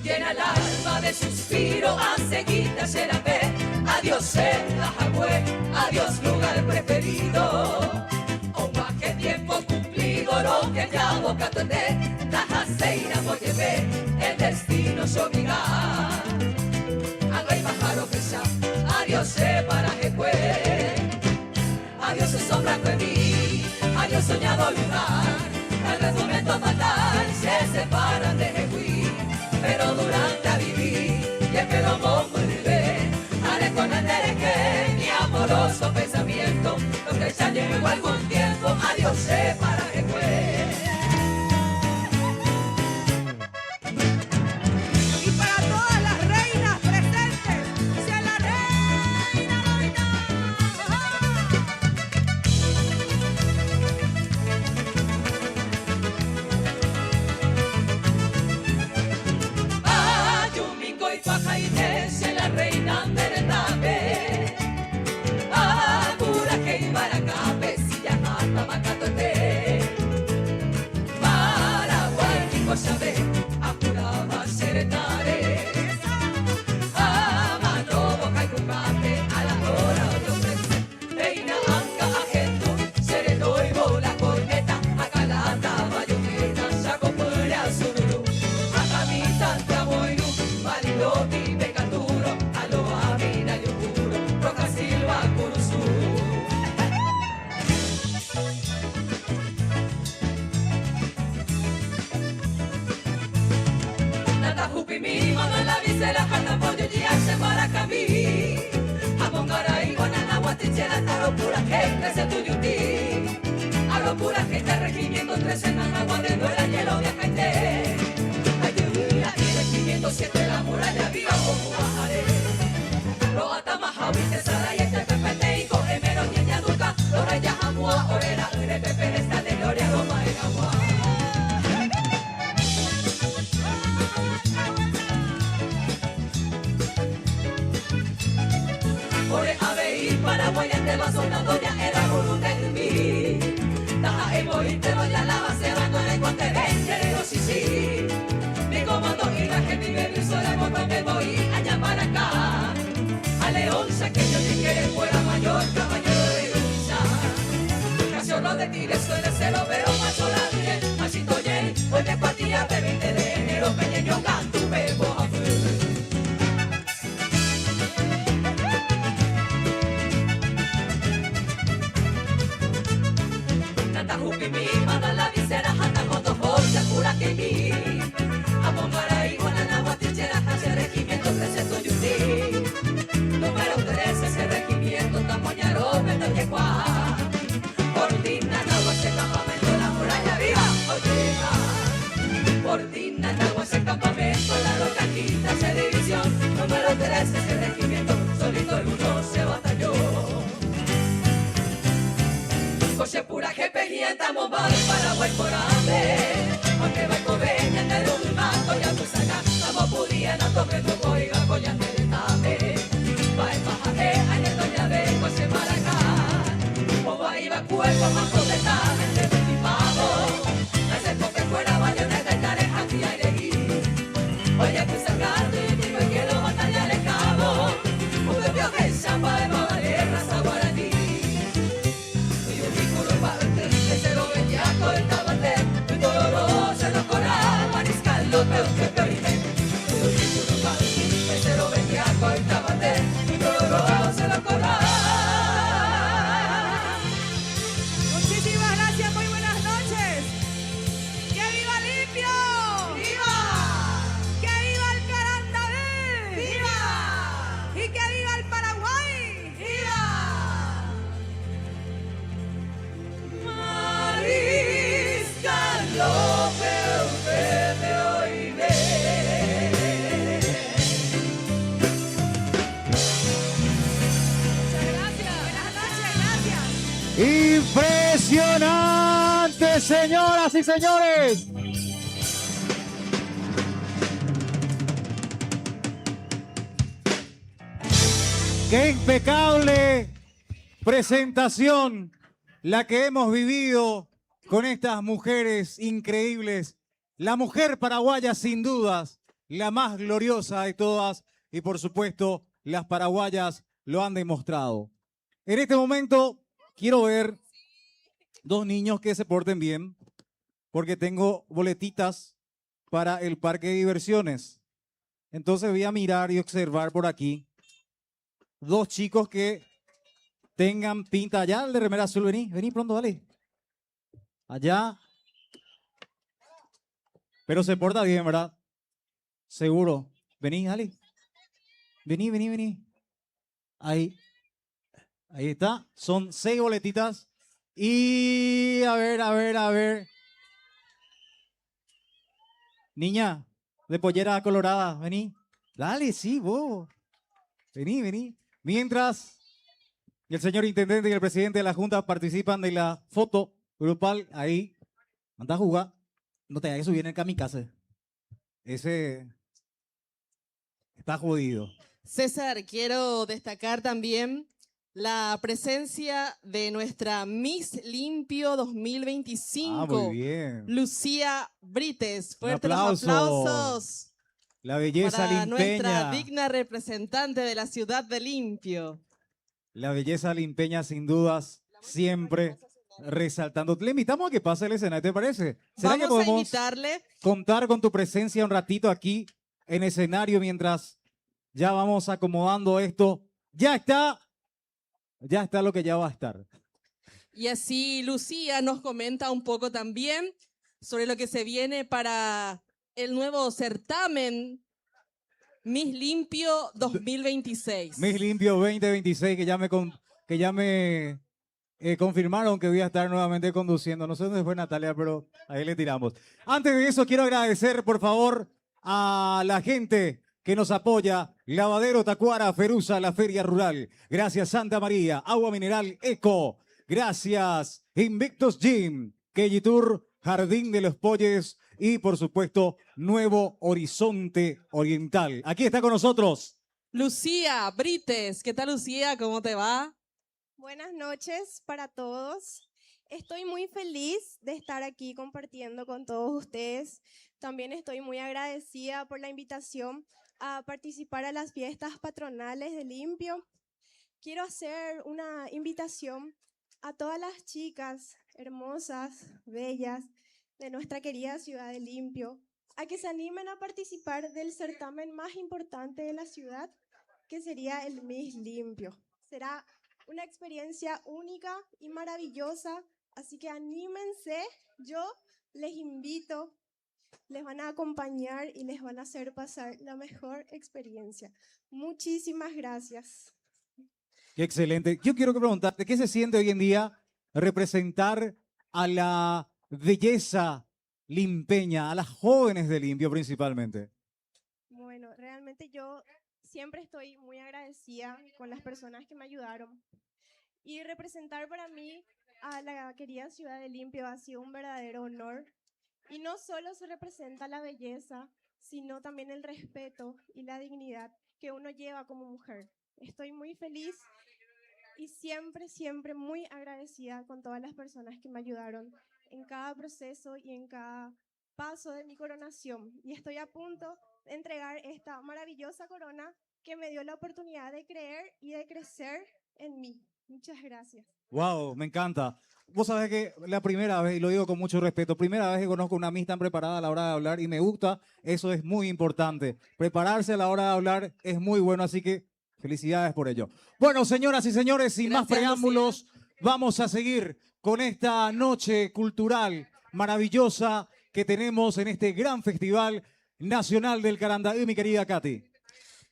Llena el alma de suspiro, enseguida se la ve. Adiós en la jagüe, adiós lugar preferido. O más que tiempo cumplido, lo que ya boca tendé, la jaceira voy a ver, el destino se obliga. Haga y pájaro que ya, adiós se para que fue. Adiós su sombra que vi, adiós soñado lugar. Tal vez momento fatal se separan de Jehuí, pero durante a vivir, y espero volver. Con el dereque, mi amoroso pensamiento, lo que ya llegó algún tiempo, adiós se para que fue. Y para todas las reinas presentes, sea la reina Lorena. Ayumingo y Pajaité, sea la reina de Sabe, apuraba serenare. Amano boca y cucate a la hora de ofrecer. Reina anca agendo, sereno y bola corneta. Acalata, bayoneta, saco fuera sururu. Acamita, tramoinu, validoti, becaturo. Aloha, mina, yoguro, roca silva, curuzú. Mi mano en la visera, jata pollo y hace para camí. Amongara y guanana, guatichera, taro pura gente, se tuyo ti. A lo pura gente, regimiento 13 en agua de nuera, hielo de gente. Ay, de una, 507 mua, orera, ure, pepe, esta de gloria, goma, era, mua. Ore, ave, y Paraguay, te va sonando, ya era Burundi en mí. Taja, emo, y te voy a la base, van a encontrar, querido, sí, sí. Mi comando y la que vive, mi sola, me voy a llamar acá. A León, sé que yo ni quiere fuera mayor, caballero de lucha. Canción de tires, soy de cero, pero macho la diré. Machito J, hoy de patilla de 20 de enero, pequeño canto, bebo a Nata hupi mi, manda la visera, jata moto, hoja, cura que mi. Apongara y buena la guatichera, hace regimiento, 13 tuyuti. Número 13, ese regimiento, Tamoñaro, Metoyecuá. Ordina, Nagua, ese campamento, la muralla viva, oye. Ordina, Nagua, ese campamento, la locaquita, esa división. Número 13, ese regimiento, solito el 11 batallón. Coche pura que peguía, estamos mal, Paraguay por hambre. Aunque va con veña, te lo mato, ya tú sacas. Estamos pudiendo, toque tu coiga, coña, te dame. Va en bajaje, año doña de coche maracá. O va iba cuerpo, más completamente desfipado. Hace poco fuera, bayoneta, y tare, aquí aire y. Oye, pues sacando, y digo, quiero batallar el cabo. Un bebé que se llama de Magalé, raza guaraní. El tabate, muy doloroso, el coral, mariscal, lo peor que peorite. Cero bellaco, el tabate, muy doloroso, el coral. Muchísimas gracias, muy buenas noches. ¡Que viva Limpio! ¡Viva! ¡Que viva el Carandaví! ¡Viva! ¡Y que viva el Paraguay! ¡Viva! Impresionante, señoras y señores. Qué impecable presentación la que hemos vivido con estas mujeres increíbles. La mujer paraguaya, sin dudas, la más gloriosa de todas, y por supuesto, las paraguayas lo han demostrado. En este momento quiero ver dos niños que se porten bien, porque tengo boletitas para el parque de diversiones. Entonces voy a mirar y observar por aquí dos chicos que tengan pinta. Allá, el de remera azul, vení, vení pronto, dale. Allá. Pero se porta bien, ¿verdad? Seguro. Vení, dale. Vení, vení, vení. Ahí. Ahí está. Son 6 boletitas. Y a ver, a ver, a ver. Niña, de pollera colorada, vení. Dale, sí, vos. Vení, vení. Mientras el señor intendente y el presidente de la Junta participan de la foto grupal, ahí. Anda a jugar. No te hagas subir en el kamikaze. Ese está jodido. César, quiero destacar también la presencia de nuestra Miss Limpio 2025. Ah, muy bien. Lucía Brites. Fuertes Un los aplauso. aplausos. La belleza para limpeña. nuestra digna representante de la ciudad de Limpio. La belleza limpeña, sin dudas, siempre resaltando. Le invitamos a que pase el escenario, ¿te parece? ¿Será que Vamos a podemos invitarle. contar con tu presencia un ratito aquí en escenario mientras ya vamos acomodando esto? Ya está lo que ya va a estar. Y así Lucía nos comenta un poco también sobre lo que se viene para el nuevo certamen Miss Limpio 2026. Miss Limpio 2026, que ya me confirmaron que voy a estar nuevamente conduciendo. No sé dónde fue Natalia, pero ahí le tiramos. Antes de eso, quiero agradecer, por favor, a la gente que nos apoya. Lavadero Tacuara, Ferusa, la Feria Rural. Gracias, Santa María. Agua Mineral Eco. Gracias, Invictus Gym, Kelly Tour, Jardín de los Polles y, por supuesto, Nuevo Horizonte Oriental. Aquí está con nosotros Lucía Brites, ¿qué tal Lucía? ¿Cómo te va? Buenas noches para todos. Estoy muy feliz de estar aquí compartiendo con todos ustedes. También estoy muy agradecida por la invitación a participar a las fiestas patronales de Limpio. Quiero hacer una invitación a todas las chicas hermosas, bellas de nuestra querida ciudad de Limpio, a que se animen a participar del certamen más importante de la ciudad, que sería el Miss Limpio. Será una experiencia única y maravillosa, así que anímense, yo les invito, les van a acompañar y les van a hacer pasar la mejor experiencia. Muchísimas gracias. Qué excelente. Yo quiero preguntarte, ¿qué se siente hoy en día representar a la belleza limpeña, a las jóvenes de Limpio principalmente? Bueno, realmente yo siempre estoy muy agradecida con las personas que me ayudaron. Y representar para mí a la querida ciudad de Limpio ha sido un verdadero honor. Y no solo se representa la belleza, sino también el respeto y la dignidad que uno lleva como mujer. Estoy muy feliz y siempre, siempre muy agradecida con todas las personas que me ayudaron en cada proceso y en cada paso de mi coronación. Y estoy a punto de entregar esta maravillosa corona que me dio la oportunidad de creer y de crecer en mí. Muchas gracias. Wow, me encanta. Vos sabés que la primera vez, y lo digo con mucho respeto, primera vez que conozco una Miss tan preparada a la hora de hablar y me gusta, eso es muy importante. Prepararse a la hora de hablar es muy bueno, así que felicidades por ello. Bueno, señoras y señores, sin más preámbulos, vamos a seguir con esta noche cultural maravillosa que tenemos en este gran festival nacional del Carandaí, mi querida Katy.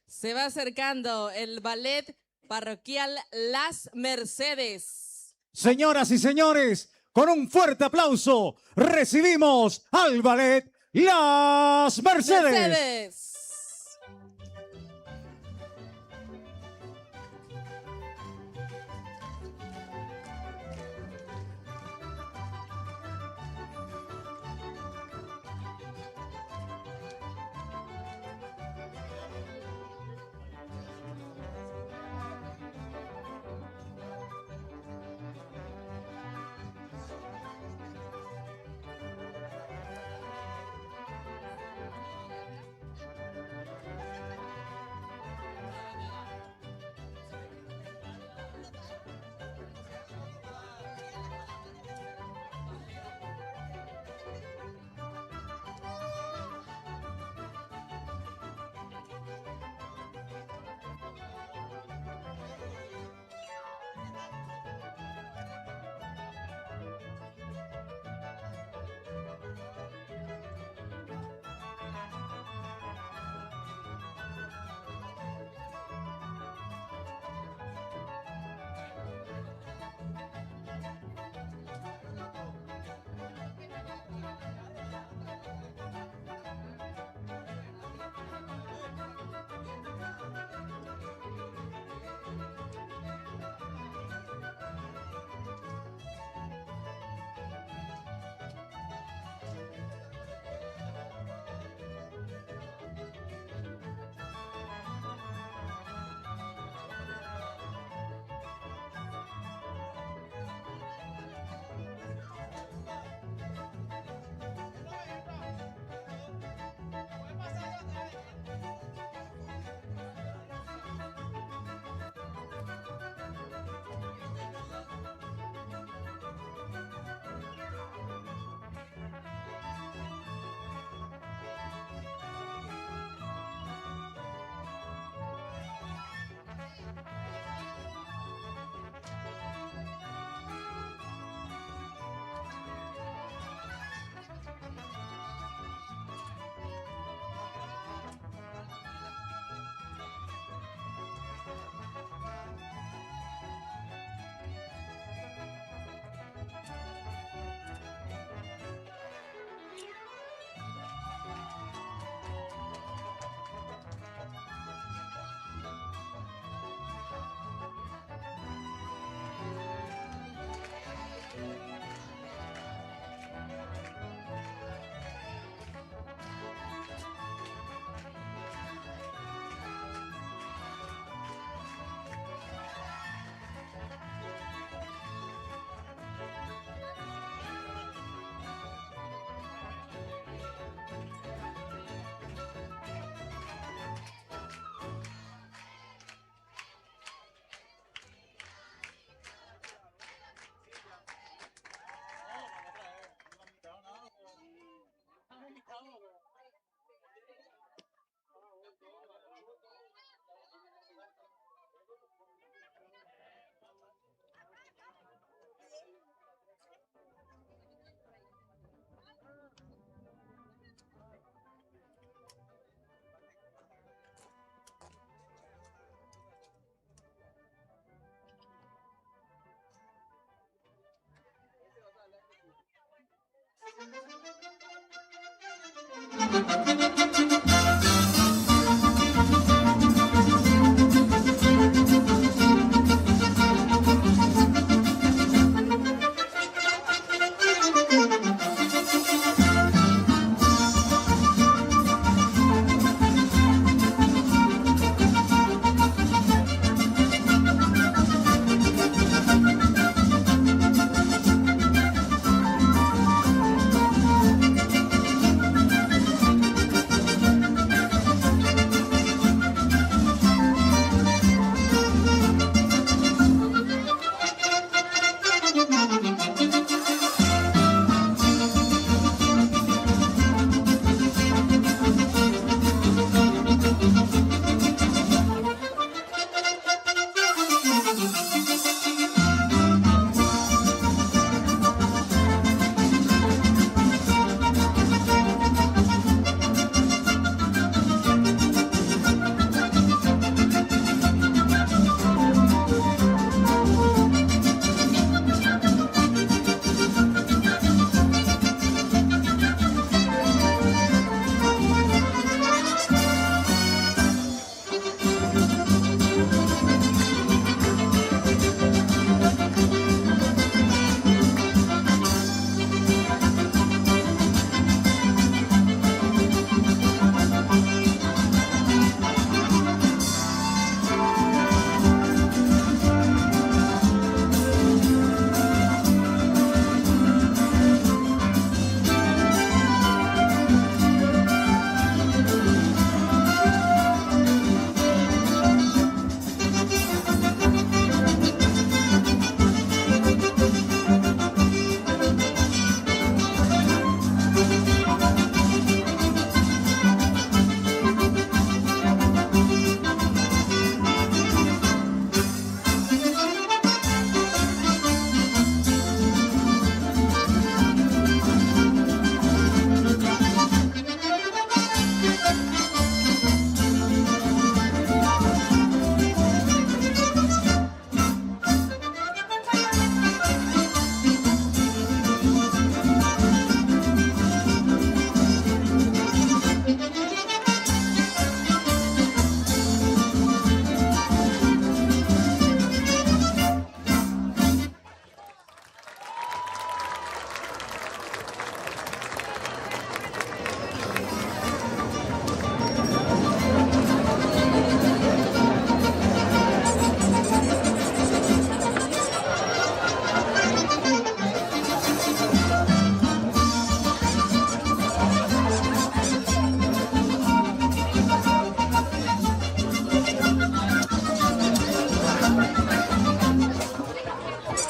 Se va acercando el ballet parroquial Las Mercedes. Señoras y señores, con un fuerte aplauso, recibimos al ballet Las Mercedes.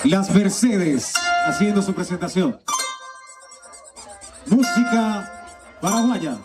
Las Mercedes haciendo su presentación. Música paraguaya.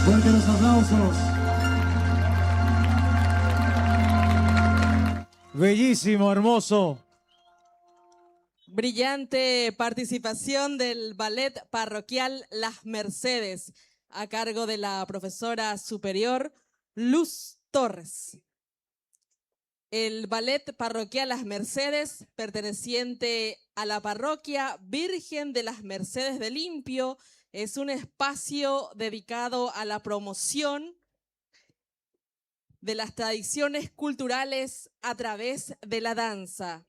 Fuerte los aplausos. Bellísimo, hermoso. Brillante participación del Ballet Parroquial Las Mercedes, a cargo de la profesora superior Luz Torres. El Ballet Parroquial Las Mercedes, perteneciente a la parroquia Virgen de las Mercedes de Limpio, es un espacio dedicado a la promoción de las tradiciones culturales a través de la danza.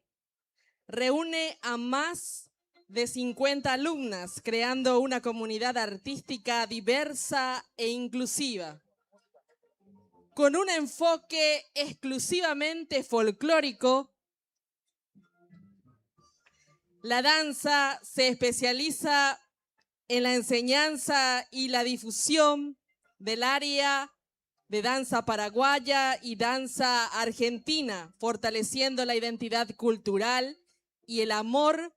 Reúne a más de 50 alumnas, creando una comunidad artística diversa e inclusiva. Con un enfoque exclusivamente folclórico, la danza se especializa en la enseñanza y la difusión del área de danza paraguaya y danza argentina, fortaleciendo la identidad cultural y el amor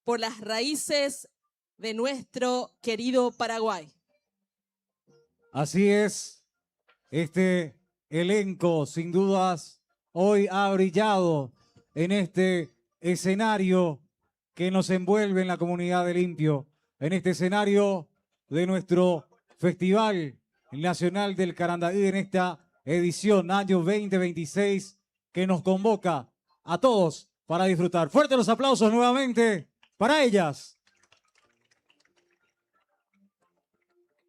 por las raíces de nuestro querido Paraguay. Así es, este elenco sin dudas hoy ha brillado en este escenario que nos envuelve en la comunidad de Limpio, en este escenario de nuestro Festival Nacional del Carandaí, en esta edición año 2026 que nos convoca a todos para disfrutar. Fuertes los aplausos nuevamente para ellas.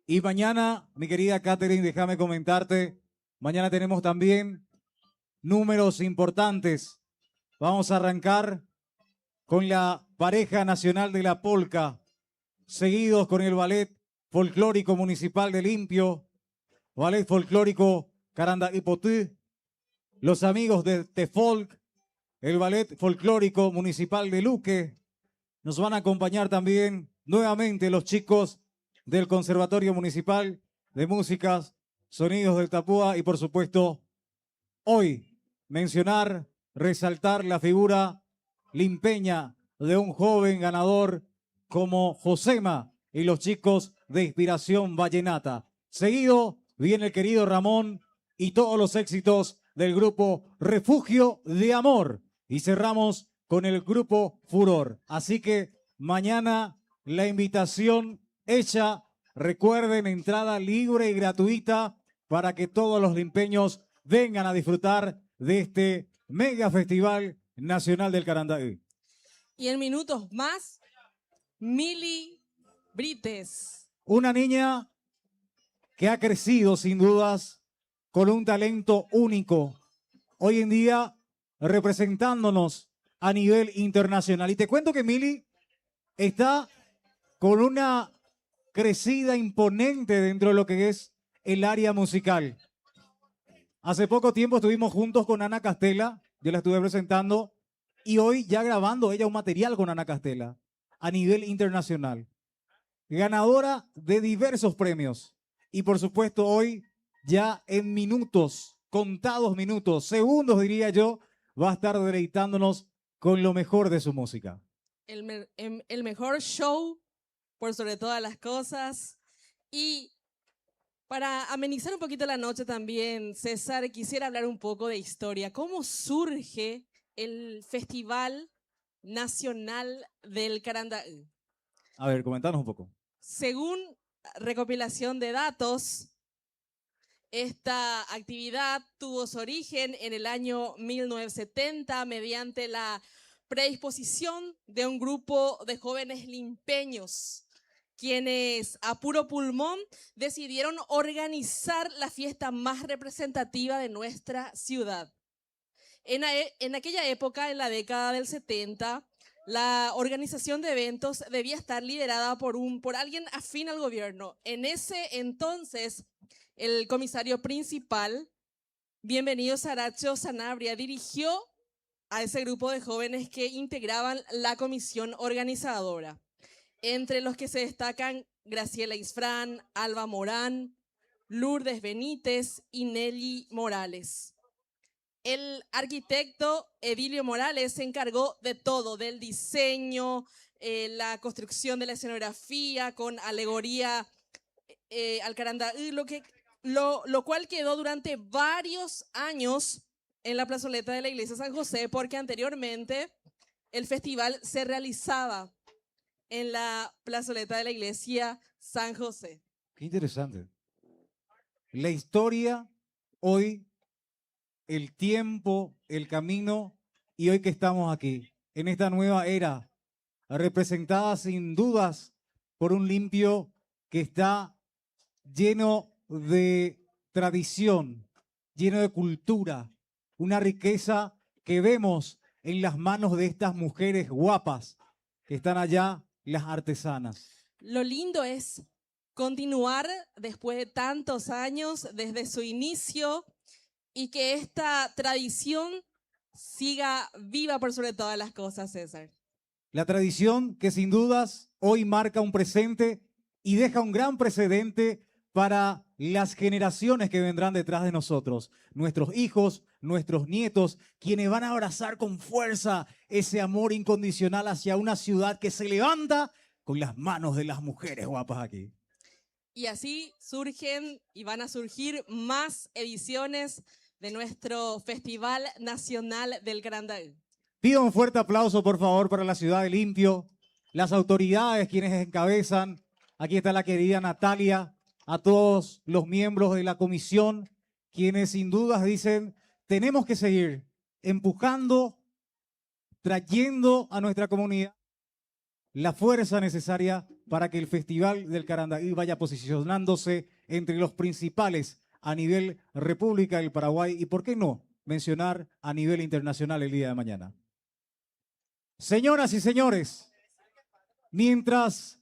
Y mañana, mi querida Catherine, déjame comentarte, mañana tenemos también números importantes. Vamos a arrancar con la pareja nacional de la polca, seguidos con el Ballet Folclórico Municipal de Limpio, Ballet Folclórico Carandaí Potí, los amigos de Tefolk, el Ballet Folclórico Municipal de Luque. Nos van a acompañar también nuevamente los chicos del Conservatorio Municipal de Músicas, Sonidos del Tapúa y por supuesto hoy mencionar, resaltar la figura limpeña de un joven ganador como Josema y los chicos de Inspiración Vallenata. Seguido viene el querido Ramón y todos los éxitos del grupo Refugio de Amor. Y cerramos con el grupo Furor. Así que mañana la invitación hecha. Recuerden, entrada libre y gratuita para que todos los limpeños vengan a disfrutar de este mega festival nacional del Carandaí. Y en minutos más, Mili Brites. Una niña que ha crecido sin dudas con un talento único. Hoy en día representándonos a nivel internacional. Y te cuento que Mili está con una crecida imponente dentro de lo que es el área musical. Hace poco tiempo estuvimos juntos con Ana Castela, yo la estuve presentando, y hoy ya grabando ella un material con Ana Castela a nivel internacional. Ganadora de diversos premios. Y por supuesto hoy ya en minutos, contados minutos, segundos diría yo, va a estar deleitándonos con lo mejor de su música. El mejor show por sobre todas las cosas. Y para amenizar un poquito la noche también, César, quisiera hablar un poco de historia. ¿Cómo surge el Festival Nacional del Carandaí? A ver, comentanos un poco. Según recopilación de datos, esta actividad tuvo su origen en el año 1970 mediante la predisposición de un grupo de jóvenes limpeños, quienes a puro pulmón decidieron organizar la fiesta más representativa de nuestra ciudad. En aquella época, en la década del 70, la organización de eventos debía estar liderada por alguien afín al gobierno. En ese entonces, el comisario principal, Bienvenido Saracho Sanabria, dirigió a ese grupo de jóvenes que integraban la comisión organizadora, entre los que se destacan Graciela Isfrán, Alba Morán, Lourdes Benítez y Nelly Morales. El arquitecto Edilio Morales se encargó de todo, del diseño, la construcción de la escenografía con alegoría al Carandaí, lo cual quedó durante varios años en la plazoleta de la iglesia San José, porque anteriormente el festival se realizaba en la plazoleta de la iglesia San José. Qué interesante. La historia, hoy, el tiempo, el camino, y hoy que estamos aquí, en esta nueva era, representada sin dudas por un Limpio que está lleno de tradición, lleno de cultura, una riqueza que vemos en las manos de estas mujeres guapas que están allá, las artesanas. Lo lindo es continuar después de tantos años, desde su inicio, y que esta tradición siga viva por sobre todas las cosas, César. La tradición que sin dudas hoy marca un presente y deja un gran precedente para las generaciones que vendrán detrás de nosotros, nuestros hijos, nuestros nietos, quienes van a abrazar con fuerza ese amor incondicional hacia una ciudad que se levanta con las manos de las mujeres guapas aquí. Y así surgen y van a surgir más ediciones de nuestro Festival Nacional del Carandaí. Pido un fuerte aplauso, por favor, para la ciudad de Limpio, las autoridades quienes encabezan. Aquí está la querida Natalia, a todos los miembros de la comisión, quienes sin dudas dicen, tenemos que seguir empujando, trayendo a nuestra comunidad la fuerza necesaria para que el Festival del Carandaí vaya posicionándose entre los principales a nivel República del Paraguay y, ¿por qué no?, mencionar a nivel internacional el día de mañana. Señoras y señores, mientras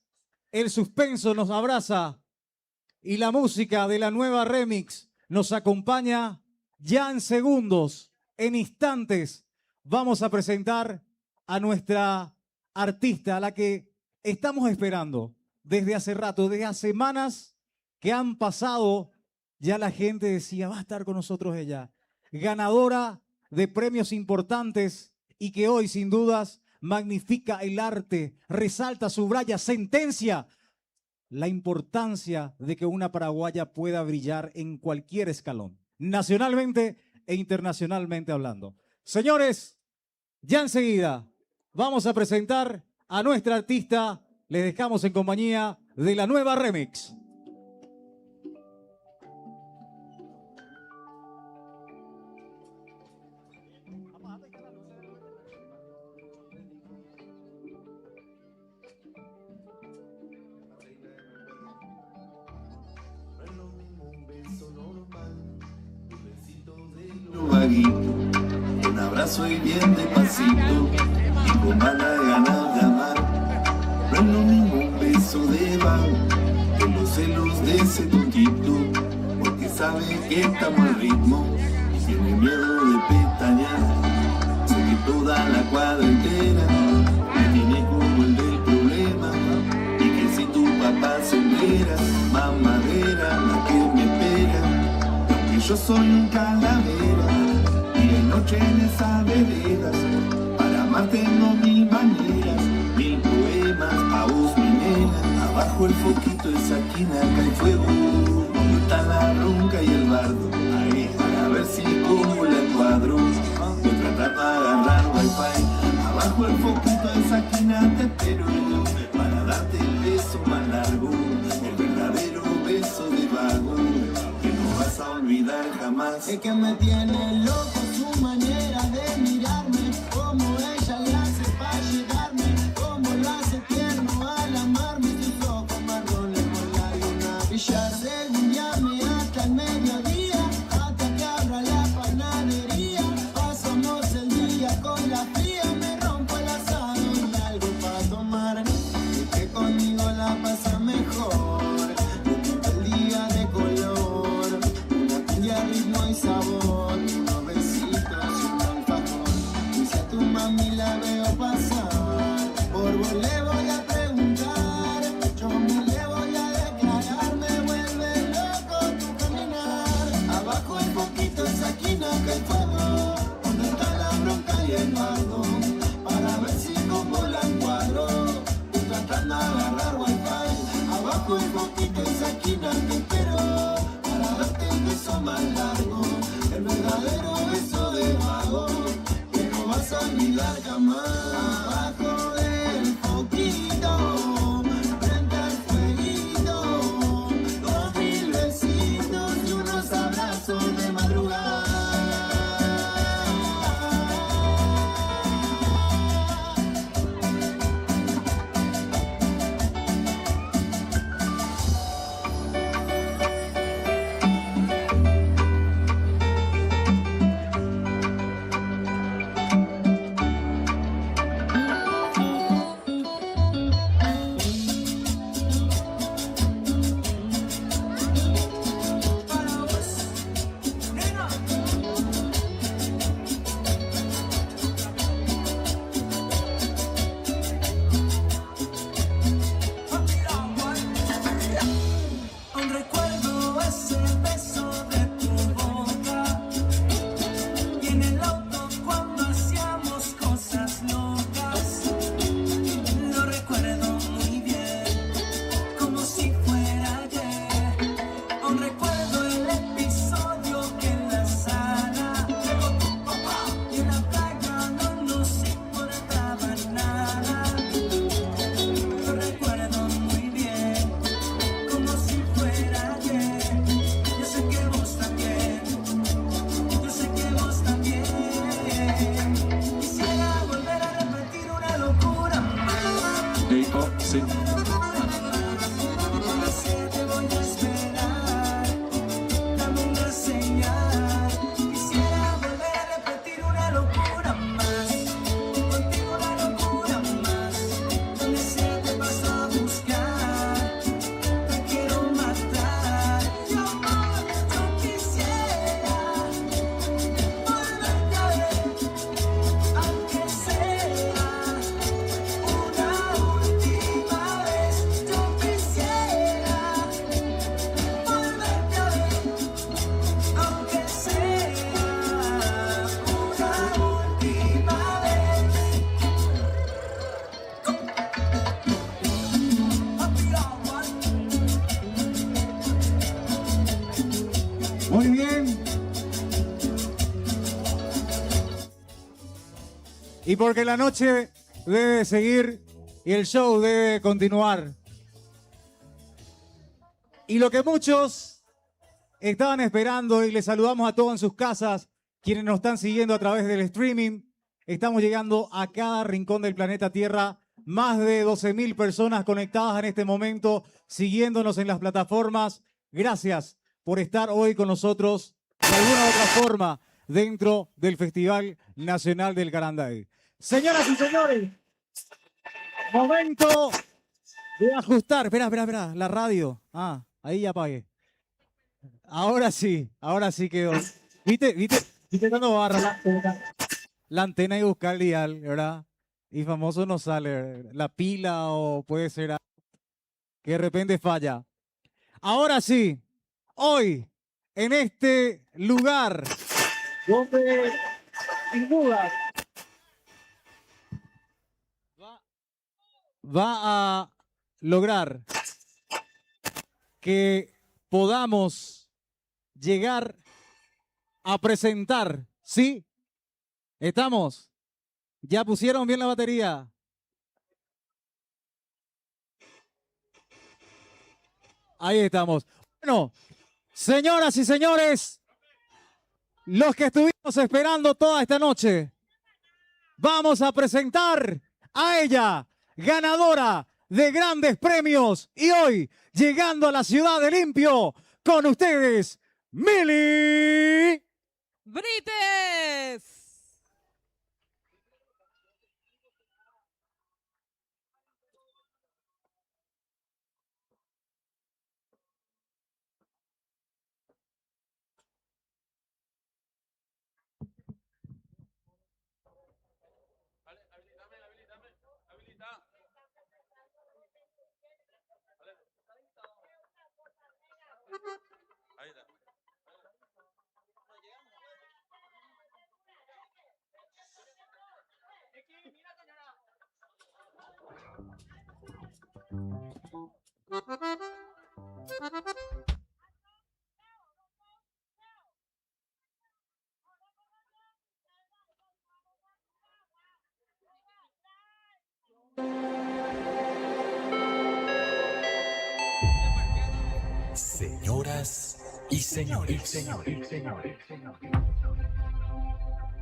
el suspenso nos abraza y la música de la nueva remix nos acompaña, ya en segundos, en instantes, vamos a presentar a nuestra artista, a la que estamos esperando desde hace rato, desde hace semanas que han pasado, ya la gente decía, va a estar con nosotros ella, ganadora de premios importantes y que hoy sin dudas magnifica el arte, resalta, subraya, sentencia la importancia de que una paraguaya pueda brillar en cualquier escalón, nacionalmente e internacionalmente hablando. Señores, ya enseguida vamos a presentar a nuestra artista. Les dejamos en compañía de la nueva remix. Un abrazo y bien despacito y con malas ganas de amar. No es lo mismo un beso de vago que los celos de ese tontito, porque sabe que estamos al ritmo y tiene miedo de pestañear. Sé que toda la cuadra entera me tiene como el del problema y que si tu papá se entera, mamadera la que me espera. Y aunque yo soy un calavera y de noche en esas veredas, para amarte tengo mil maneras, mil poemas pa' vos mi nena. Abajo el foquito de esa esquina cae fuego, donde está la ronca y el bardo, ahí para ver si como la encuadro. Voy tratando de agarrar wifi, abajo el foquito de esa esquina te espero, para darte el beso más largo, el verdadero beso de vago, que no vas a olvidar jamás. Es que me tiene loco su manera de mirarme, como ella le hace para llegarme, como lo hace tierno al amarme, sus ojos marrones con lágrimas brillar. Según llame hasta el mediodía, hasta que abra la panadería, pasamos el día con la fría, me rompo el asado y algo para tomar, es que conmigo la pasa mejor, me pinta el día de color, una cumbia, ritmo y sabor, unos besitos y una ese beso de tu boca. Y en el auto cuando hacíamos cosas locas, lo recuerdo muy bien, como si fuera ayer. Aún recuerdo el episodio que en la sala y en la playa no nos importaba nada. Lo recuerdo muy bien, como si fuera ayer. Yo sé que vos también, yo sé que vos también. Quisiera volver a repetir una locura más. Hey, oh, sí. No sé, te voy a esperar, dame una señal. Quisiera volver a repetir una locura más, contigo una locura más. Donde sea te paso a buscar, te quiero matar. Yo quisiera volverte a ver, aunque sea una última vez. Yo quisiera volverte a ver, aunque sea una última vez. Muy bien. Y porque la noche debe seguir y el show debe continuar. Y lo que muchos estaban esperando, y les saludamos a todos en sus casas, quienes nos están siguiendo a través del streaming, estamos llegando a cada rincón del planeta Tierra. Más de 12.000 personas conectadas en este momento, siguiéndonos en las plataformas. Gracias por estar hoy con nosotros de alguna u otra forma dentro del Festival Nacional del Caranday. Señoras y señores, momento de ajustar. Espera, la radio. Ah, ahí ya apagué. Ahora sí quedó. ¿Viste cuando barra la antena y buscar el dial, verdad? Y famoso no sale la pila o puede ser que de repente falla. Ahora sí, hoy, en este lugar donde sin duda va a lograr que podamos llegar a presentar, ¿sí? ¿Estamos? ¿Ya pusieron bien la batería? Ahí estamos. Bueno, señoras y señores, los que estuvimos esperando toda esta noche, vamos a presentar a ella, ganadora de grandes premios y hoy llegando a la ciudad de Limpio, con ustedes, Mili Brites. Señoras y señores,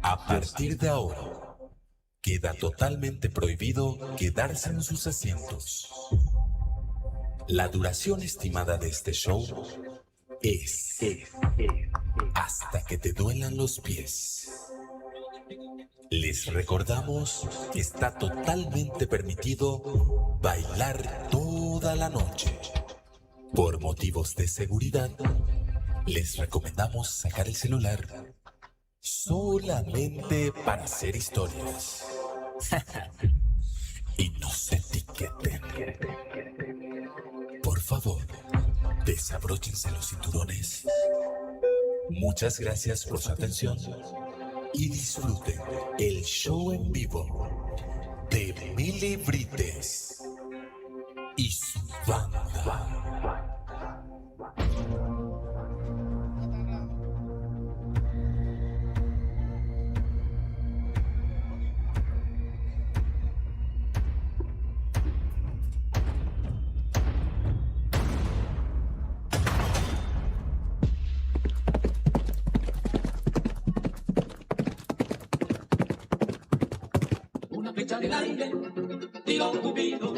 a partir de ahora queda totalmente prohibido quedarse en sus asientos. La duración estimada de este show es hasta que te duelan los pies. Les recordamos que está totalmente permitido bailar toda la noche. Por motivos de seguridad, les recomendamos sacar el celular solamente para hacer historias. Y no se etiqueten. Por favor, Desabróchense los cinturones. Muchas gracias por su atención y disfruten el show en vivo de Mili Brites y su banda. Una flecha del aire, tiro Cupido,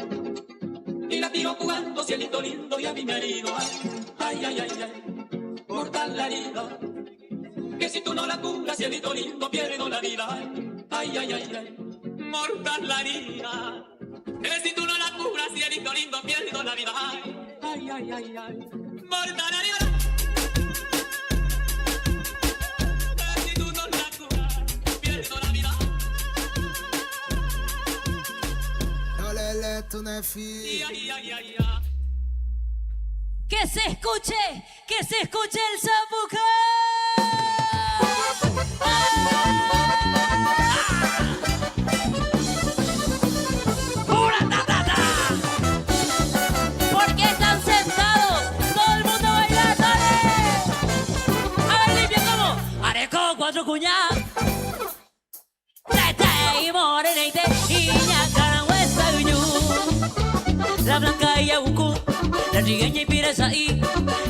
y la tiro jugando, cielito lindo, y a mí me ha herido. Ay, ay, ay, ay, mortal la herida, que si tú no la curas, cielito lindo, pierdo la vida. Ay, ay, ay, ay, mortal la herida, que si tú no la curas, cielito lindo, pierdo la vida. Ay, ay, ay, ay, mortal la herida. Que se escuche el Zapucay. ¡Pura tatata! ¿Por qué están sentados? Todo el mundo baila, dale. A ver, limpia como areco, cuatro cuñadas. Tete y morenete y ñacarangüesa guñú. La blanca y abucu, la trigueña y pireza y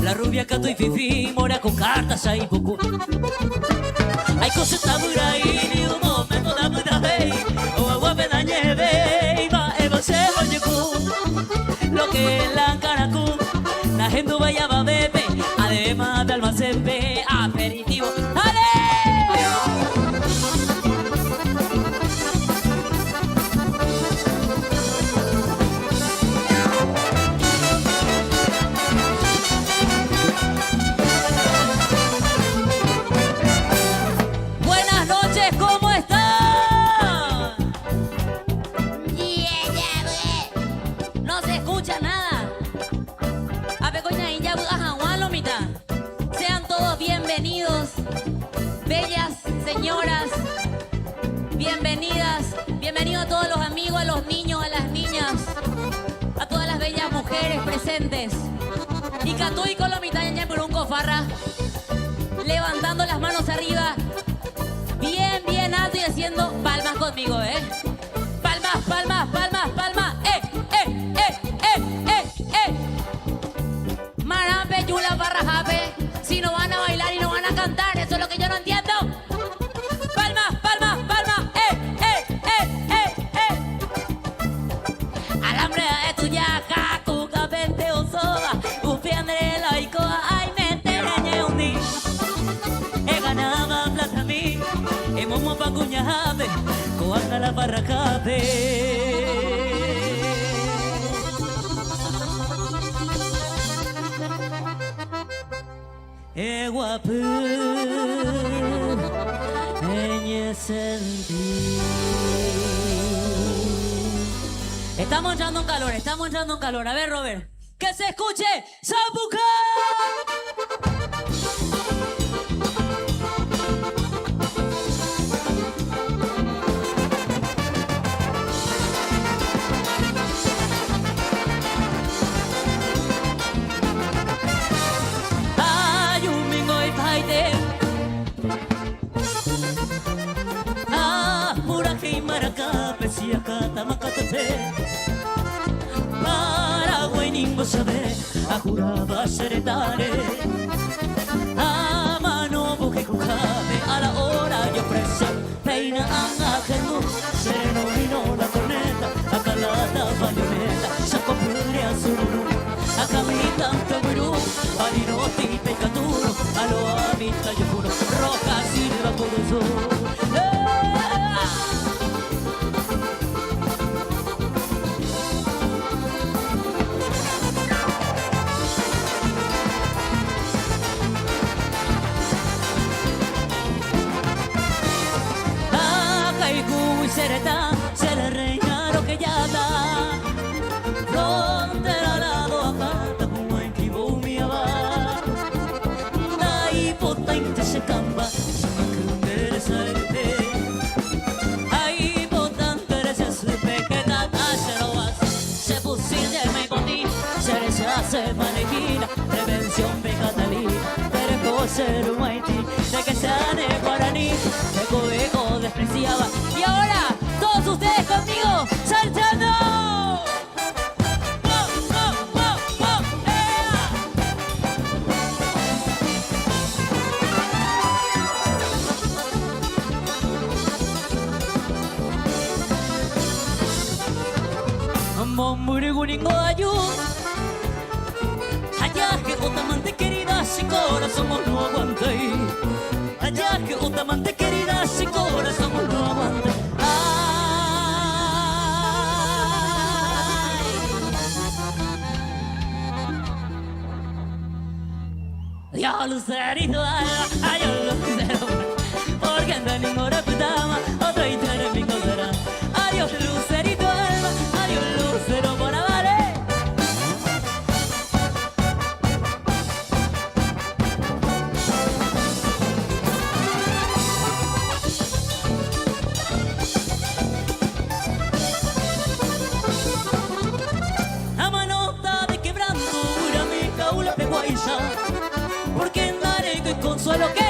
la rubia cato y fifi, mora con cartas ahí cucú. Hay cosas tabura y ni un momento da muda hey, o agua me da nieve y va el consejo yucú. Lo que es la caracú, la gente vaya va bebe, además de almacén ve aperitivo. ¡Ale! Bienvenidos, bellas señoras, bienvenidas, bienvenidos a todos los amigos, a los niños, a las niñas, a todas las bellas mujeres presentes. Y Catú y Colomitaña por un cofarra, levantando las manos arriba, bien, bien alto y haciendo palmas conmigo, palmas, palmas, palmas, palmas, Marampe, Yula, Barrajape. Si no van a bailar y no van a cantar, eso es lo que yo no entiendo. Palmas, palmas, palmas, Alambre de tu yaca, cuca, vente o soba, ufiandre la icoa, ay, me tereñe un día. He ganado plata a mí, he momo pa' cuñajabe, coana la barracabe. Guapu, estamos entrando en calor, estamos entrando en calor. A ver, Robert, que se escuche Zapucay. Paraguay ningo sabe, a juraba seretare. A mano buque cucabe, a la hora yo presa. Peina anga genu, sereno vino la corneta. A calada bayoneta, saco pure a sururu. A camita toguru, a linoti pecaturo. A lo amita yo juro, roja silva por eso. Sereta, se le reinaron que ya está. Donde la lado apata, como en Kibo, mi camba, macundere salte. Ahí botan teresa supe que tatacheroas. Se pusiste me boni, se hace manejina, prevención pecatalina, pero ser un Haití, de que sean de guaraní, eco despreciaba. Y ahora, todos ustedes conmigo, saltando. Muriguringo ayú. Allá que Otamante querida, sin corazón no aguante. Allá que Otamante querida, sin corazón no aguante. Ay. Yo lucerito alma, ay yo lucero, porque anda ninguna putama, otra interés mi será. Adiós lucerito alma, adiós lucero por avale. A manota de quebrando, ura mi caula peguaisa, porque andaré con consuelo que.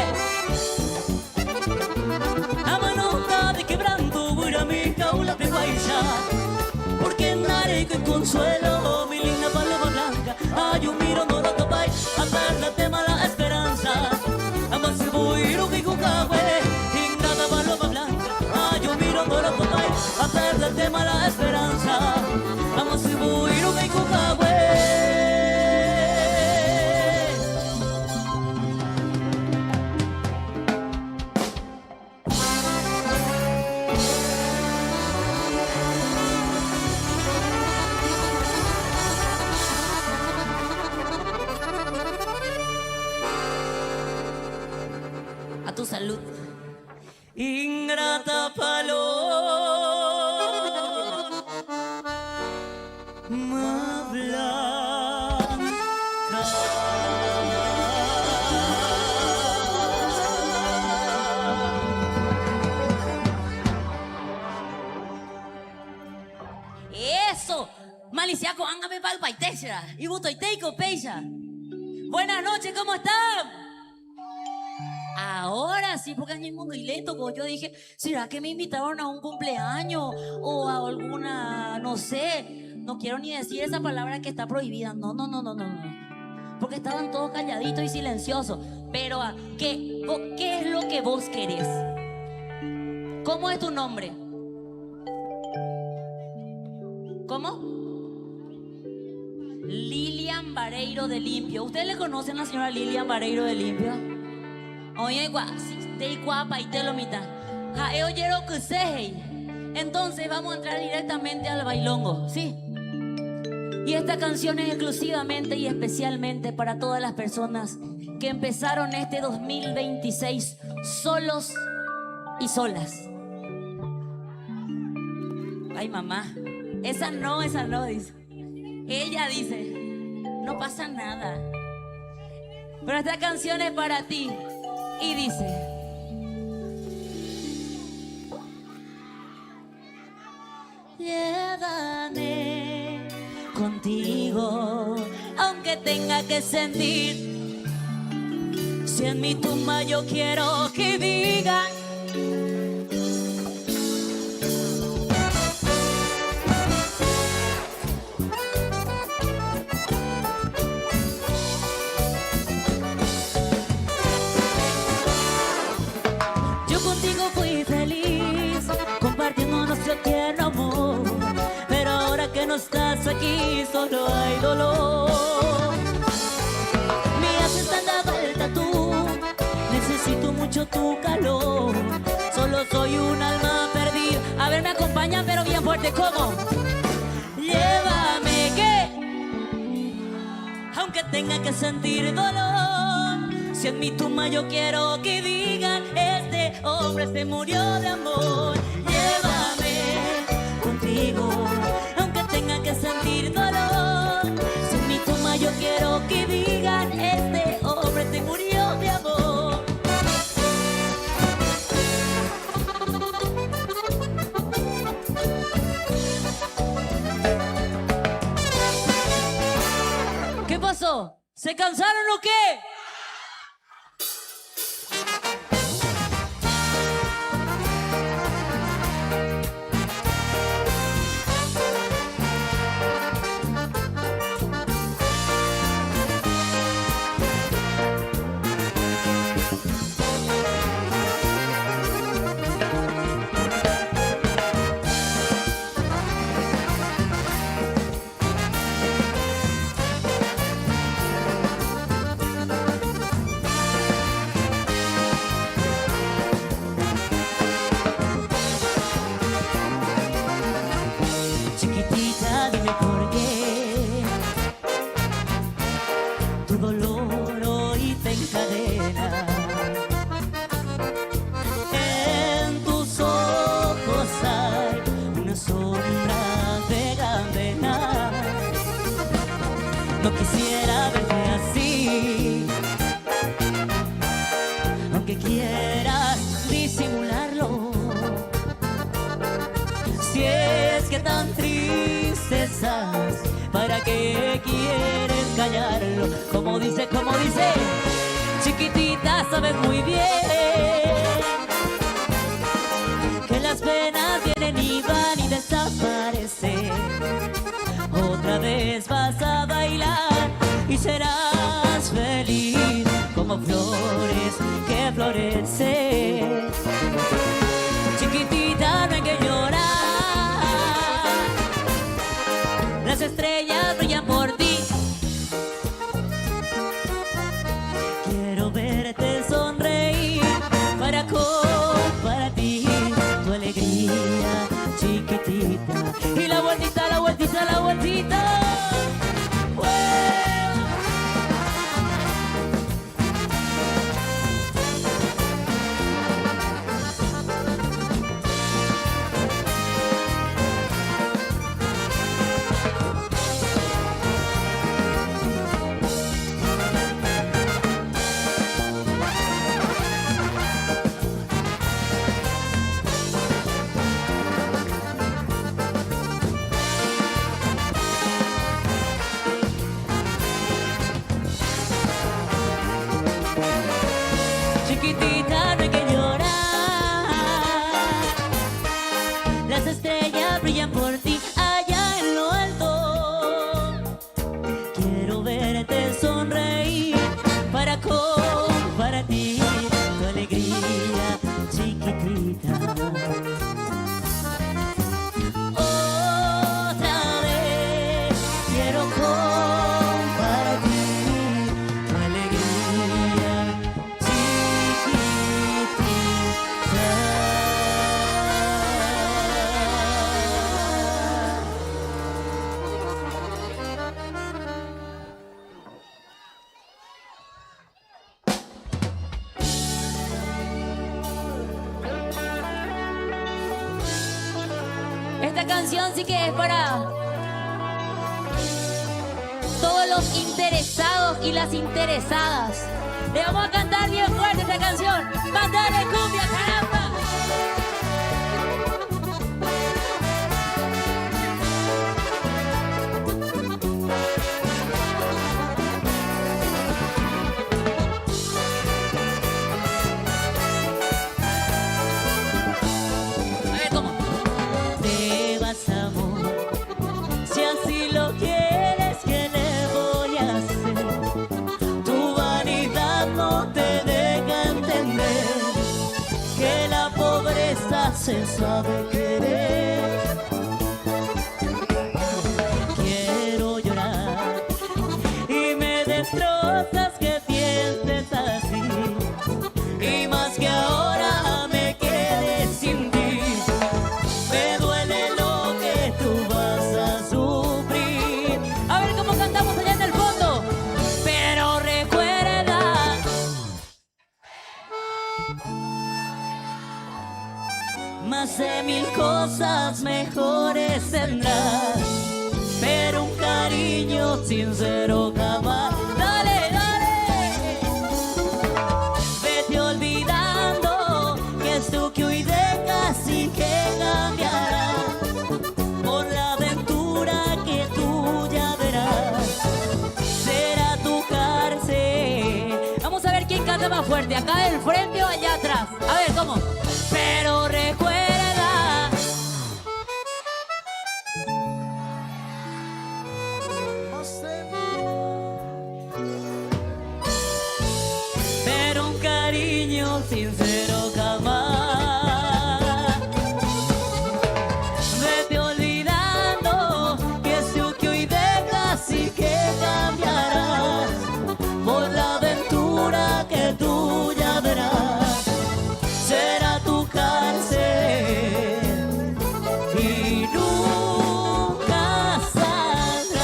A manota de quebrando, ura mi caula peguaisa, porque andaré con consuelo, mi linda paloma blanca. Ay, un miro no lo topay, a perderte mala esperanza. Amas el buiro que cucahue, ingrata paloma blanca. Ay, un miro no lo topay, a perderte mala esperanza. Amas el buiro que cucahue. A tu salud. Ingrata paloma blanca. Eso, maliciaco, ángame pa'l paitexra. Y butoiteiko peisa. Buenas noches, ¿cómo están? Ahora sí, porque es muy lento. Como yo dije, ¿será que me invitaron a un cumpleaños? O a alguna, no sé. No quiero ni decir esa palabra que está prohibida. No. Porque estaban todos calladitos y silenciosos. Pero, ¿qué es lo que vos querés? ¿Cómo es tu nombre? ¿Cómo? Lilian Vareiro de Limpio. ¿Ustedes le conocen a la señora Lilian Vareiro de Limpio? Oye, te guapa y te lo mitad. Oyeron que se. Entonces vamos a entrar directamente al bailongo, ¿sí? Y esta canción es exclusivamente y especialmente para todas las personas que empezaron este 2026 solos y solas. Ay, mamá, esa no, dice. Ella dice, no pasa nada. Pero esta canción es para ti. Y dice: llévame contigo, aunque tenga que sentir. Si en mi tumba yo quiero que digan nuestro tierno amor, pero ahora que no estás aquí solo hay dolor. Me haces tanta falta tú, necesito mucho tu calor. Solo soy un alma perdida. A ver, me acompañan pero bien fuerte, ¿cómo? Llévame que, aunque tenga que sentir dolor, si en mi tumba yo quiero que digan este hombre se murió de amor. Contigo, aunque tenga que sentir dolor, si en mi tumba yo quiero que digan este hombre te murió de amor. cadena. En tus ojos hay una sombra de condena. No quisiera verte así, aunque quieras disimularlo. Si es que tan triste estás, ¿para qué quieres callarlo? Como dice, chiquitita, sabes muy bien que las penas vienen y van y desaparecen. Otra vez vas a bailar y serás feliz como flores que florecen. Chiquitita, no hay que llorar, las estrellas brillan por ti. Quiero verte sonreír para compartir tu alegría, chiquitita. Y la vueltita, la vueltita, la vueltita. Chiquitita, no hay que llorar, las estrellas brillan por ti allá en lo alto. Quiero verte sonreír para compartir tu alegría, chiquitita. Otra vez quiero compartir tu alegría, Esta canción sí que es para todos los interesados y las interesadas. Le vamos a cantar bien fuerte esta canción. ¡Mándale cumbia, caramba! A ver, ¿cómo? Te vas, amor, si así lo quieres, ¿qué le voy a hacer? Tu vanidad no te deja entender que la pobreza se sabe querer. Quiero llorar y me destrozas que pienses así, y más que ahora me quedé sin ti. Me duele lo que tú vas a sufrir. A ver cómo cantamos allá en el fondo. Pero recuerda, más de 1000 cosas mejores tendrás, pero un cariño sincero jamás. Dale, dale. Vete olvidando que es tú que hoy dejas y que cambiarás por la aventura que tú ya verás. Será tu cárcel. Vamos a ver quién canta más fuerte, acá del frente o allá atrás. A ver, ¿cómo? Pero recuerda, pero un cariño sincero jamás. Vete olvidando que es tú que hoy dejas y que cambiarás por la aventura que tú ya verás. Será tu cárcel y nunca saldrás.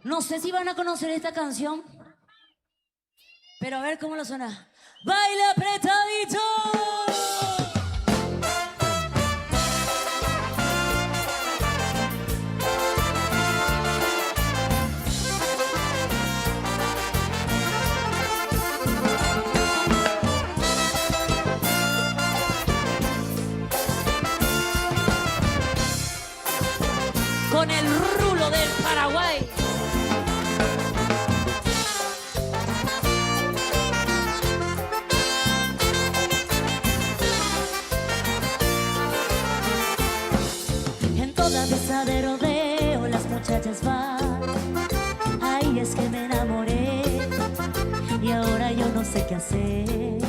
No sé si van a conocer esta canción, pero a ver cómo lo suena. ¡Baila apretadito! Con el rulo del Paraguay. En toda mesa de rodeo las muchachas van. Ay, es que me enamoré y ahora yo no sé qué hacer.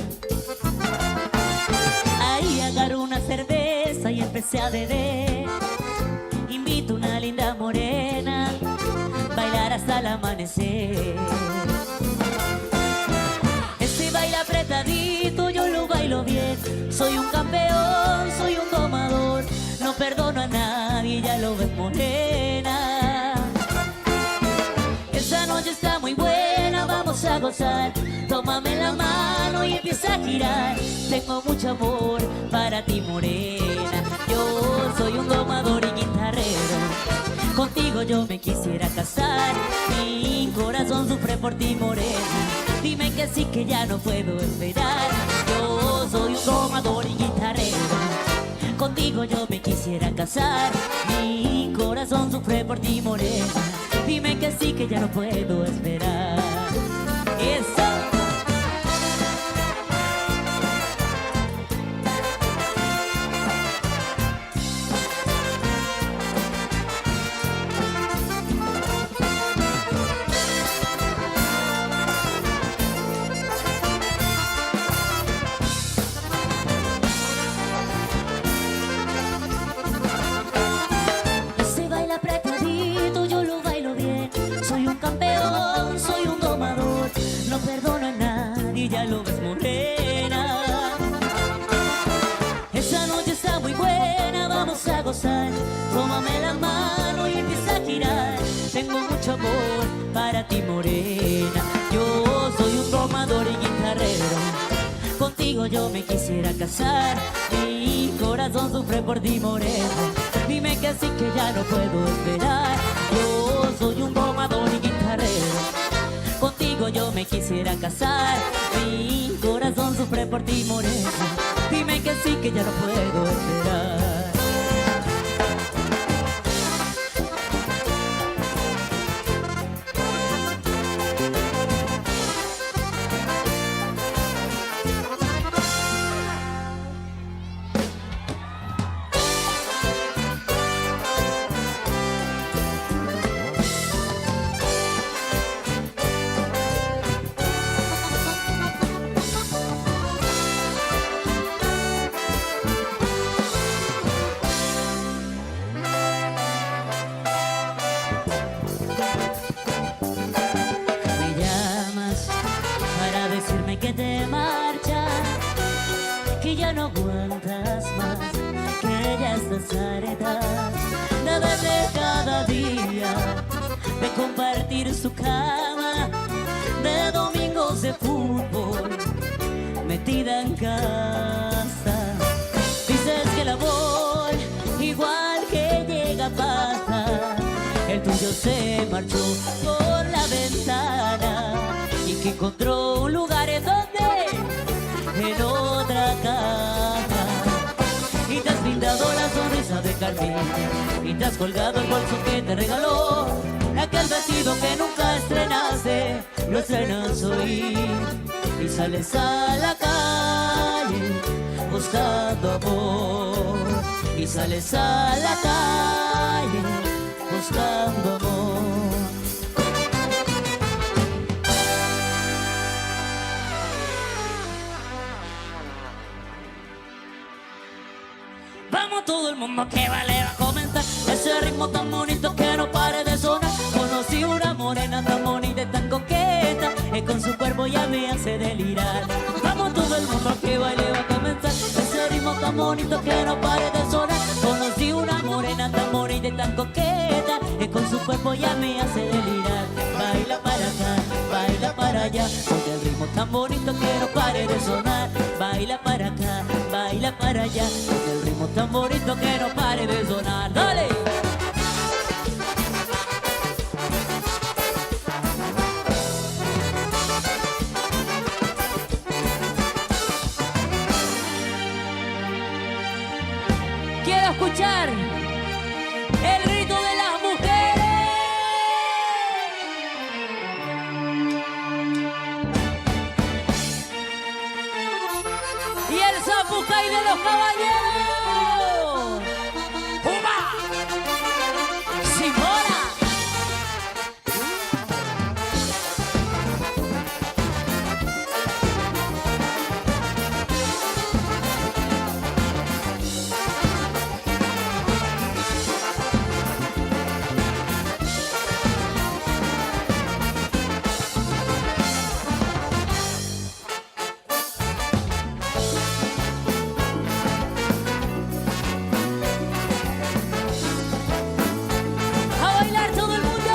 Ahí agarro una cerveza y empecé a beber. Invito una linda morena, bailar hasta el amanecer. Este baile apretadito yo lo bailo bien. Soy un campeón, soy un domador. No perdono a nadie, ya lo ves morena. Esta noche está muy buena, vamos a gozar. Tómame la mano y empieza a girar. Tengo mucho amor para ti morena. Yo soy un domador y guitarrero. Contigo yo me quisiera casar. Mi corazón sufre por ti morena. Dime que sí, que ya no puedo esperar. Yo soy un domador y guitarrero. Contigo yo me quisiera casar. Mi corazón sufre por ti morena. Dime que sí, que ya no puedo esperar. Eso. Ya lo ves morena. Esa noche está muy buena, vamos a gozar. Tómame la mano y empieza a girar. Tengo mucho amor para ti morena. Yo soy un domador y guitarrero. Contigo yo me quisiera casar. Mi corazón sufre por ti morena. Dime que sí, que ya no puedo esperar. Yo soy un domador y guitarrero. Contigo yo me quisiera casar. Mi corazón sufre por ti morena. Dime que sí, que ya no puedo esperar. Que te marchas, que ya no aguantas más, que ya estás harta de verle cada día, de compartir su cama, de domingos de fútbol, metida en casa. Dices que el amor, igual que llega, pasa. El tuyo se marchó por la ventana y que encontró un lugar en otra casa. Y te has pintado la sonrisa de carmín y te has colgado el bolso que te regaló. Aquel vestido que nunca estrenaste, lo estrenas hoy. Y sales a la calle buscando amor. Y sales a la calle buscando amor. Vamos todo el mundo que vale va a comentar ese ritmo tan bonito que no pare de sonar. Conocí una morena tan bonita y tan coqueta, que con su cuerpo ya me hace delirar. Vamos todo el mundo que baile va a comenzar ese ritmo tan bonito que no pare de sonar. Conocí una morena tan bonita y tan coqueta, que con su cuerpo ya me hace delirar. para allá, porque el ritmo tan bonito que no pare de sonar. Baila para acá, baila para allá, porque el ritmo tan bonito que no pare de sonar. ¡Dale! Quiero escuchar el grito de las mujeres y el zapucay de los caballeros. ¡Upa! ¡Simona! ¡A bailar todo el mundo!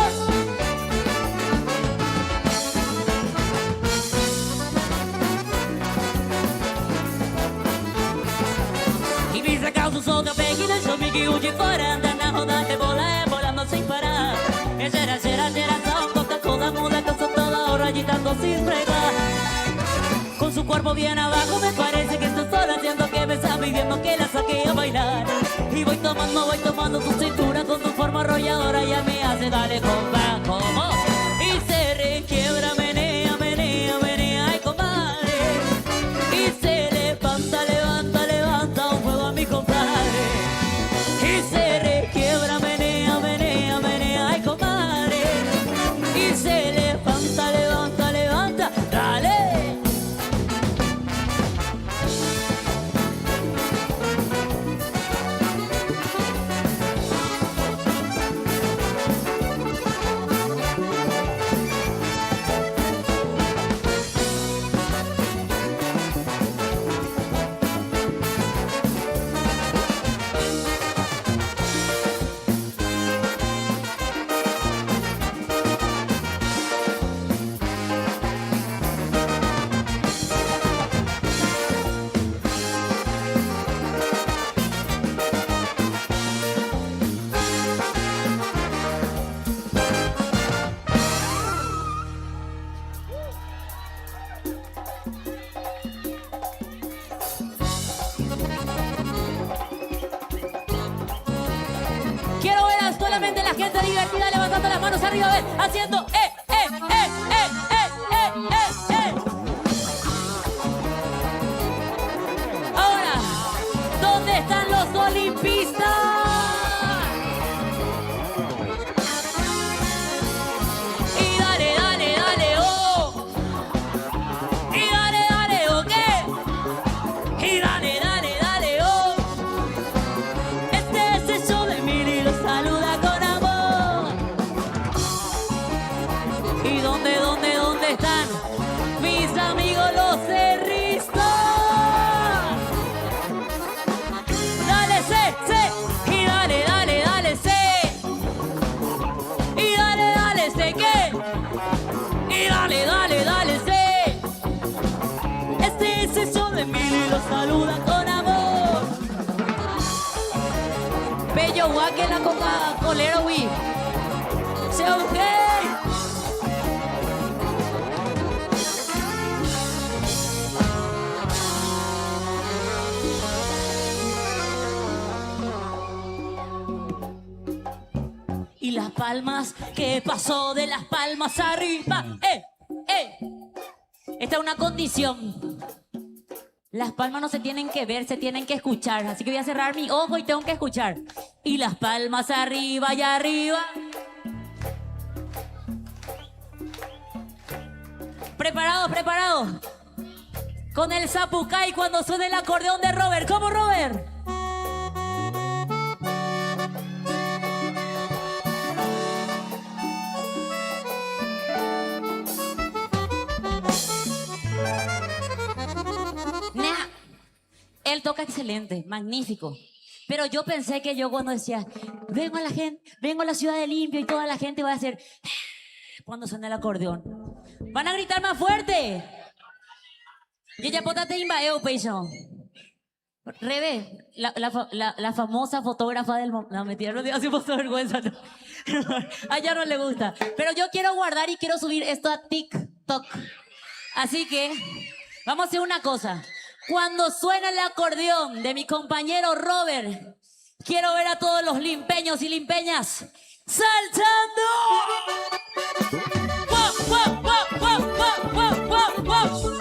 E me recalço, sou teu pequeno, sou miguinho de fora, anda na roda, rebolando sem parar. É geração, Coca-Cola, muda, cansa toda hora de tanto se esfregar. Con su cuerpo bien abajo me parece que estoy sola, siento que me está pidiendo que la saque a bailar. Y voy tomando tu cintura con tu forma arrolladora, ya me hace darle compa, como. Y se requiebra, menea, menea, menea, ay comadre. Y se levanta, levanta, levanta un fuego a mi compadre. Y se requiebra, menea, menea, menea, ay comadre. Y se levanta, levanta, levanta, dale. Quiero ver solamente la gente divertida levantando las manos arriba, a ver, haciendo Ahora, ¿dónde están los olimpistas? Y dale, dale, dale, oh. Y dale, dale, oh, ¿qué? Y dale, dale, dale, oh. Este es el show de Mili, los saluda con amor. ¿Y dónde están mis amigos los cerristas? Dale, y dale, dale, dale, y dale, dale, ¿qué? Y dale, dale, dale, este es el show de Mili, los saluda con amor. Bello guaque la Coca-Colera, oui. Se ok. Y las palmas, ¿qué pasó de las palmas arriba? Esta es una condición. Las palmas no se tienen que ver, se tienen que escuchar. Así que voy a cerrar mi ojo y tengo que escuchar. Y las palmas arriba y arriba. Preparados, preparados. Con el zapucay cuando suene el acordeón de Robert. ¿Cómo, Robert? Él toca excelente, magnífico. Pero yo pensé que yo cuando decía, vengo a la ciudad de Limpio y toda la gente va a hacer cuando suena el acordeón. ¿Van a gritar más fuerte? Y ella potate invaeo, pecho. Rebe, la famosa fotógrafa del momento. No, mentira, no digo así por vergüenza. No. A ella no le gusta. Pero yo quiero guardar y quiero subir esto a TikTok. Así que vamos a hacer una cosa. Cuando suena el acordeón de mi compañero Robert, quiero ver a todos los limpeños y limpeñas saltando. ¡Wow, wow, wow, wow, wow, wow, wow, wow!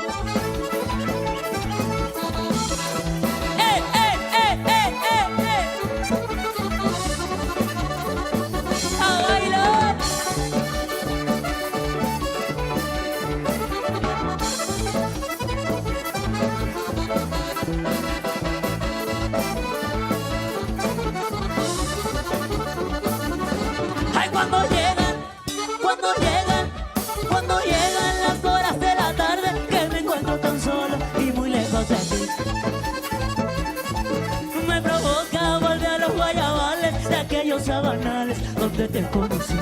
Cuando llegan las horas de la tarde, que me encuentro tan solo y muy lejos de ti. Me provoca volver a los guayabales de aquellos sabanales donde te conocí.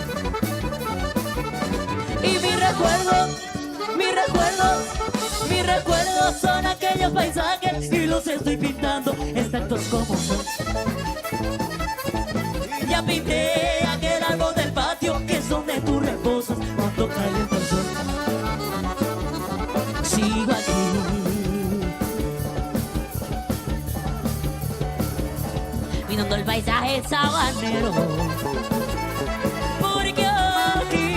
Y mis recuerdos son aquellos paisajes y los estoy pintando exactos como son. Ya pinté aquel árbol del patio que es donde tú reposas cuando calienta el sol. Sigo aquí, mirando el paisaje sabanero, porque aquí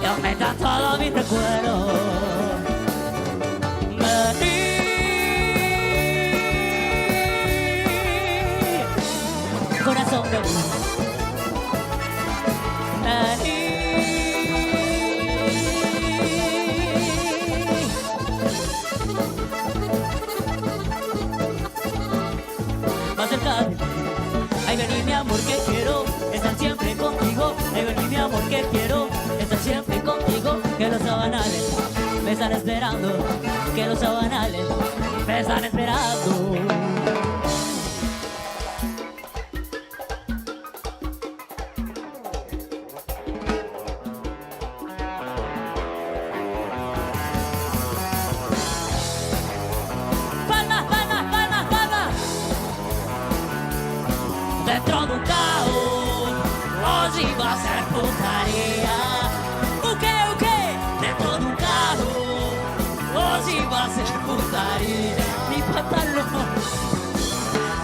yo me está todo mi recuerdo. Corazón de más cerca de ti. Ay, vení mi amor que quiero estar siempre contigo. Ay, vení mi amor que quiero estar siempre contigo. Que los sabanales me están esperando. Que los sabanales me están esperando. Dentro de un caos, hoy va a ser putaría. Dentro de un caos, hoy va a ser putaría. Mi pantalón.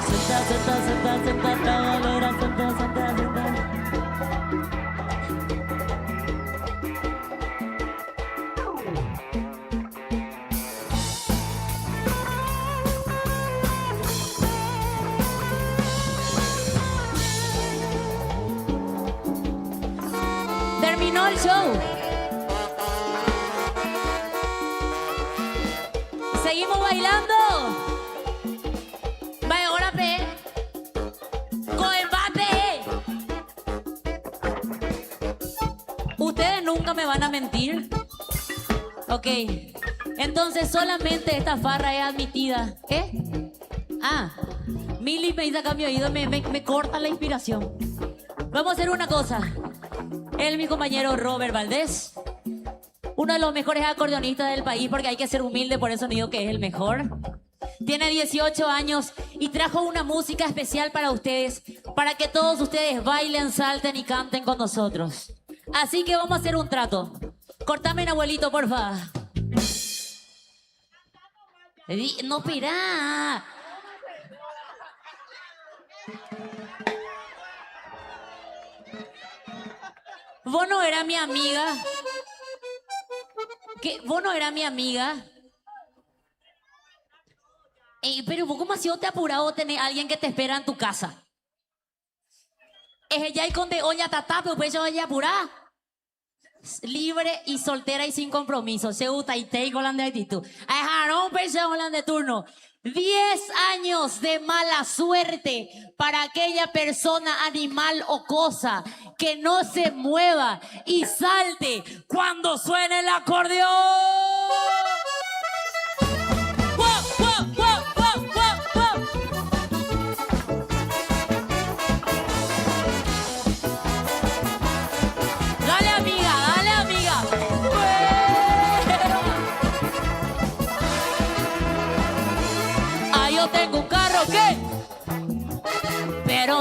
Senta, cabalera, senta. Terminó el show. Seguimos bailando. Vaya, ahora pe. Coembate. Ustedes nunca me van a mentir. Ok. Entonces solamente esta farra es admitida. ¿Qué? Ah. Mili me dice cambio de oído, me corta la inspiración. Vamos a hacer una cosa. Él, mi compañero Robert Valdés, uno de los mejores acordeonistas del país, porque hay que ser humilde, por eso no digo que es el mejor. Tiene 18 años y trajo una música especial para ustedes, para que todos ustedes bailen, salten y canten con nosotros. Así que vamos a hacer un trato. Cortame, abuelito, porfa. No, espera. Vos no eras mi amiga. ¿Qué? ¿Vos no eras mi amiga? Pero vos, ¿cómo así te apurado tener a alguien que te espera en tu casa? Es ella y con de olla tatá, pero pues yo ella apurada. Libre y soltera y sin compromiso. Se gusta y te con la de actitud. Dejaron pensar en de turno. 10 años de mala suerte para aquella persona, animal o cosa que no se mueva y salte cuando suene el acordeón. ¡Wow, wow!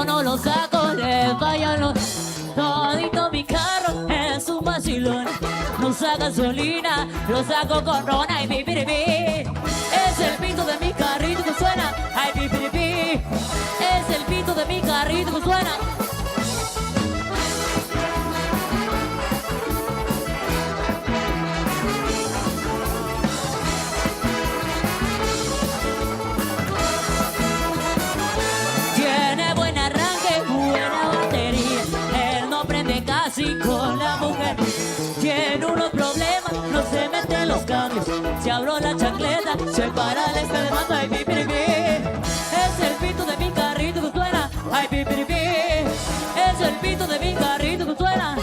pero no lo saco, le fallan los... Todito mi carro es un vacilón. No usa gasolina, lo saco con rona y pipiripi. Es el pito de mi carrito que suena, ay pipiripi. Es el pito de mi carrito que suena. Tiene buen arranque, buena batería. Él no prende casi con la mujer. Tiene unos problemas, no se mete en los cambios. Se abrió la chancleta, se para el este de mando, ay pipiripi. Es el pito de mi carrito que suena, ay pipiripi. Es el pito de mi carrito que suena.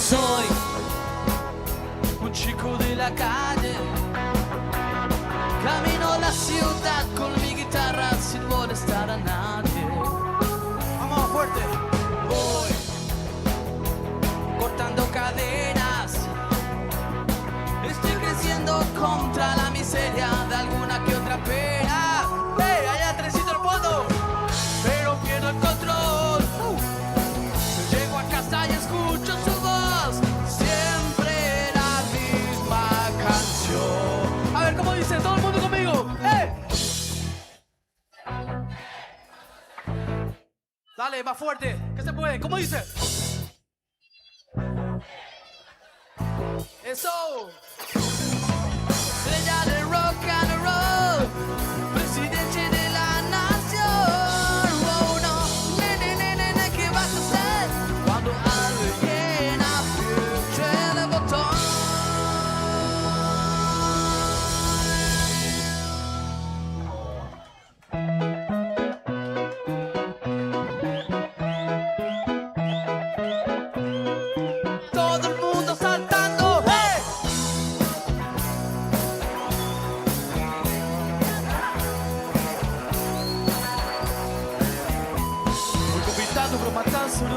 Soy un chico de la calle. Camino la ciudad con mi guitarra sin molestar a nadie. Vamos fuerte. Voy cortando cadenas. Estoy creciendo contra la miseria de alguna que otra pena. ¡Hey! Allá trencito al fondo. Pero pierdo el control. Llego a casa y escucho su voz. Siempre la misma canción. A ver cómo dice todo el mundo conmigo. ¡Hey! Dale, más fuerte. ¿Qué se puede? ¿Cómo dice? Eso. Estrella de rock and roll. Presidente de la nación. Oh, no. Nene, ¿qué vas a hacer cuando alguien apriete el botón? Todo el mundo saltando, ¡hey! Voy convitando per matarsi un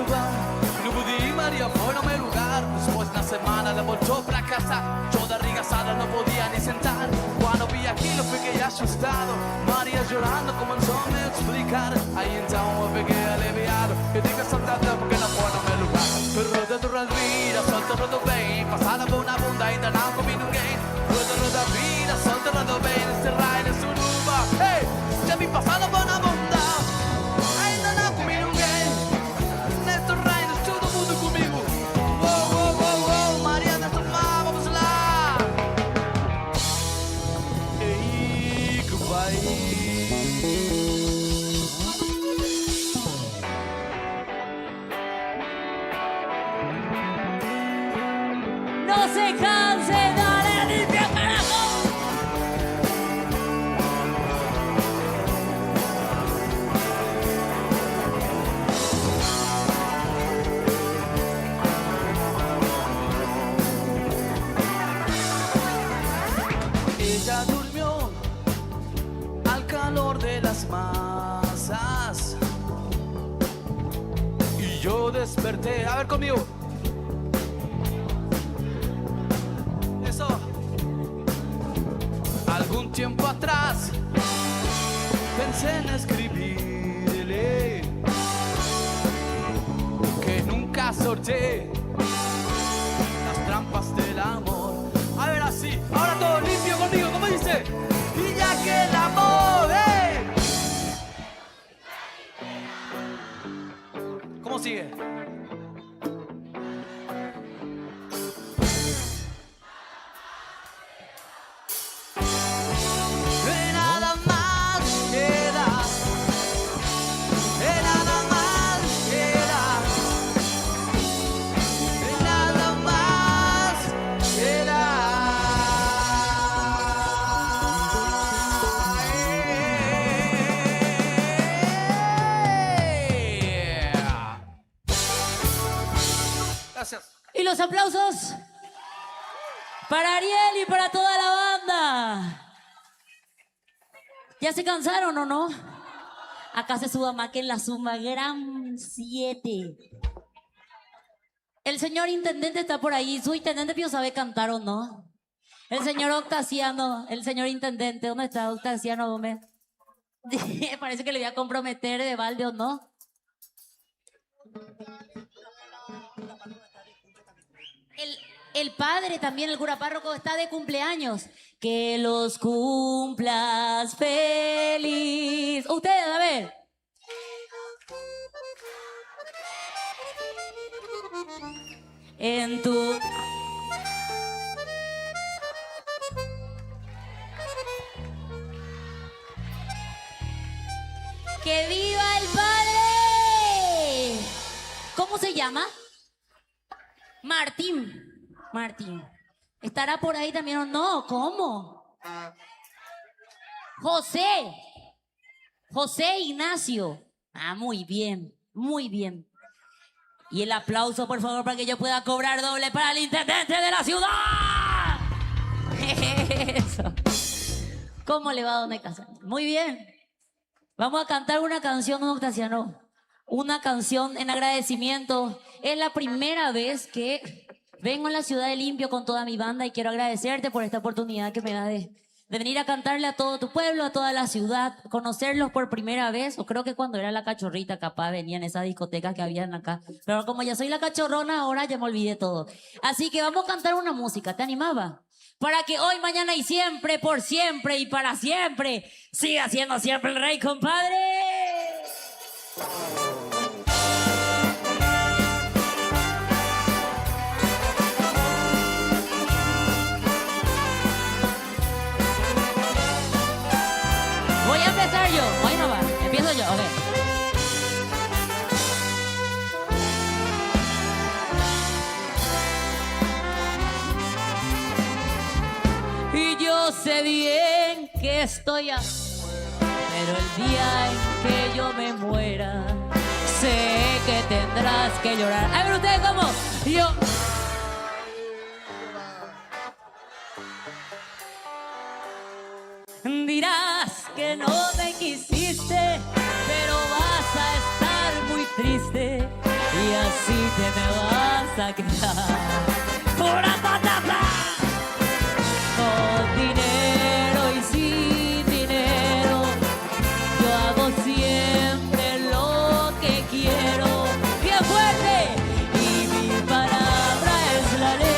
grupo di María fue no me lugar. Después de una semana la volvió para casa. Yo de arregasada no podía ni sentar. Cuando vi aquí lo pegué asustado. María llorando comenzó a me explicar. Ahí entonces me pegué aliviado. Que diga saltando porque no puedo no me lugar. Pero de la vida, solta bem. Passada por una bunda ainda não comi ninguém. Roda vida, solta bem. Nesse raio, nesse uruba. Hey, já me passada por una bunda. Ainda não comi ninguém. Nesse raio, todo mundo comigo. Oh, Maria nessa mar, vamos lá. Ei, que vai. No se canse, dale, limpia, carajo. Ella durmió al calor de las masas y yo desperté. A ver conmigo. Eso. Algún tiempo atrás pensé en escribirle que nunca sorteé las trampas del amor. A ver así, ahora todo limpio conmigo, ¿cómo dice? Y ya que el amor, ¿cómo sigue? Nada más queda Gracias. Y los aplausos para Ariel y para toda la banda. ¿Ya se cansaron o no? Acá se suba más que en la Zumba Gran 7. El señor intendente está por ahí. Su intendente no sabe cantar o no. El señor Octaciano, el señor intendente, ¿dónde está Octaciano Gómez? Parece que le voy a comprometer de balde o no. El padre también, el cura párroco, está de cumpleaños. Que los cumplas feliz. Ustedes, a ver. En tu... ¡Que viva el padre! ¿Cómo se llama? Martín. Martín. ¿Estará por ahí también o no? ¿Cómo? José. José Ignacio. Ah, muy bien, muy bien. Y el aplauso, por favor, para que yo pueda cobrar doble para el intendente de la ciudad. Eso. ¿Cómo le va a Don Octaciano? Muy bien. Vamos a cantar una canción, Don Octaciano. Una canción en agradecimiento. Es la primera vez que vengo a la ciudad de Limpio con toda mi banda y quiero agradecerte por esta oportunidad que me da de venir a cantarle a todo tu pueblo, a toda la ciudad, conocerlos por primera vez, o creo que cuando era la cachorrita capaz venían esas discotecas que habían acá, pero como ya soy la cachorrona ahora ya me olvidé todo. Así que vamos a cantar una música, ¿te animaba? Para que hoy, mañana y siempre, por siempre y para siempre, siga siendo siempre el rey, compadre. Voy a empezar yo. Hoy no va. Empiezo yo. A ver. Y yo sé bien que estoy pero el día en que yo me muera, sé que tendrás que llorar. A ver ustedes cómo. Yo. Dirás que no me quisiste, pero vas a estar muy triste y así te me vas a quedar. ¡Pura patata! Con dinero y sin dinero, yo hago siempre lo que quiero. ¡Bien fuerte! Y mi palabra es la ley.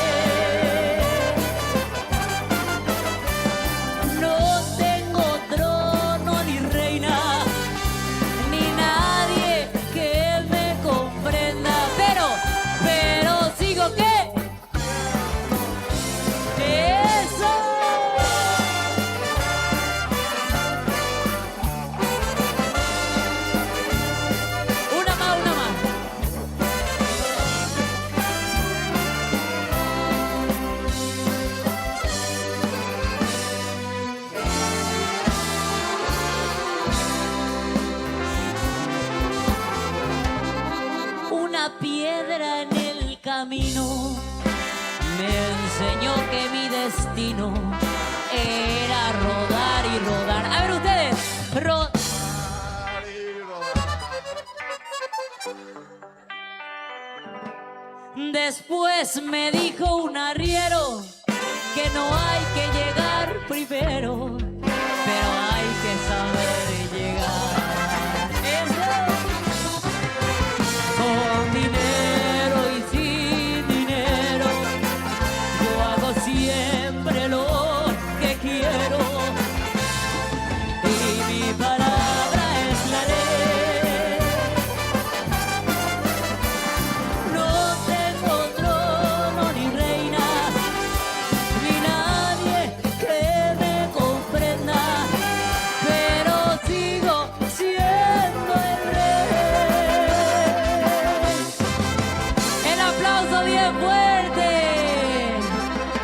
Piedra en el camino me enseñó que mi destino era rodar y rodar. A ver ustedes, Después me dijo un arriero que no hay que llegar primero, pero hay que saber llegar. Con dinero y sin dinero, yo hago siempre lo que quiero. Y mi palabra es la ley. No tengo trono ni reina, ni nadie que me comprenda, pero sigo siendo el rey. El aplauso bien fuerte.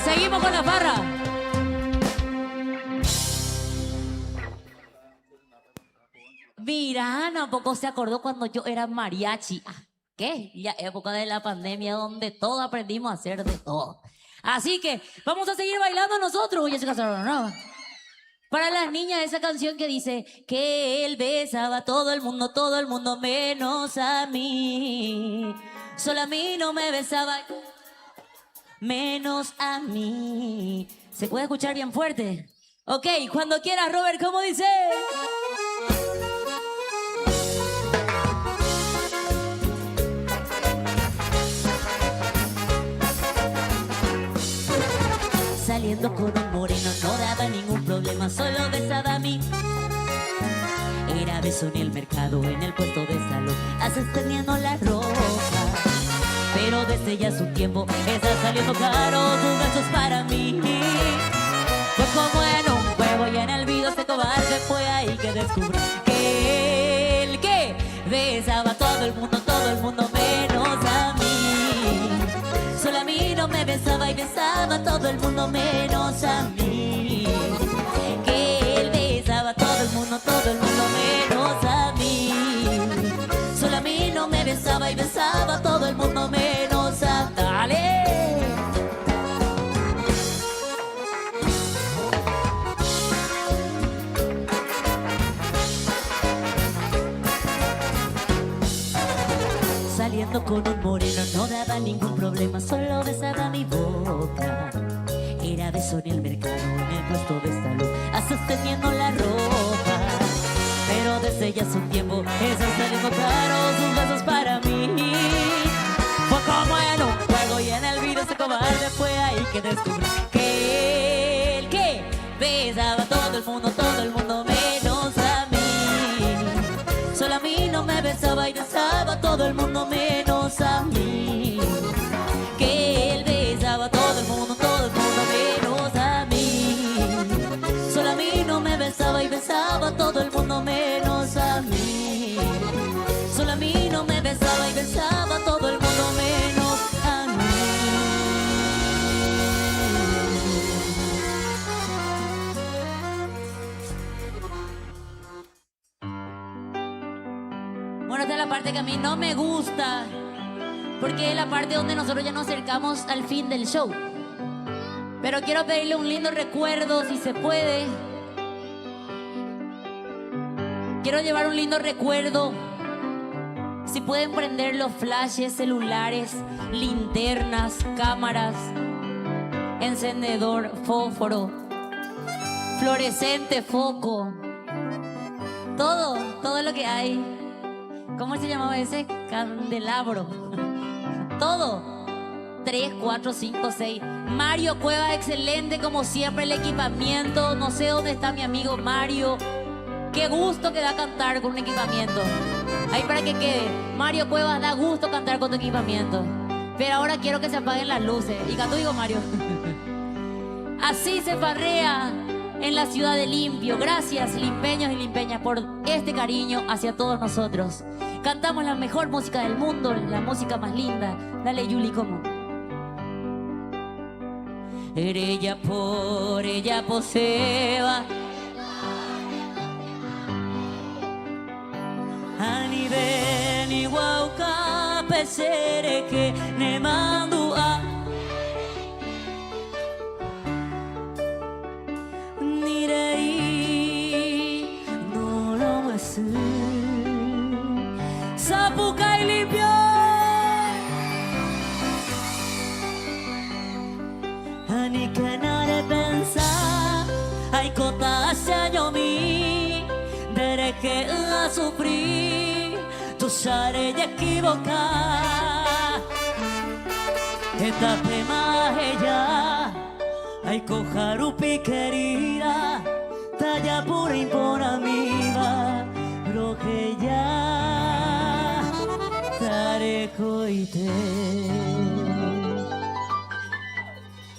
Seguimos con la farra. Mira, tampoco se acordó cuando yo era mariachi. Ah, ¿Qué? Ya época de la pandemia donde todos aprendimos a hacer de todo. Así que vamos a seguir bailando nosotros. Ya se casaron, ¿no? Para las niñas, esa canción que dice que él besaba a todo el mundo menos a mí. Solo a mí no me besaba, menos a mí. ¿Se puede escuchar bien fuerte? Ok, cuando quieras, Robert, ¿cómo dice? Saliendo con un moreno no daba ningún problema, solo besaba a mí. Era beso en el mercado, en el puesto de salón, sosteniendo la ropa. Pero desde ya su tiempo está saliendo caro tus besos para mí. Fue como en un juego y en el video se cobarde, fue ahí que descubrí que él que besaba a todo el mundo menos a mí. Solo a mí no me besaba y besaba a todo el mundo menos a mí. Que él besaba a todo el mundo menos a mí. Solo a mí no me besaba y besaba a todo el mundo menos a mí. ¡Dale! Saliendo con un moreno no daba ningún problema, solo besaba mi boca. Era beso en el mercado, en el puesto de salud, sosteniendo la ropa. Pero desde ya su tiempo está saliendo caro sus besos para mí. Fue como en un juego y en el video se cobarde, fue ahí que descubrí que él que besaba a todo el mundo menos a mí. Solo a mí no me besaba y besaba a todo el mundo menos a mí. Que él besaba a todo el mundo menos a mí. Solo a mí no me besaba y besaba a todo el mundo menos a mí. Solo a mí no me besaba y besaba a todo el mundo menos a mí. Bueno, esta es la parte que a mí no me gusta, porque es la parte donde nosotros ya nos acercamos al fin del show. Pero quiero pedirle un lindo recuerdo, si se puede. Quiero llevar un lindo recuerdo. Si pueden prender los flashes, celulares, linternas, cámaras, encendedor, fósforo, fluorescente, foco. Todo lo que hay. ¿Cómo se llamaba ese? Candelabro. Todo. 3, 4, 5, 6. Mario Cuevas, excelente como siempre el equipamiento. No sé dónde está mi amigo Mario. Qué gusto que da cantar con un equipamiento. Ahí para que quede. Mario Cuevas, da gusto cantar con tu equipamiento. Pero ahora quiero que se apaguen las luces. Y canto digo Mario. Así se farrea en la ciudad de Limpio. Gracias, limpeños y limpeñas, por este cariño hacia todos nosotros. Cantamos la mejor música del mundo, la música más linda. Dale, Yuli, ¿cómo? Ella poseba Ani beni wauka pesere que ne mandua Nirei no lo masu Sapuca y limpio Ani que no le pensa Ay kota mi Dere que a sufrir Tu sare y equivocar Esta tema ella Ay cojarupi querida Talla pura y por amiga Lo que ya Tare coite.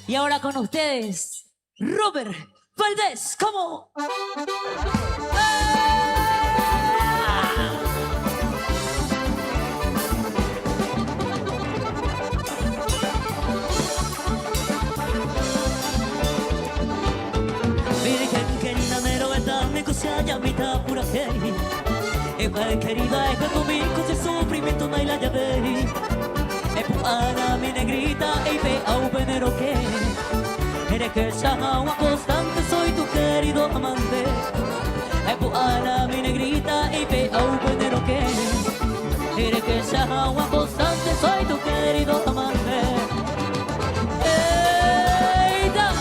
Y ahora con ustedes Robert Valdés, ¿cómo? Virgen querida, mero está mi cosa ya mitad pura fe. Igual querida, es que conmigo se sufrimiento no hay la llave. E puana mi negrita e pe au venero que eres que ya agua constante, soy tu querido amante. E puana mi negrita e pe au venero que eres que ya agua constante, soy tu querido amante. Eita.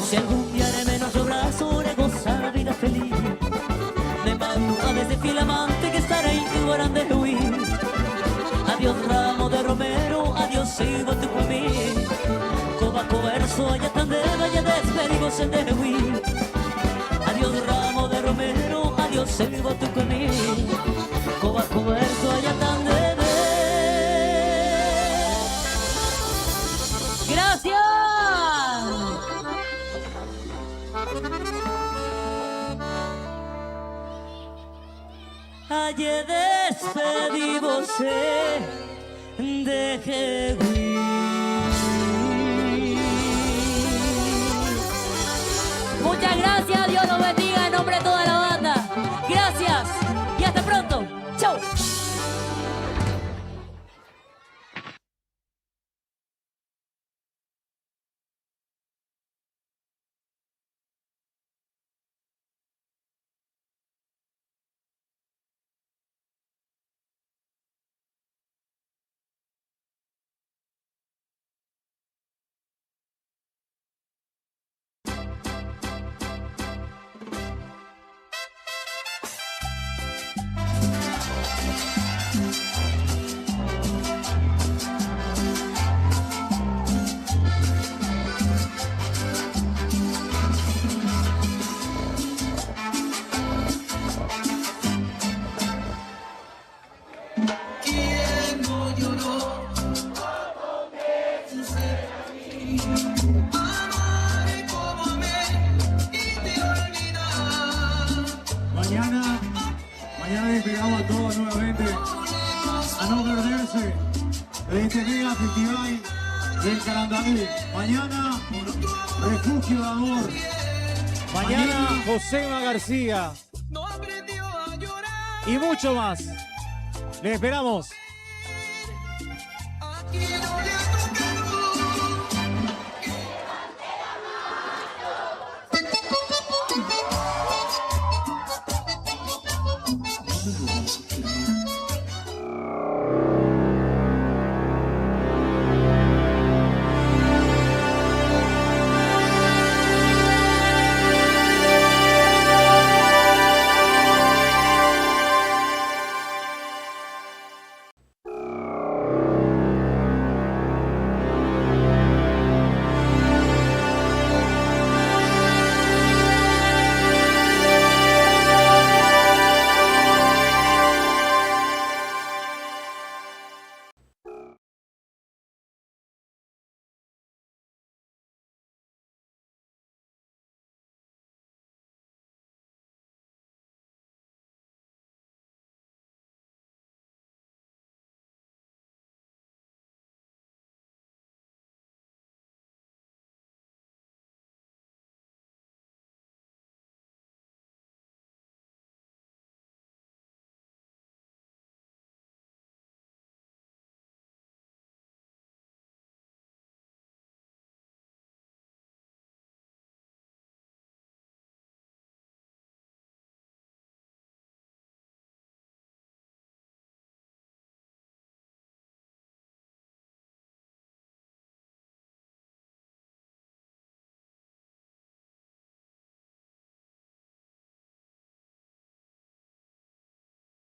Si algún día de menos yo brazo de gozar la vida feliz, me mando a desde filamante que estará ahí que guardan de huir. Adiós ramo de romero, adiós silbo tu comí. Cobaco verso, allá tan de vaya despedimos en de huir. Adiós ramo de romero, adiós silbo tu comí. Cobaco verso, allá tan de Gracias. Ayer despedí você de Jehuí. Muchas gracias, Dios los bendiga en nombre de toda la banda. Gracias y hasta pronto. Chau. ¿Quién no lloró? Amaré como amé y te olvidar. Mañana despegamos a todos nuevamente a no perderse de este mega festival del Carandaví. Mañana, Refugio de Amor. Mañana, Josema García. Y mucho más. Les esperamos. Aquí